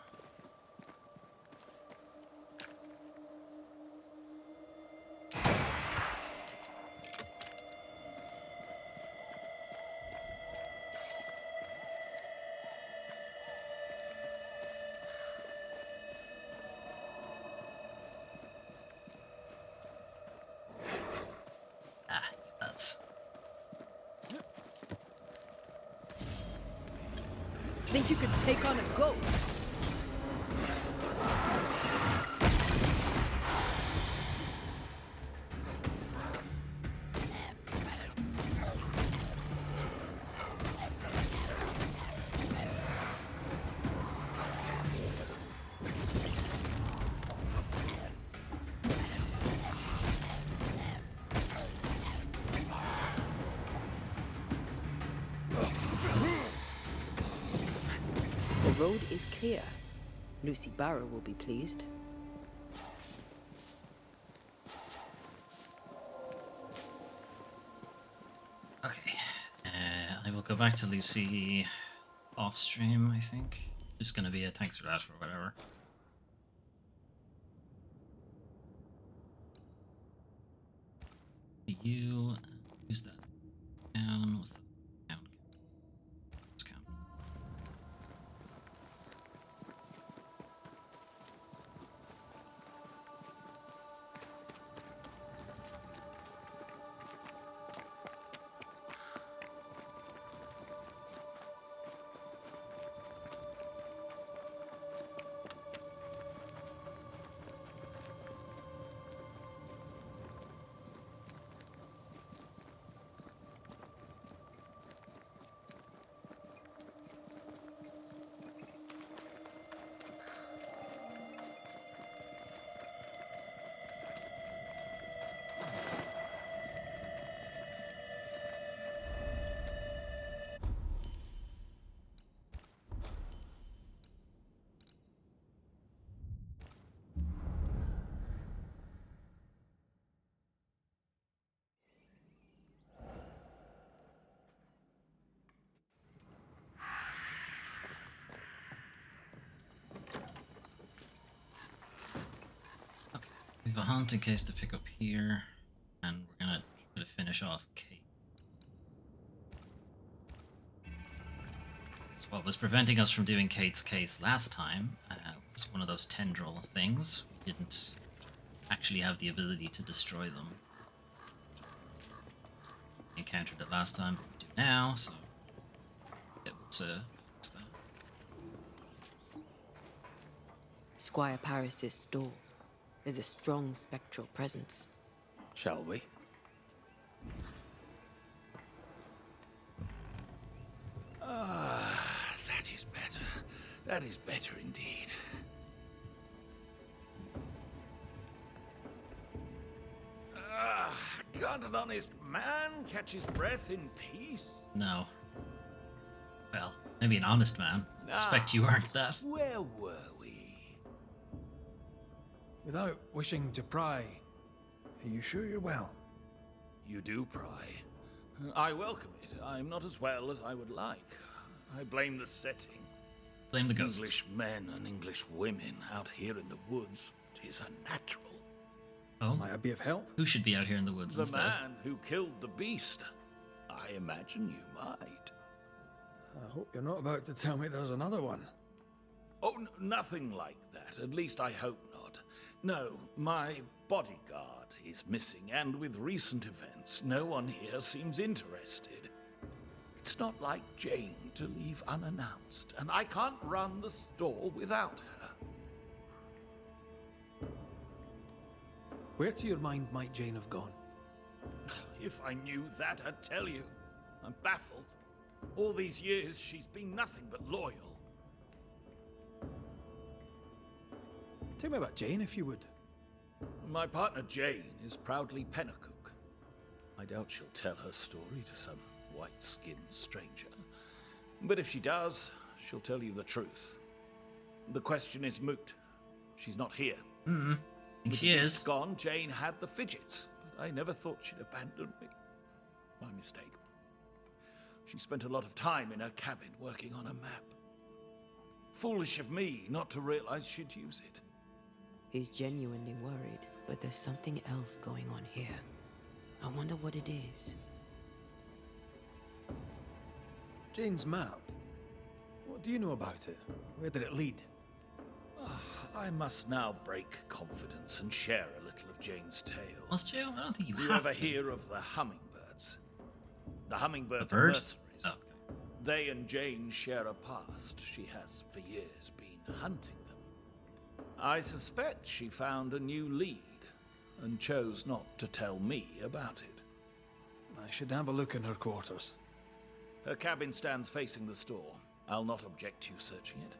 Ah, lads. Think you could take on a ghost? The road is clear. Lucy Barrow will be pleased. Okay. I will go back to Lucy off stream, I think. Just gonna be a thanks for that or whatever. You use that down. What's the count? Let's count. have a hunting case to pick up here, and we're gonna try to finish off Kate. So what was preventing us from doing Kate's case last time was one of those tendril things. We didn't actually have the ability to destroy them. We encountered it last time, but we do now, so we'll be able to fix that. Squire Paris's store. There's a strong spectral presence. Shall we? Ah, that is better. That is better indeed. Ah, can't an honest man catch his breath in peace? No. Well, maybe an honest man. I suspect you aren't that. Where were we? Without wishing to pry, are you sure you're well? You do pry. I welcome it. I'm not as well as I would like. I blame the setting. Blame the ghosts. English men and English women out here in the woods. 'Tis unnatural. Oh? Might I be of help? Who should be out here in the woods The instead? man who killed the beast. I imagine you might. I hope you're not about to tell me there's another one. Oh, nothing like that. At least I hope not. No, my bodyguard is missing, and with recent events, no one here seems interested. It's not like Jane to leave unannounced, and I can't run the store without her. Where to your mind might Jane have gone? If I knew that, I'd tell you. I'm baffled. All these years, she's been nothing but loyal. Tell me about Jane, if you would. My partner Jane is proudly Pennacook. I doubt she'll tell her story to some white-skinned stranger. But if she does, she'll tell you the truth. The question is moot. She's not here. I think she is. Gone, Jane had the fidgets, but I never thought she'd abandon me. My mistake. She spent a lot of time in her cabin working on a map. Foolish of me not to realize she'd use it. He's genuinely worried, but there's something else going on here. I wonder what it is. Jane's map. What do you know about it? Where did it lead? I must now break confidence and share a little of Jane's tale. Must you? I don't think you You have ever to. hear of the hummingbirds? The hummingbirds The are bird? mercenaries. Oh, okay. They and Jane share a past. She has, for years, been hunting them. I suspect she found a new lead and chose not to tell me about it. I should have a look in her quarters. Her cabin stands facing the store. I'll not object to you searching it.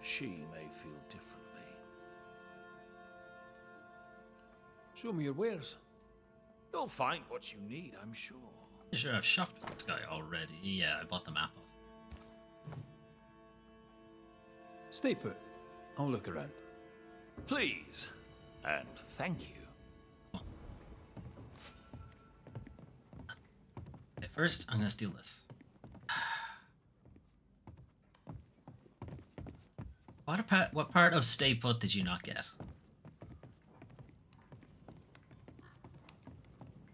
She may feel differently. Show me your wares. You'll find what you need, I'm sure. You sure I've shopped with this guy already. Yeah, I bought the map off. Stay put. I'll look around. Please, and thank you. Okay, first I'm gonna steal this. What part of Stay Put did you not get?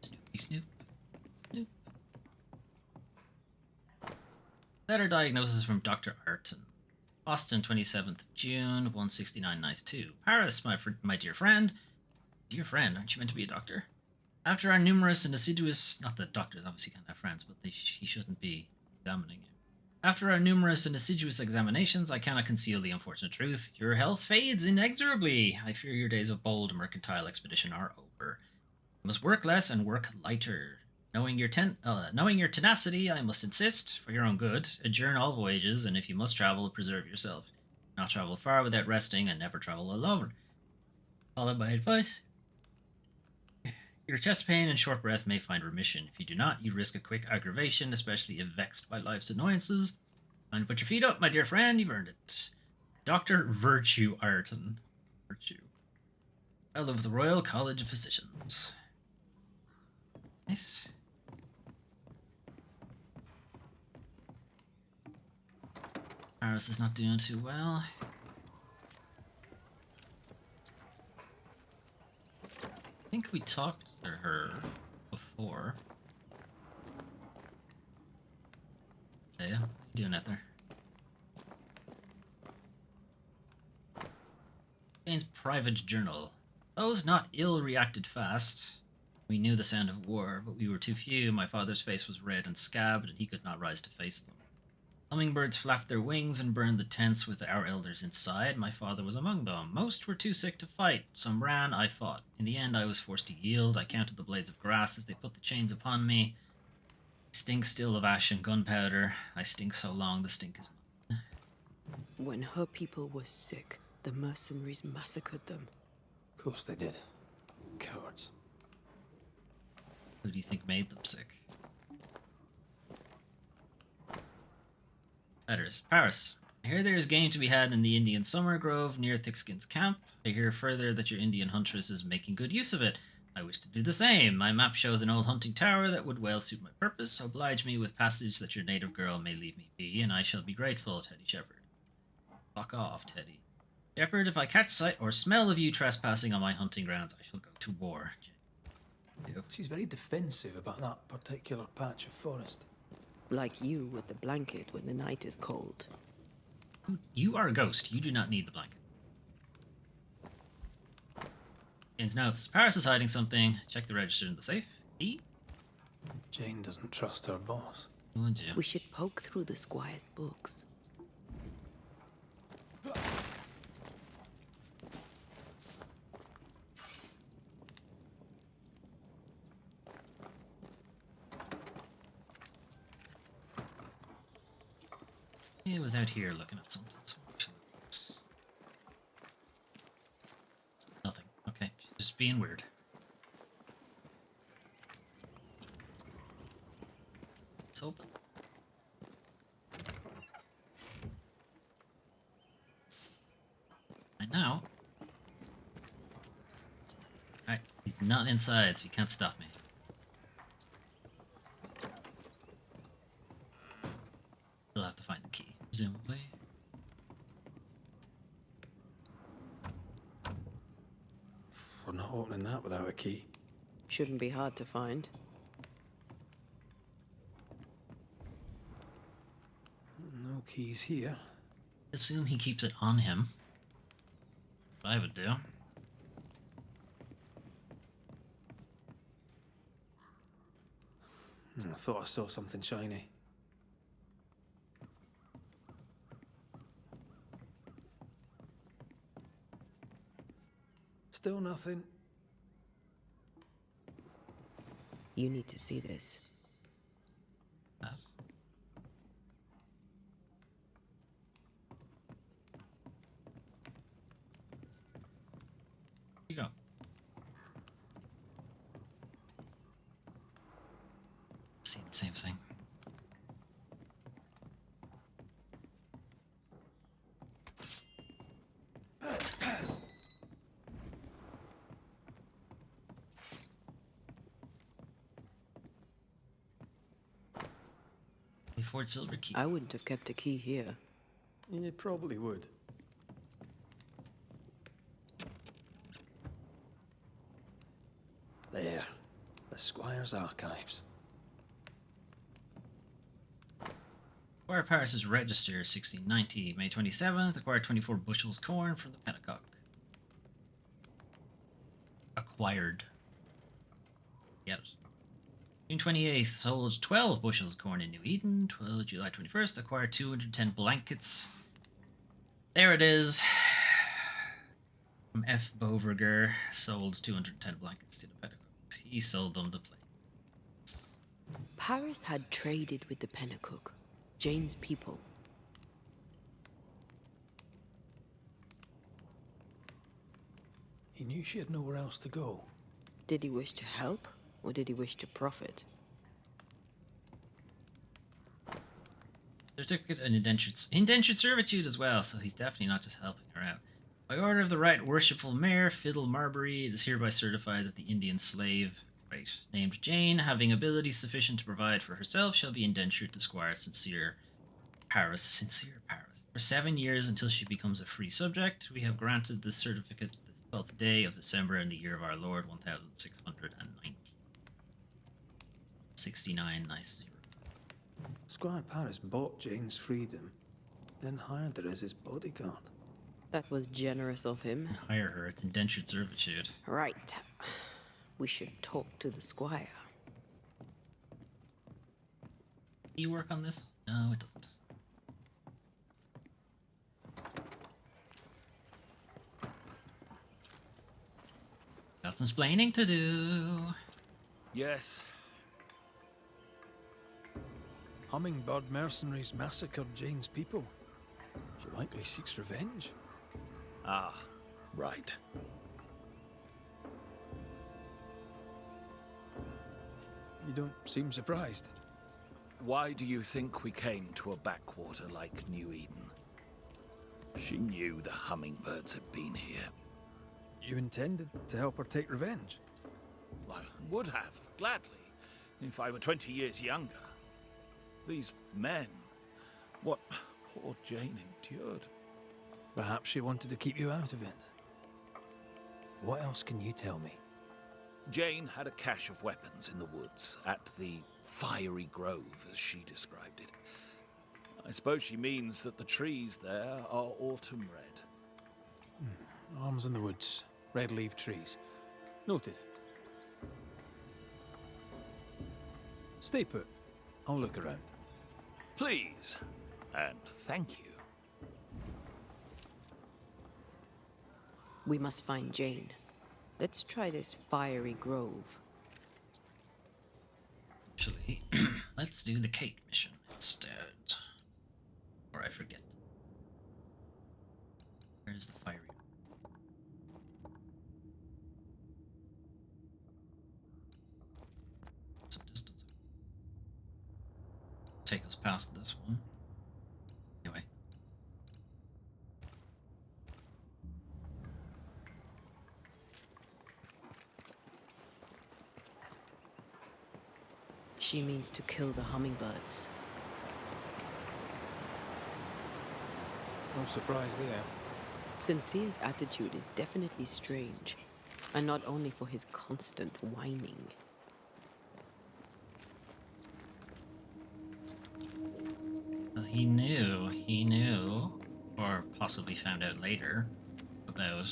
Snoopy Snoop. Snoop. Letter diagnosis from Dr. Arton. Boston, 27th of June, 169 nice 2. Paris, my dear friend. Dear friend, aren't you meant to be a doctor? After our numerous and assiduous... Not that doctors obviously can't have friends, but he shouldn't be examining you. After our numerous and assiduous examinations, I cannot conceal the unfortunate truth. Your health fades inexorably. I fear your days of bold mercantile expedition are over. You must work less and work lighter. Knowing your tenacity, I must insist, for your own good, adjourn all voyages, and if you must travel, preserve yourself. Not travel far without resting, and never travel alone. Follow my advice. Your chest pain and short breath may find remission. If you do not, you risk a quick aggravation, especially if vexed by life's annoyances. And put your feet up, my dear friend, you've earned it. Dr. Virtue Arton. Virtue. Fellow of the Royal College of Physicians. Nice. Paris is not doing too well. think we talked to her before. Yeah, what are you doing out there? Jane's private journal. Those not ill reacted fast. We knew the sound of war, but we were too few. My father's face was red and scabbed, and he could not rise to face them. Hummingbirds flapped their wings and burned the tents with our elders inside. My father was among them. Most were too sick to fight. Some ran, I fought. In the end, I was forced to yield. I counted the blades of grass as they put the chains upon me. I stink still of ash and gunpowder. I stink so long, the stink is mine. When her people were sick, the mercenaries massacred them. Of course they did. Cowards. Who do you think made them sick? Letters. Paris. I hear there is game to be had in the Indian summer grove near Thickskin's camp. I hear further that your Indian huntress is making good use of it. I wish to do the same. My map shows an old hunting tower that would well suit my purpose. Oblige me with passage that your native girl may leave me be, and I shall be grateful, Teddy Shepherd. Fuck off, Teddy. Shepherd, if I catch sight or smell of you trespassing on my hunting grounds, I shall go to war. She's very defensive about that particular patch of forest. Like you with the blanket when the night is cold. You are a ghost. You do not need the blanket. Jane's notes. Paris is hiding something. Check the register in the safe. E? Jane doesn't trust her boss. Would you? We should poke through the squire's books. He was out here looking at something. Nothing. Okay, she's just being weird. It's open. Right now. Alright, he's not inside, so he can't stop me. Still have to find the key, presumably. We're not opening that without a key. Shouldn't be hard to find. No keys here. Assume he keeps it on him. What I would do. I thought I saw something shiny. Still nothing. You need to see this. That. You go. Seen the same thing. Fort Silver Key. I wouldn't have kept a key here. You probably would. There. The Squire's archives. Squire Paris's register, 1690, May 27th, acquired 24 bushels corn from the Pennacock. Acquired. Get it. June 28th, sold 12 bushels corn in New Eden. July 21st, acquired 210 blankets. There it is. From F. Boverger, sold 210 blankets to the Pennacook. He sold them the planes. Paris had traded with the Pennacook, Jane's people. He knew she had nowhere else to go. Did he wish to help, or did he wish to profit? Certificate and indentured servitude as well, so he's definitely not just helping her out. By order of the right worshipful mayor, Fiddle Marbury, it is hereby certified that the Indian slave, named Jane, having ability sufficient to provide for herself, shall be indentured to Squire Sincere Paris. For 7 years until she becomes a free subject, we have granted this certificate 12th day of December in the year of our Lord 1619. 6990. Squire Paris bought Jane's freedom, then hired her as his bodyguard. That was generous of him. And hire her at indentured servitude. Right. We should talk to the squire. Do you work on this? No, it doesn't. Got some splaining to do. Yes. Hummingbird mercenaries massacred Jane's people. She likely seeks revenge. Ah, right. You don't seem surprised. Why do you think we came to a backwater like New Eden? She knew the hummingbirds had been here. You intended to help her take revenge? I would have, gladly, if I were 20 years younger. These men, what poor Jane endured. Perhaps she wanted to keep you out of it. What else can you tell me? Jane had a cache of weapons in the woods, at the fiery grove, as she described it. I suppose she means that the trees there are autumn red. Arms in the woods, red-leaf trees. Noted. Stay put. I'll look around. Please, and thank you. We must find Jane. Let's try this fiery grove. Actually, let's do the Kate mission instead. Or I forget. Where's the fiery? Some distance. Take us past this one. Anyway. She means to kill the hummingbirds. No surprise there. Sincere's attitude is definitely strange, and not only for his constant whining. He knew, or possibly found out later, about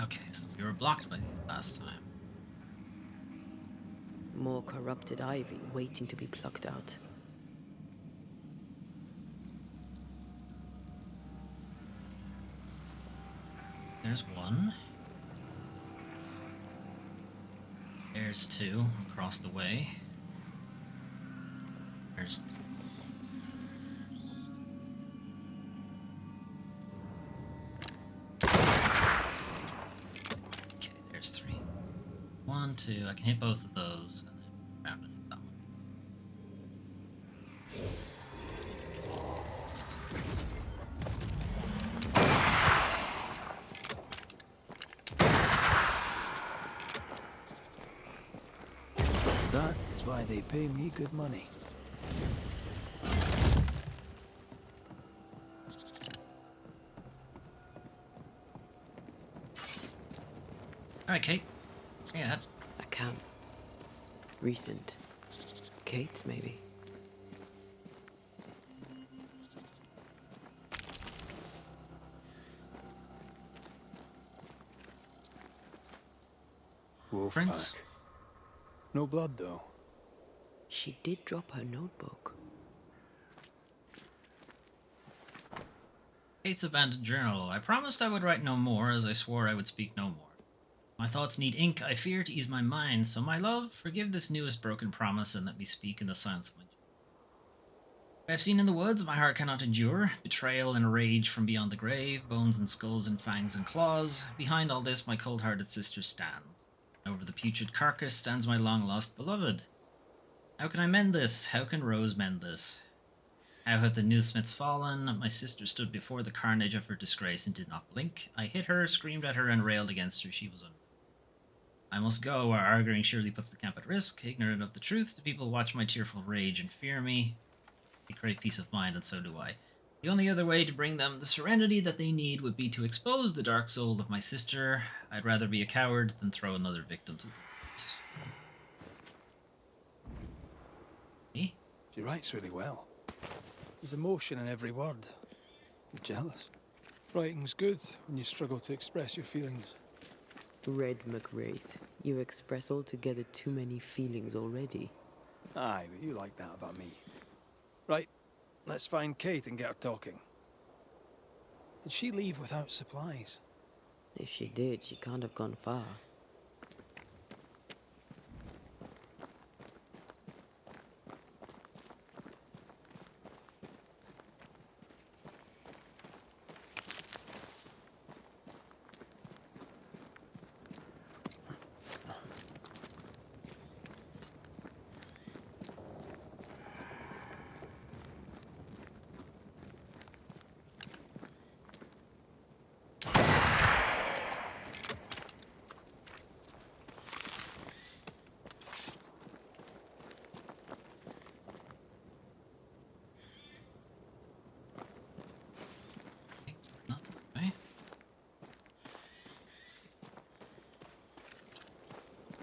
Okay, so we were blocked by these last time. More corrupted ivy waiting to be plucked out. There's one. There's two across the way. There's three. Okay, there's three. One, two. I can hit both of those, and then round and hit that one. That is why they pay me good money. Alright, Kate. Yeah. A camp. Recent. Kate's, maybe. Wolf Prince? pack. No blood, though. She did drop her notebook. Kate's abandoned journal. I promised I would write no more, as I swore I would speak no more. My thoughts need ink, I fear, to ease my mind, so my love, forgive this newest broken promise, and let me speak in the silence of my joy. I have seen in the woods my heart cannot endure, betrayal and rage from beyond the grave, bones and skulls and fangs and claws. Behind all this my cold-hearted sister stands. Over the putrid carcass stands my long-lost beloved. How can I mend this? How can Rose mend this? How have the Newsmiths fallen? My sister stood before the carnage of her disgrace and did not blink. I hit her, screamed at her, and railed against her. She was unmoved. I must go, our arguing surely puts the camp at risk. Ignorant of the truth, the people watch my tearful rage and fear me. They crave peace of mind, and so do I. The only other way to bring them the serenity that they need would be to expose the dark soul of my sister. I'd rather be a coward than throw another victim to the wolves. Me? She writes really well. There's emotion in every word. I'm jealous. Writing's good when you struggle to express your feelings. Red McWraith, you express altogether too many feelings already. Aye, but you like that about me. Right, let's find Kate and get her talking. Did she leave without supplies? If she did, she can't have gone far. Not this way.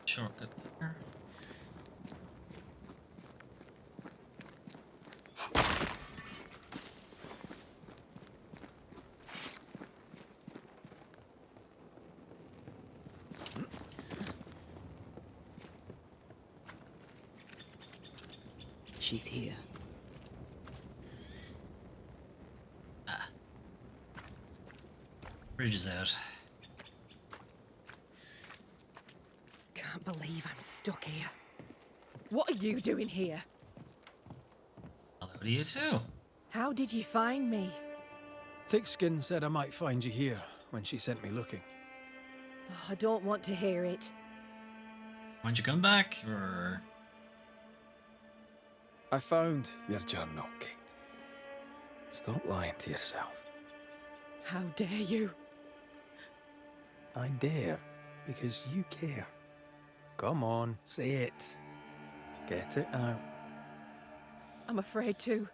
Shortcut there. She's here. Bridge is out. Can't believe I'm stuck here. What are you doing here? Hello to you too. How did you find me? Thickskin said I might find you here when she sent me looking. Oh, I don't want to hear it. Why don't you come back, or... I found your journal, Kate. Stop lying to yourself. How dare you? I dare, because you care. Come on, say it. Get it out. I'm afraid to.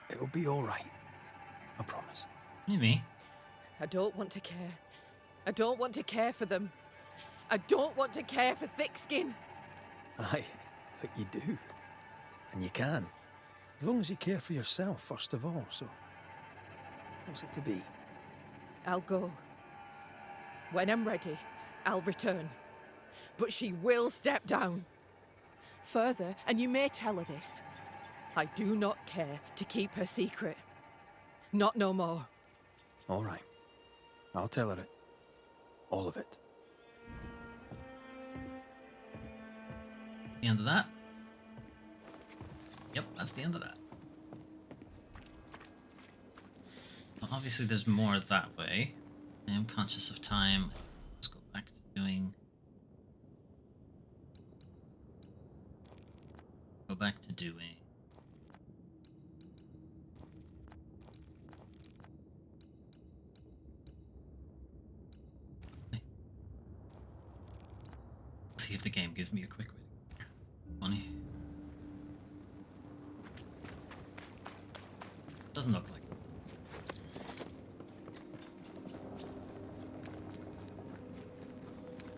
It'll be all right. I promise. Maybe. I don't want to care. I don't want to care for them. I don't want to care for Thickskin. Aye, but you do. And you can. As long as you care for yourself, first of all, so... What's it to be? I'll go. When I'm ready, I'll return. But she will step down. Further, and you may tell her this, I do not care to keep her secret. Not no more. All right. I'll tell her it. All of it. The end of that? Yep, that's the end of that. Well, obviously there's more that way. I am conscious of time. Let's go back to doing... Go back to doing... See if the game gives me a quick way. Funny. Doesn't look like it.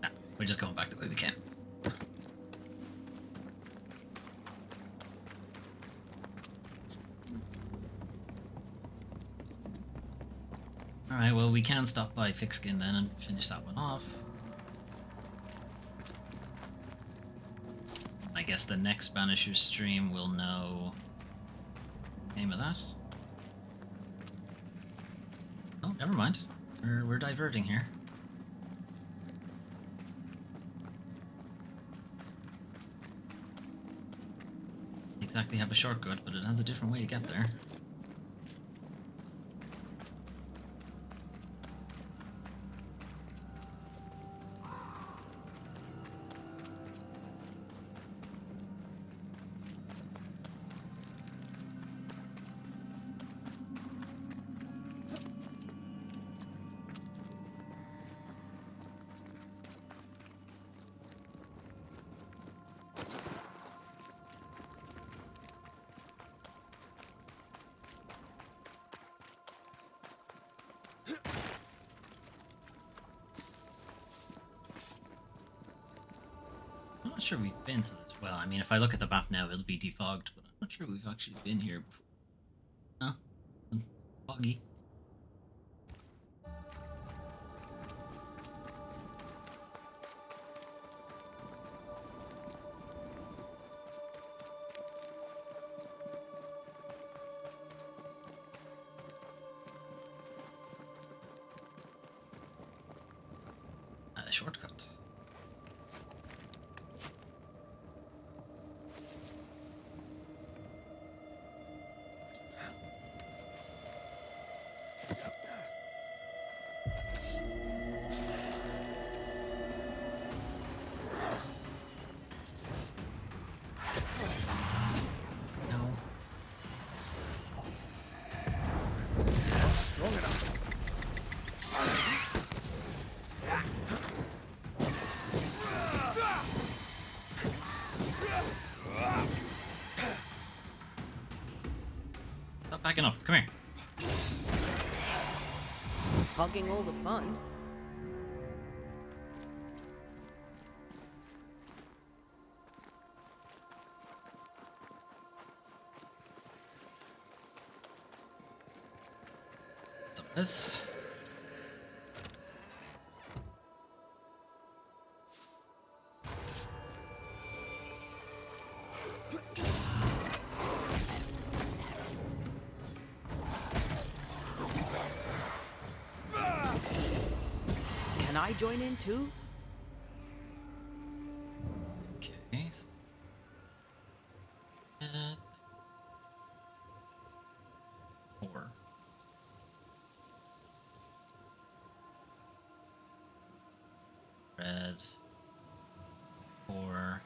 Nah, we're just going back the way we came. Alright, well we can stop by Thickskin then and finish that one off. I guess the next Banishers stream will know the name of that. Oh, never mind. We're diverting here. exactly have a shortcut, but it has a different way to get there. I'm not sure we've been to this well. I mean, if I look at the map now, it'll be defogged, but I'm not sure we've actually been here before. No? Foggy. Shortcut. Strong enough. Stop backing up. Come here. Hogging all the fun. Some of this. Can I join in too? Okay. Four. Red. Four.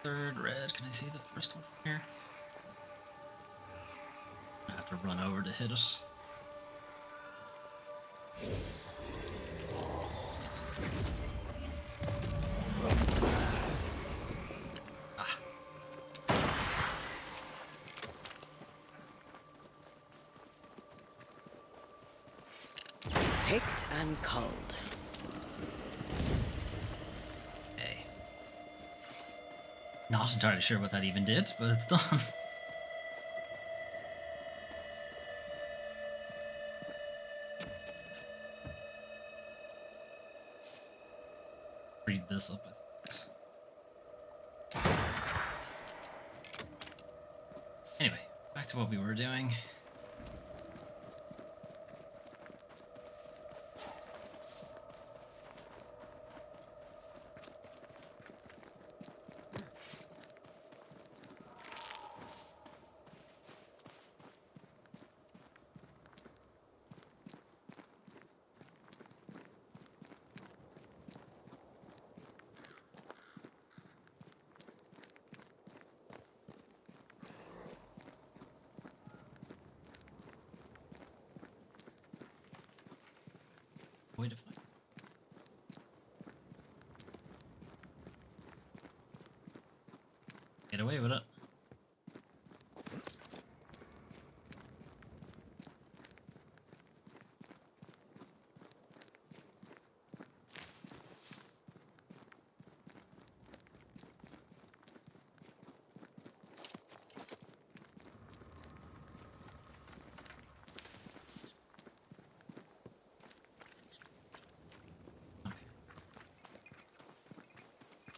Third red. Can I see the first one from here? I have to run over to hit it. Picked and culled. Okay. Not entirely sure what that even did, but it's done. Read this up, I suppose. Anyway, back to what we were doing. Way to find. Get away with it.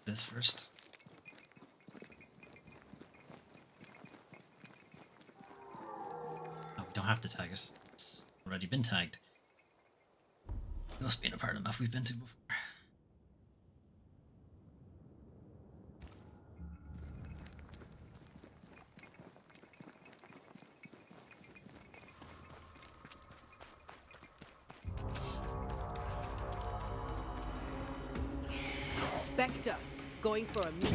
This first. Oh, we don't have to tag it. It's already been tagged. It must be in a part of the map we've been to before. Spectre, going for a meet.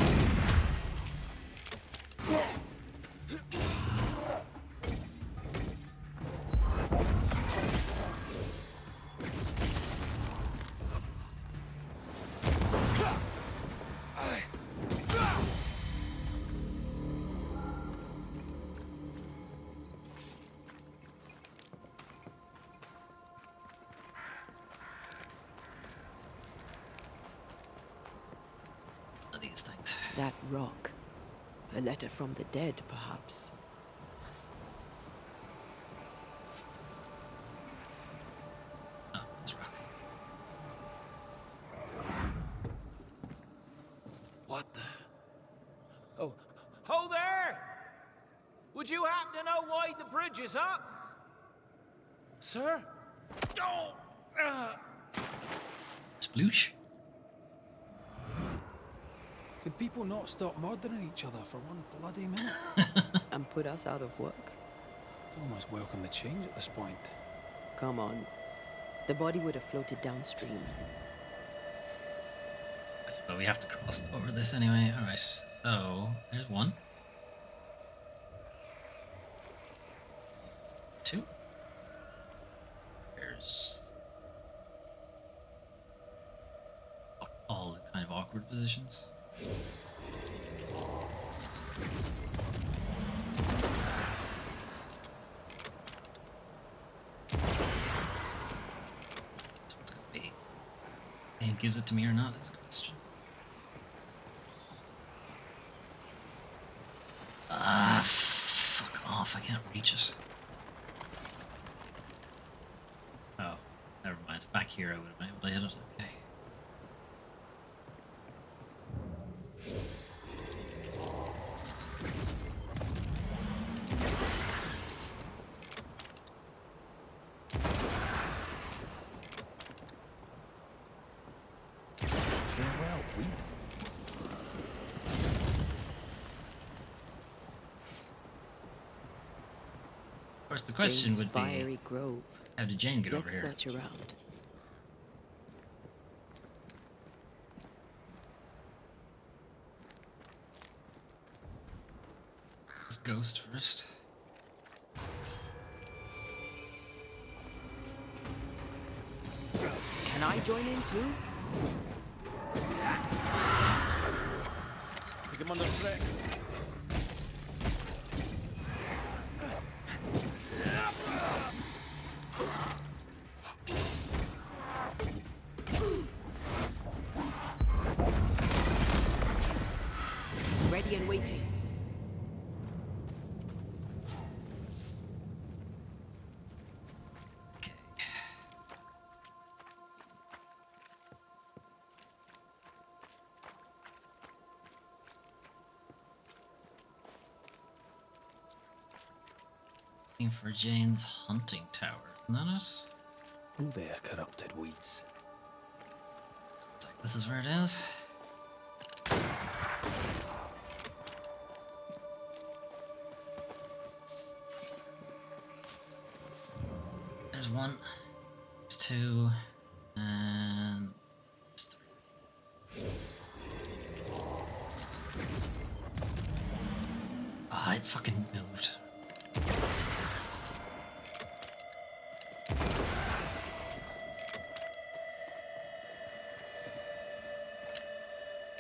These things. That rock. A letter from the dead, perhaps. Oh, it's rock. What the? Oh, ho there! Would you happen to know why the bridge is up? Sir? Oh! Sploosh. Could people not stop murdering each other for one bloody minute? And put us out of work? I'd almost welcome the change at this point. Come on. The body would have floated downstream. Right, but we have to cross over this anyway. Alright, so there's one. Two. There's all the kind of awkward positions. This one's gonna be. And gives it to me or not is a question. Ah, fuck off! I can't reach it. Oh, never mind. Back here, I would have been able to hit it. Okay. Farewell, weed. Of course, the question Jane's would be, fiery grove. how did Jane get over Let's here? search around. Let's ghost first. Can I join in too? Take him under threat. Ready and waiting. Okay. Looking for Jane's hunting tower, isn't that it? Oh, there, corrupted weeds. It's like, this is where it is. There's one, there's two, and there's three. Ah, it fucking moved.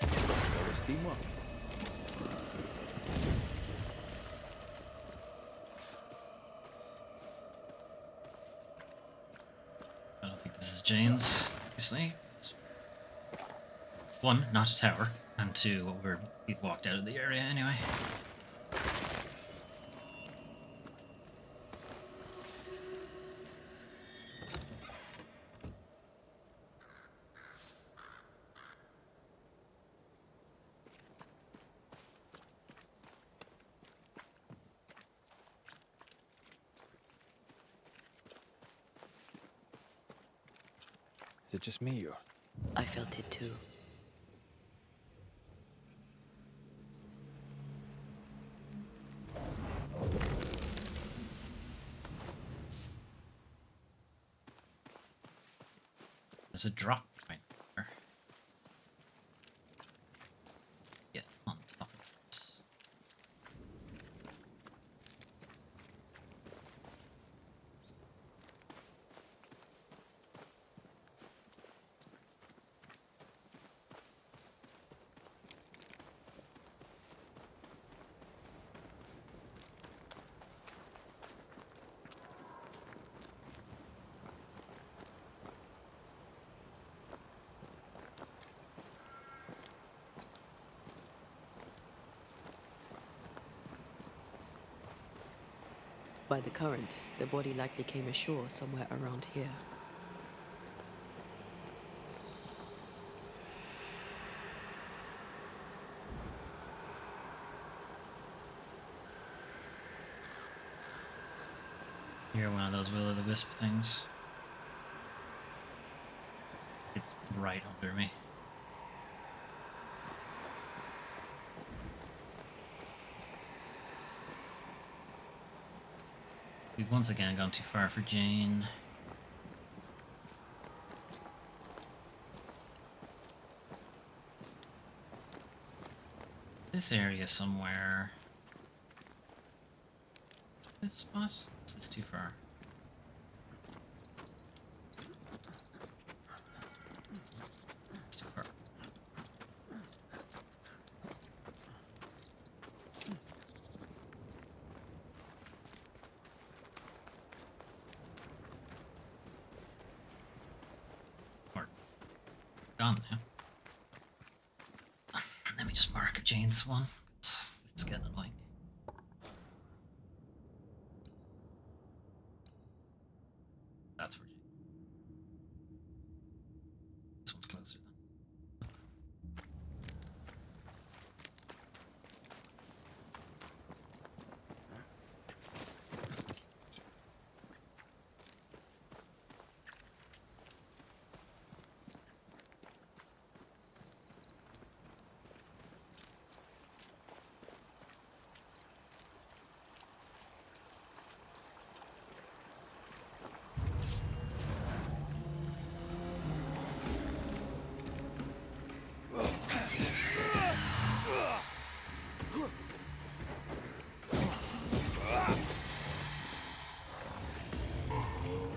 All this teamwork. I don't think this is Jane's, obviously. It's one, not a tower, and two, we've walked out of the area anyway. Is it just me, or? I felt it too. There's a drop point there. By the current, the body likely came ashore somewhere around here. You're one of those will-o'-the-wisp things. It's right under me. We've once again gone too far for Jane. This area somewhere. This spot? Is this too far? It's too far. Or gone now. Let me just mark Jane's one. It's getting annoying. That's where Jane. This one's closer then.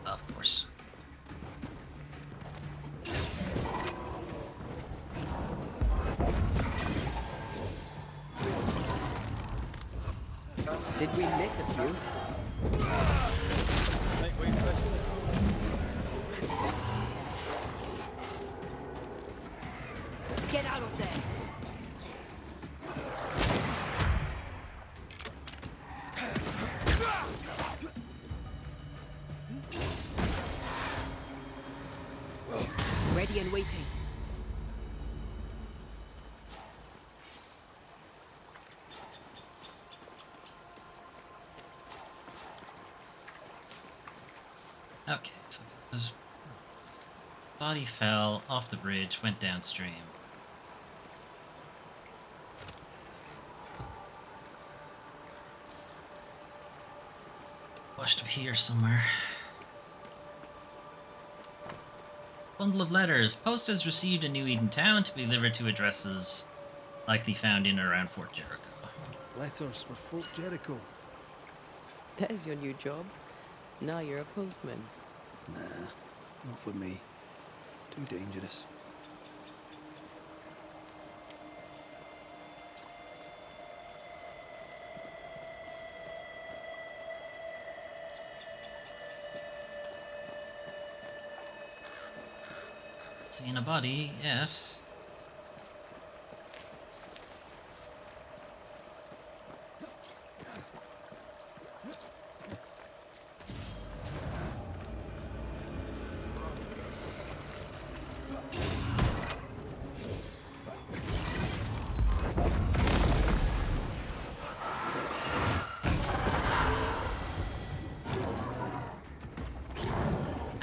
Of course. Did we miss a few? Think we missed it. Get out of there! Ready and waiting. Okay, so his body fell off the bridge, went downstream. Washed up here somewhere. Bundle of letters. Post has received in New Eden Town to be delivered to addresses likely found in and around Fort Jericho. Letters for Fort Jericho. That is your new job. Now you're a postman. Nah, not for me. Too dangerous. Seeing a body yet.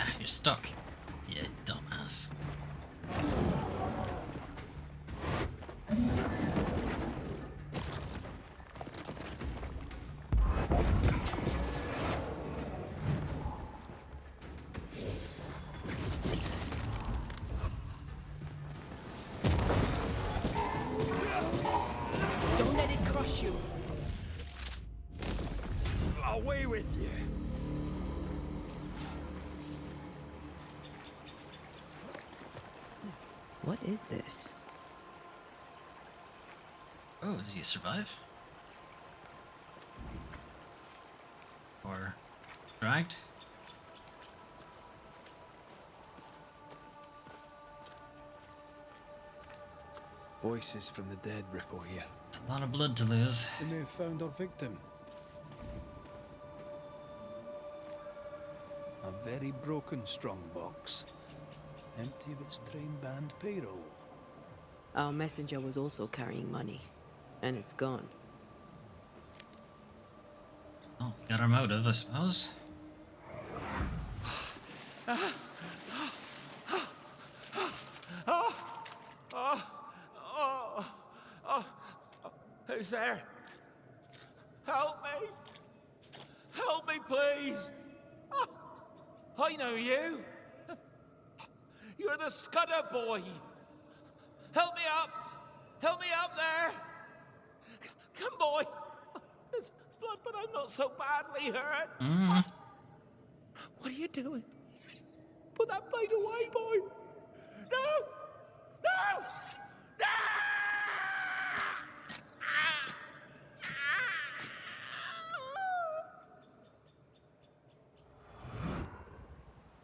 Ah, you're stuck. You dumbass. Don't let it crush you. Away with you. What is this? Oh, did you survive? Or dragged? Voices from the dead ripple here. It's a lot of blood to lose. They may have found our victim. very broken strongbox. Empty of its train band payroll. Our messenger was also carrying money, and it's gone. Oh, got our motive, I suppose. Who's there? Help me! Help me, please! I know you! You're the Scudder boy! Help me up! Help me up there! Come, boy! There's blood, but I'm not so badly hurt. What are you doing? Put that blade away, boy! No! No! No!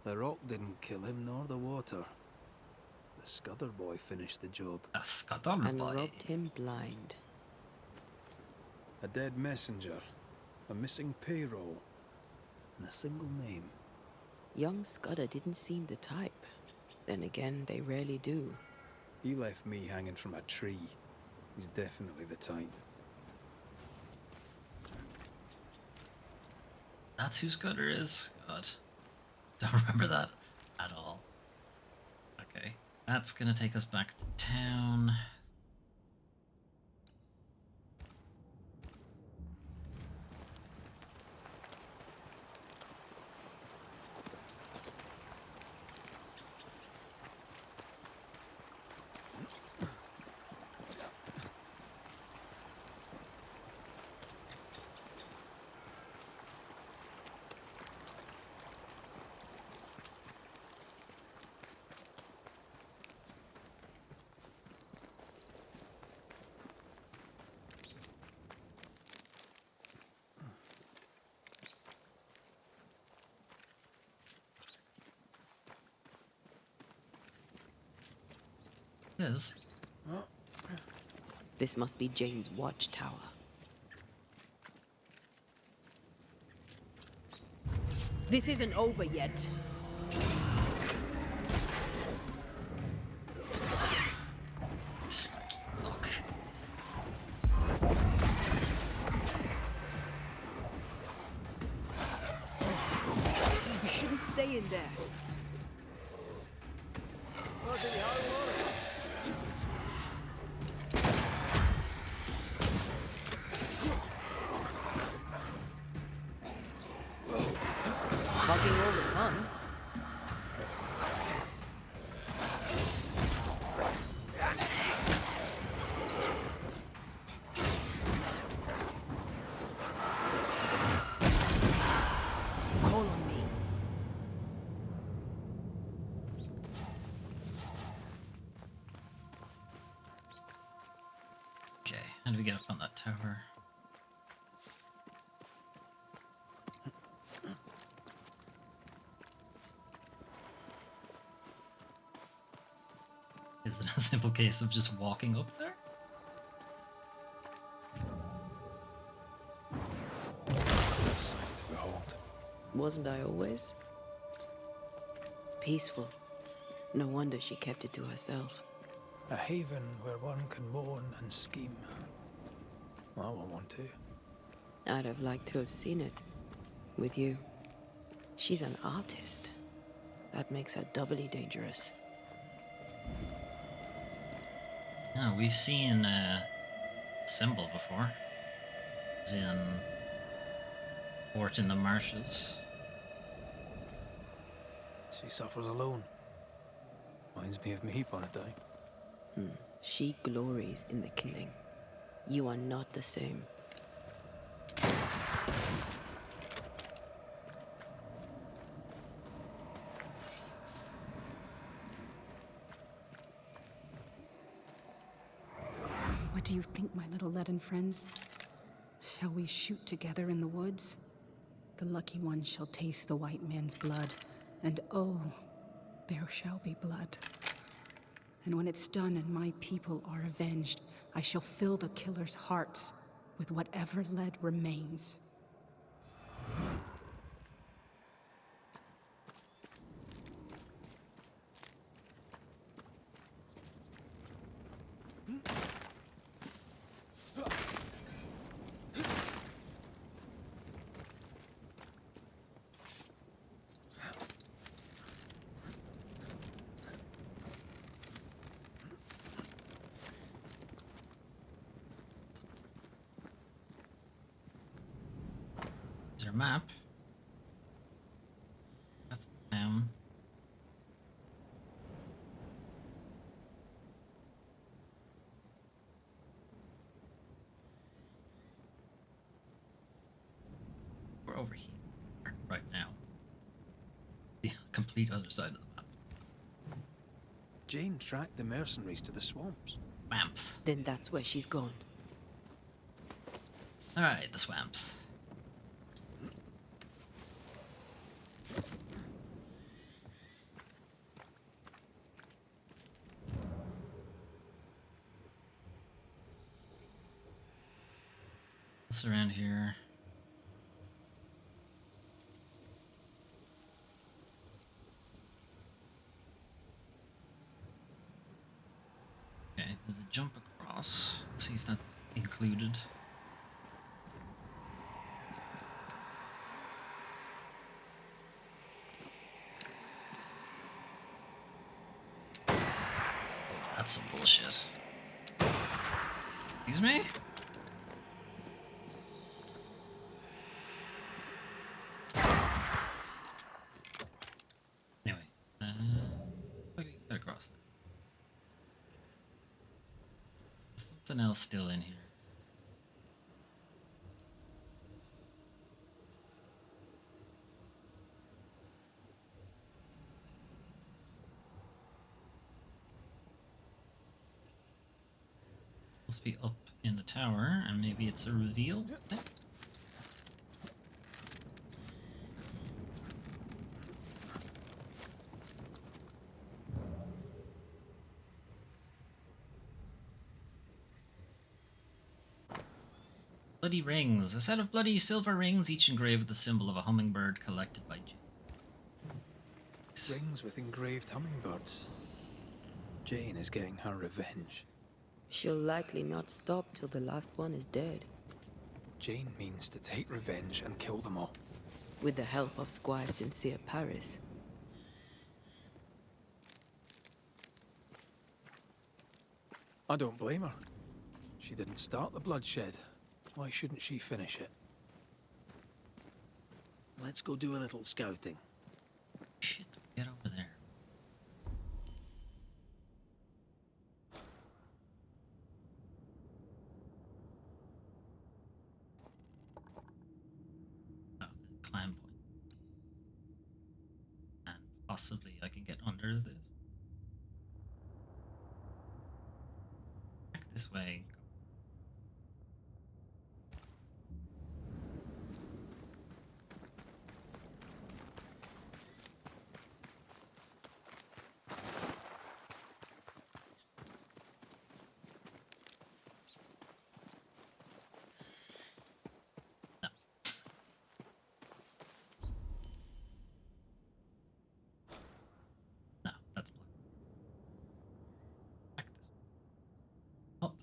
The rock didn't kill him, nor the water. The Scudder boy finished the job. The Scudder And boy. rubbed him blind. A dead messenger, a missing payroll, and a single name. Young Scudder didn't seem the type. Then again, they rarely do. He left me hanging from a tree. He's definitely the type. That's who Scudder is? God. Don't remember that at all. Okay. That's gonna take us back to town. It is. This must be Jane's watchtower. This isn't over yet. Look. You shouldn't stay in there. Bugging all the fun. Call on me. Okay, how do we get up on that tower? Is it a simple case of just walking up there? Sight to behold. Wasn't I always? Peaceful. No wonder she kept it to herself. A haven where one can mourn and scheme. I won't want to. I'd have liked to have seen it. With you. She's an artist. That makes her doubly dangerous. No, we've seen Symbol before. It's in Fort in the Marshes. She suffers alone. Reminds me of me upon a time. She glories in the killing. You are not the same. What do you think, my little leaden friends? Shall we shoot together in the woods? The lucky one shall taste the white man's blood, and oh, there shall be blood. And when it's done and my people are avenged, I shall fill the killers' hearts with whatever lead remains. their map. That's the town. We're over here right now. The complete other side of the map. Jane tracked the mercenaries to the swamps. Swamps. Then that's where she's gone. Alright, the swamps. What's around here? Okay, there's a jump across. Let's see if that's included. Oh, that's some bullshit. Excuse me? Anyway, I can get across there. Something else still in here. Must be up in the tower, and maybe it's a reveal thing. Bloody rings. A set of bloody silver rings, each engraved with the symbol of a hummingbird collected by Jane. Rings with engraved hummingbirds. Jane is getting her revenge. She'll likely not stop till the last one is dead. Jane means to take revenge and kill them all. With the help of Squire Sincere Paris. I don't blame her. She didn't start the bloodshed. Why shouldn't she finish it? Let's go do a little scouting. Shit, get over there. Oh, there's a climb point. And possibly I can get under this. Back this way. No, that's blocked. Back this way. Up.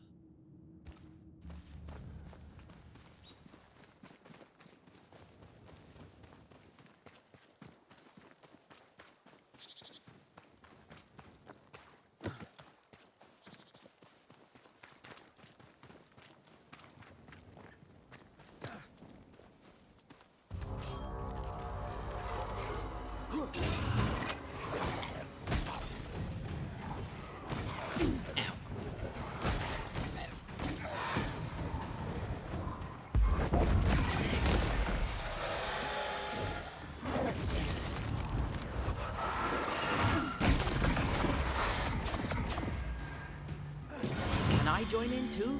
Can I join in too?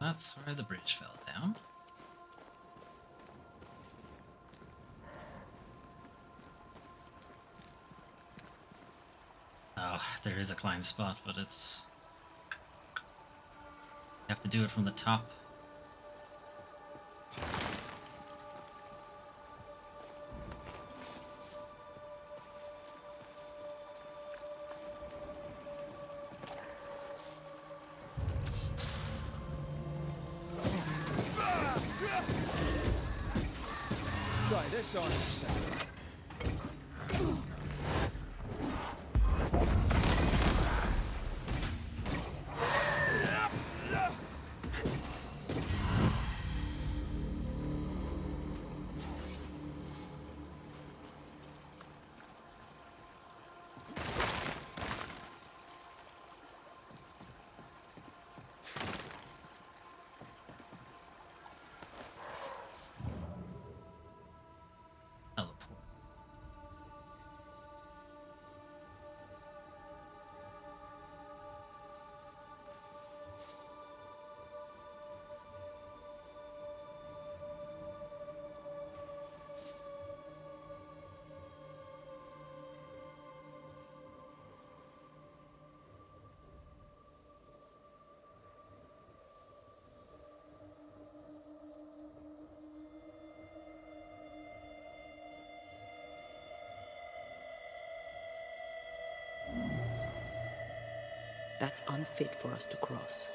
That's where the bridge fell down. Oh, there is a climb spot, but it's... You have to do it from the top. Try this on yourself. That's unfit for us to cross.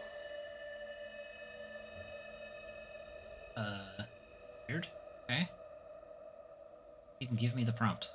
Weird. Okay. You can give me the prompt.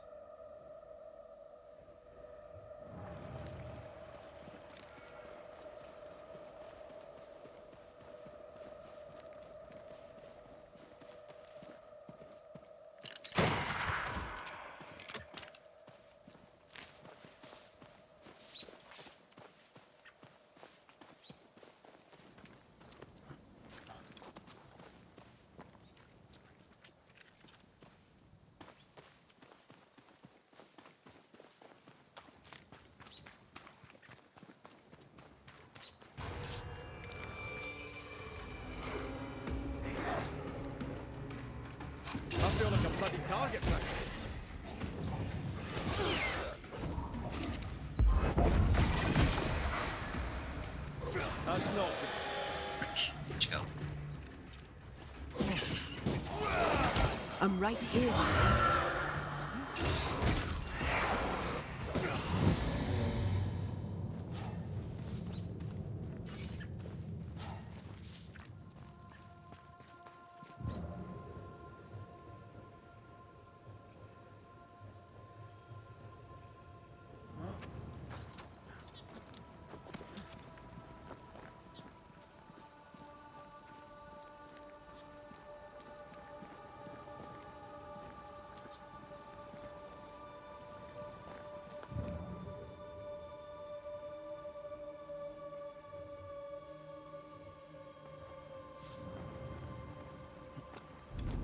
I feel like a bloody target practice. That's not Where'd you go? I'm right here.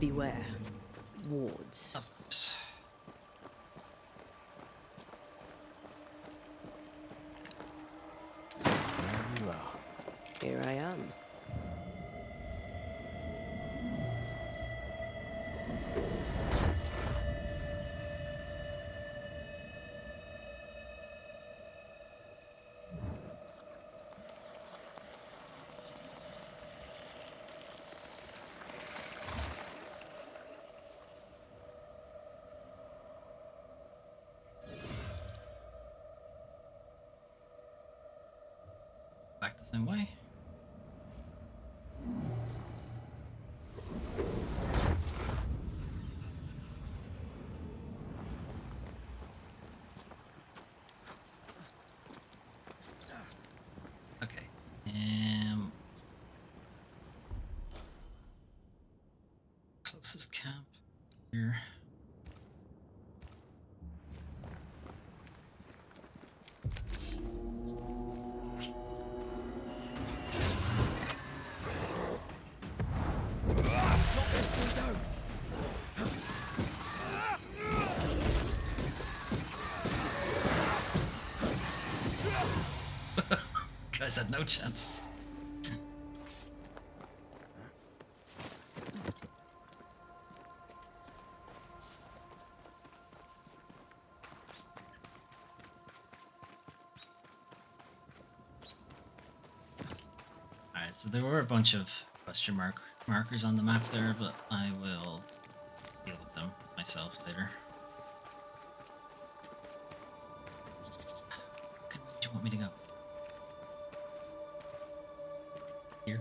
Beware. Wards. Oops. There you are. Here I am. Back the same way. Okay. Closest camp here. Not this thing down. Guys had no chance. Alright, so there were a bunch of markers on the map there, but I will deal with them myself later. Where do you want me to go? Here?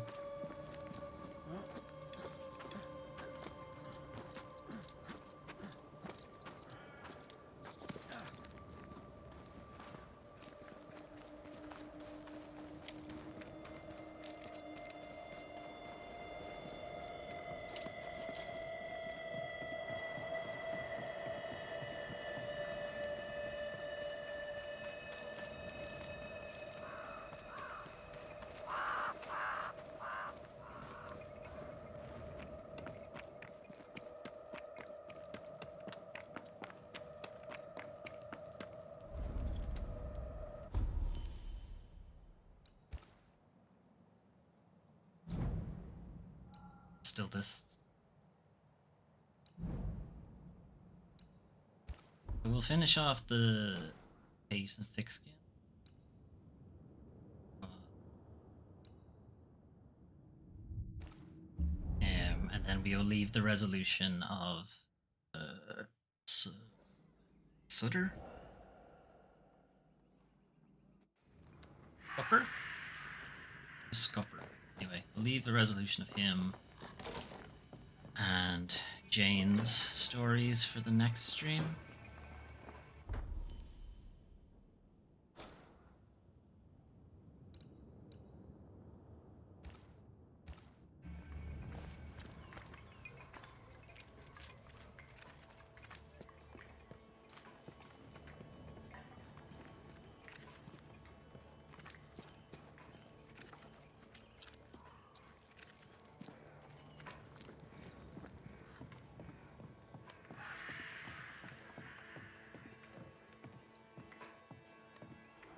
Still this. We'll finish off the base and thick skin. And then we'll leave the resolution of Sutter. Scupper? Scupper. Anyway, I'll leave the resolution of him and Jane's stories for the next stream.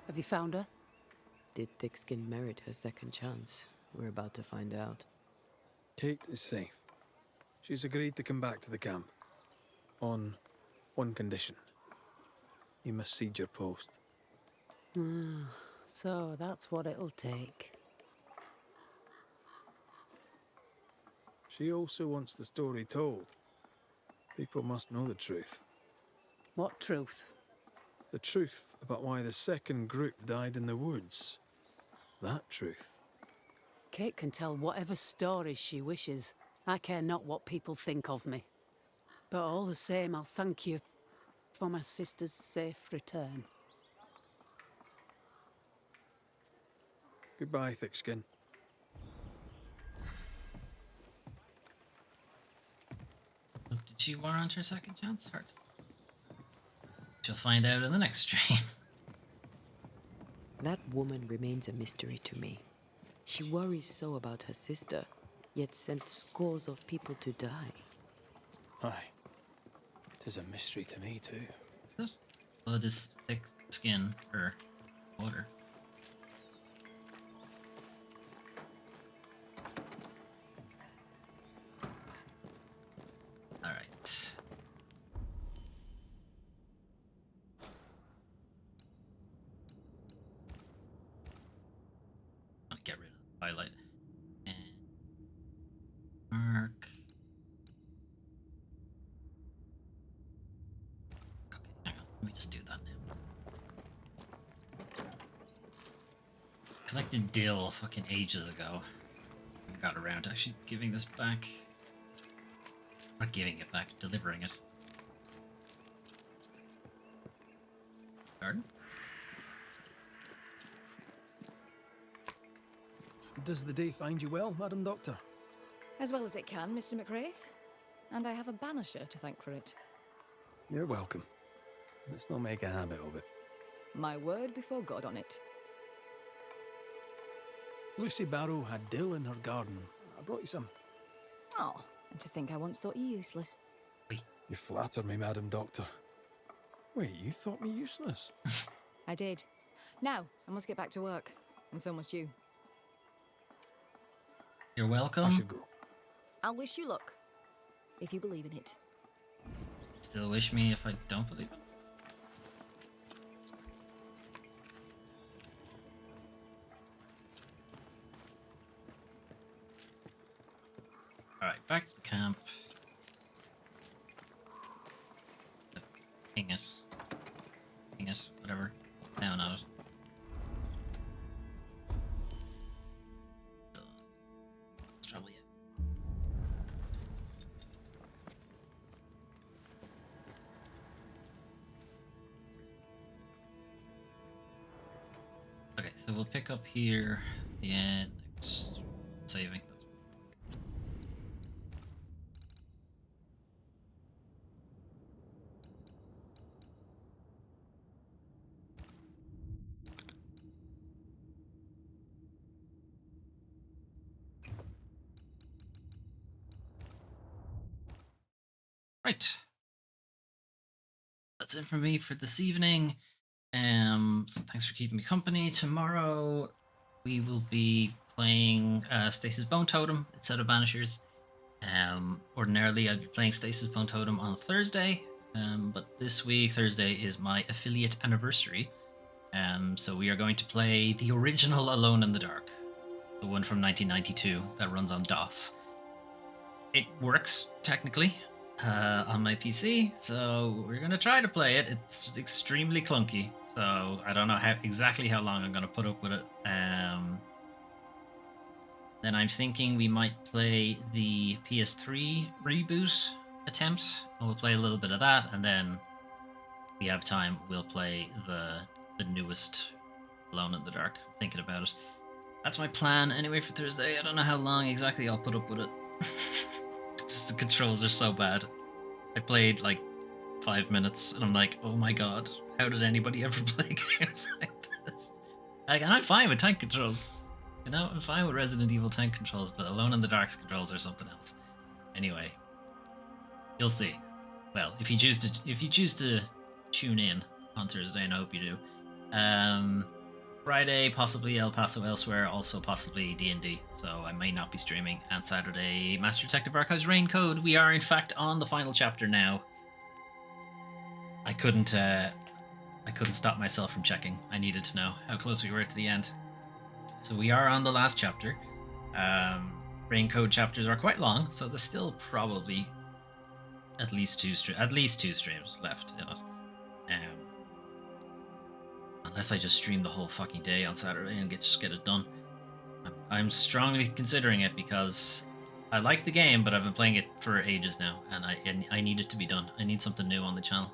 Have you found her? Did Thickskin merit her second chance? We're about to find out. Kate is safe. She's agreed to come back to the camp. On one condition. You must cede your post. So that's what it'll take. She also wants the story told. People must know the truth. What truth? The truth about why the second group died in the woods. That truth. Kate can tell whatever stories she wishes. I care not what people think of me. But all the same, I'll thank you for my sister's safe return. Goodbye, Thickskin. Did she warrant her second chance? Hard to say. She'll find out in the next stream. That woman remains a mystery to me. She worries so about her sister, yet sent scores of people to die. Aye. 'Tis a mystery to me, too. Blood is thick skin or water. Alright. I'm gonna get rid of the highlight. And mark. Okay, hang on. Let me just do that now. Collected dill fucking ages ago. I got around to actually giving this back. Not giving it back, delivering it. Garden? Does the day find you well, Madam Doctor? As well as it can, Mr. McWraith. And I have a banisher to thank for it. You're welcome. Let's not make a habit of it. My word before God on it. Lucy Barrow had dill in her garden. I brought you some. Oh, and to think I once thought you useless. You flatter me, Madam Doctor. Wait, you thought me useless? I did. Now, I must get back to work. And so must you. You're welcome. I should go. I'll wish you luck. If you believe in it. Still wish me if I don't believe it. Alright, back to the camp. Ping it. Ping it, whatever. Down on it. Let's trouble yet. Okay, so we'll pick up here. The end. Next saving. Right. That's it from me for this evening. So thanks for keeping me company. Tomorrow we will be playing Stasis Bone Totem instead of Banishers. Ordinarily I'd be playing Stasis Bone Totem on Thursday, but this week, Thursday, is my affiliate anniversary. So we are going to play the original Alone in the Dark, the one from 1992 that runs on DOS. It works, technically, on my PC, so we're going to try to play it. It's extremely clunky, so I don't know exactly how long I'm going to put up with it. Then I'm thinking we might play the PS3 reboot attempt, and we'll play a little bit of that, and then if we have time, we'll play the newest Alone in the Dark. Thinking about it. That's my plan anyway for Thursday. I don't know how long exactly I'll put up with it. The controls are so bad. I played like 5 minutes and I'm like, oh my god, how did anybody ever play games like this? Like, and I'm fine with tank controls. You know, I'm fine with Resident Evil tank controls, but Alone in the Dark's controls are something else. Anyway, you'll see. Well, if you choose to tune in on Thursday, and I hope you do. Friday, possibly El Paso Elsewhere, also possibly D&D, so I may not be streaming. And Saturday, Master Detective Archives Rain Code. We are in fact on the final chapter now. I couldn't stop myself from checking. I needed to know how close we were to the end. So we are on the last chapter. Rain Code chapters are quite long, so there's still probably at least two streams left in it. Unless I just stream the whole fucking day on Saturday and just get it done. I'm strongly considering it because I like the game, but I've been playing it for ages now, and I need it to be done. I need something new on the channel,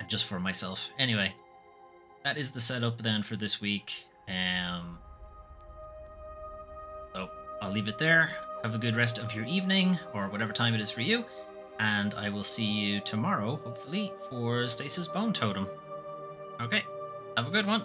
and just for myself. Anyway, that is the setup then for this week. So I'll leave it there. Have a good rest of your evening, or whatever time it is for you, and I will see you tomorrow, hopefully, for Stasis Bone Totem. Okay. Have a good one.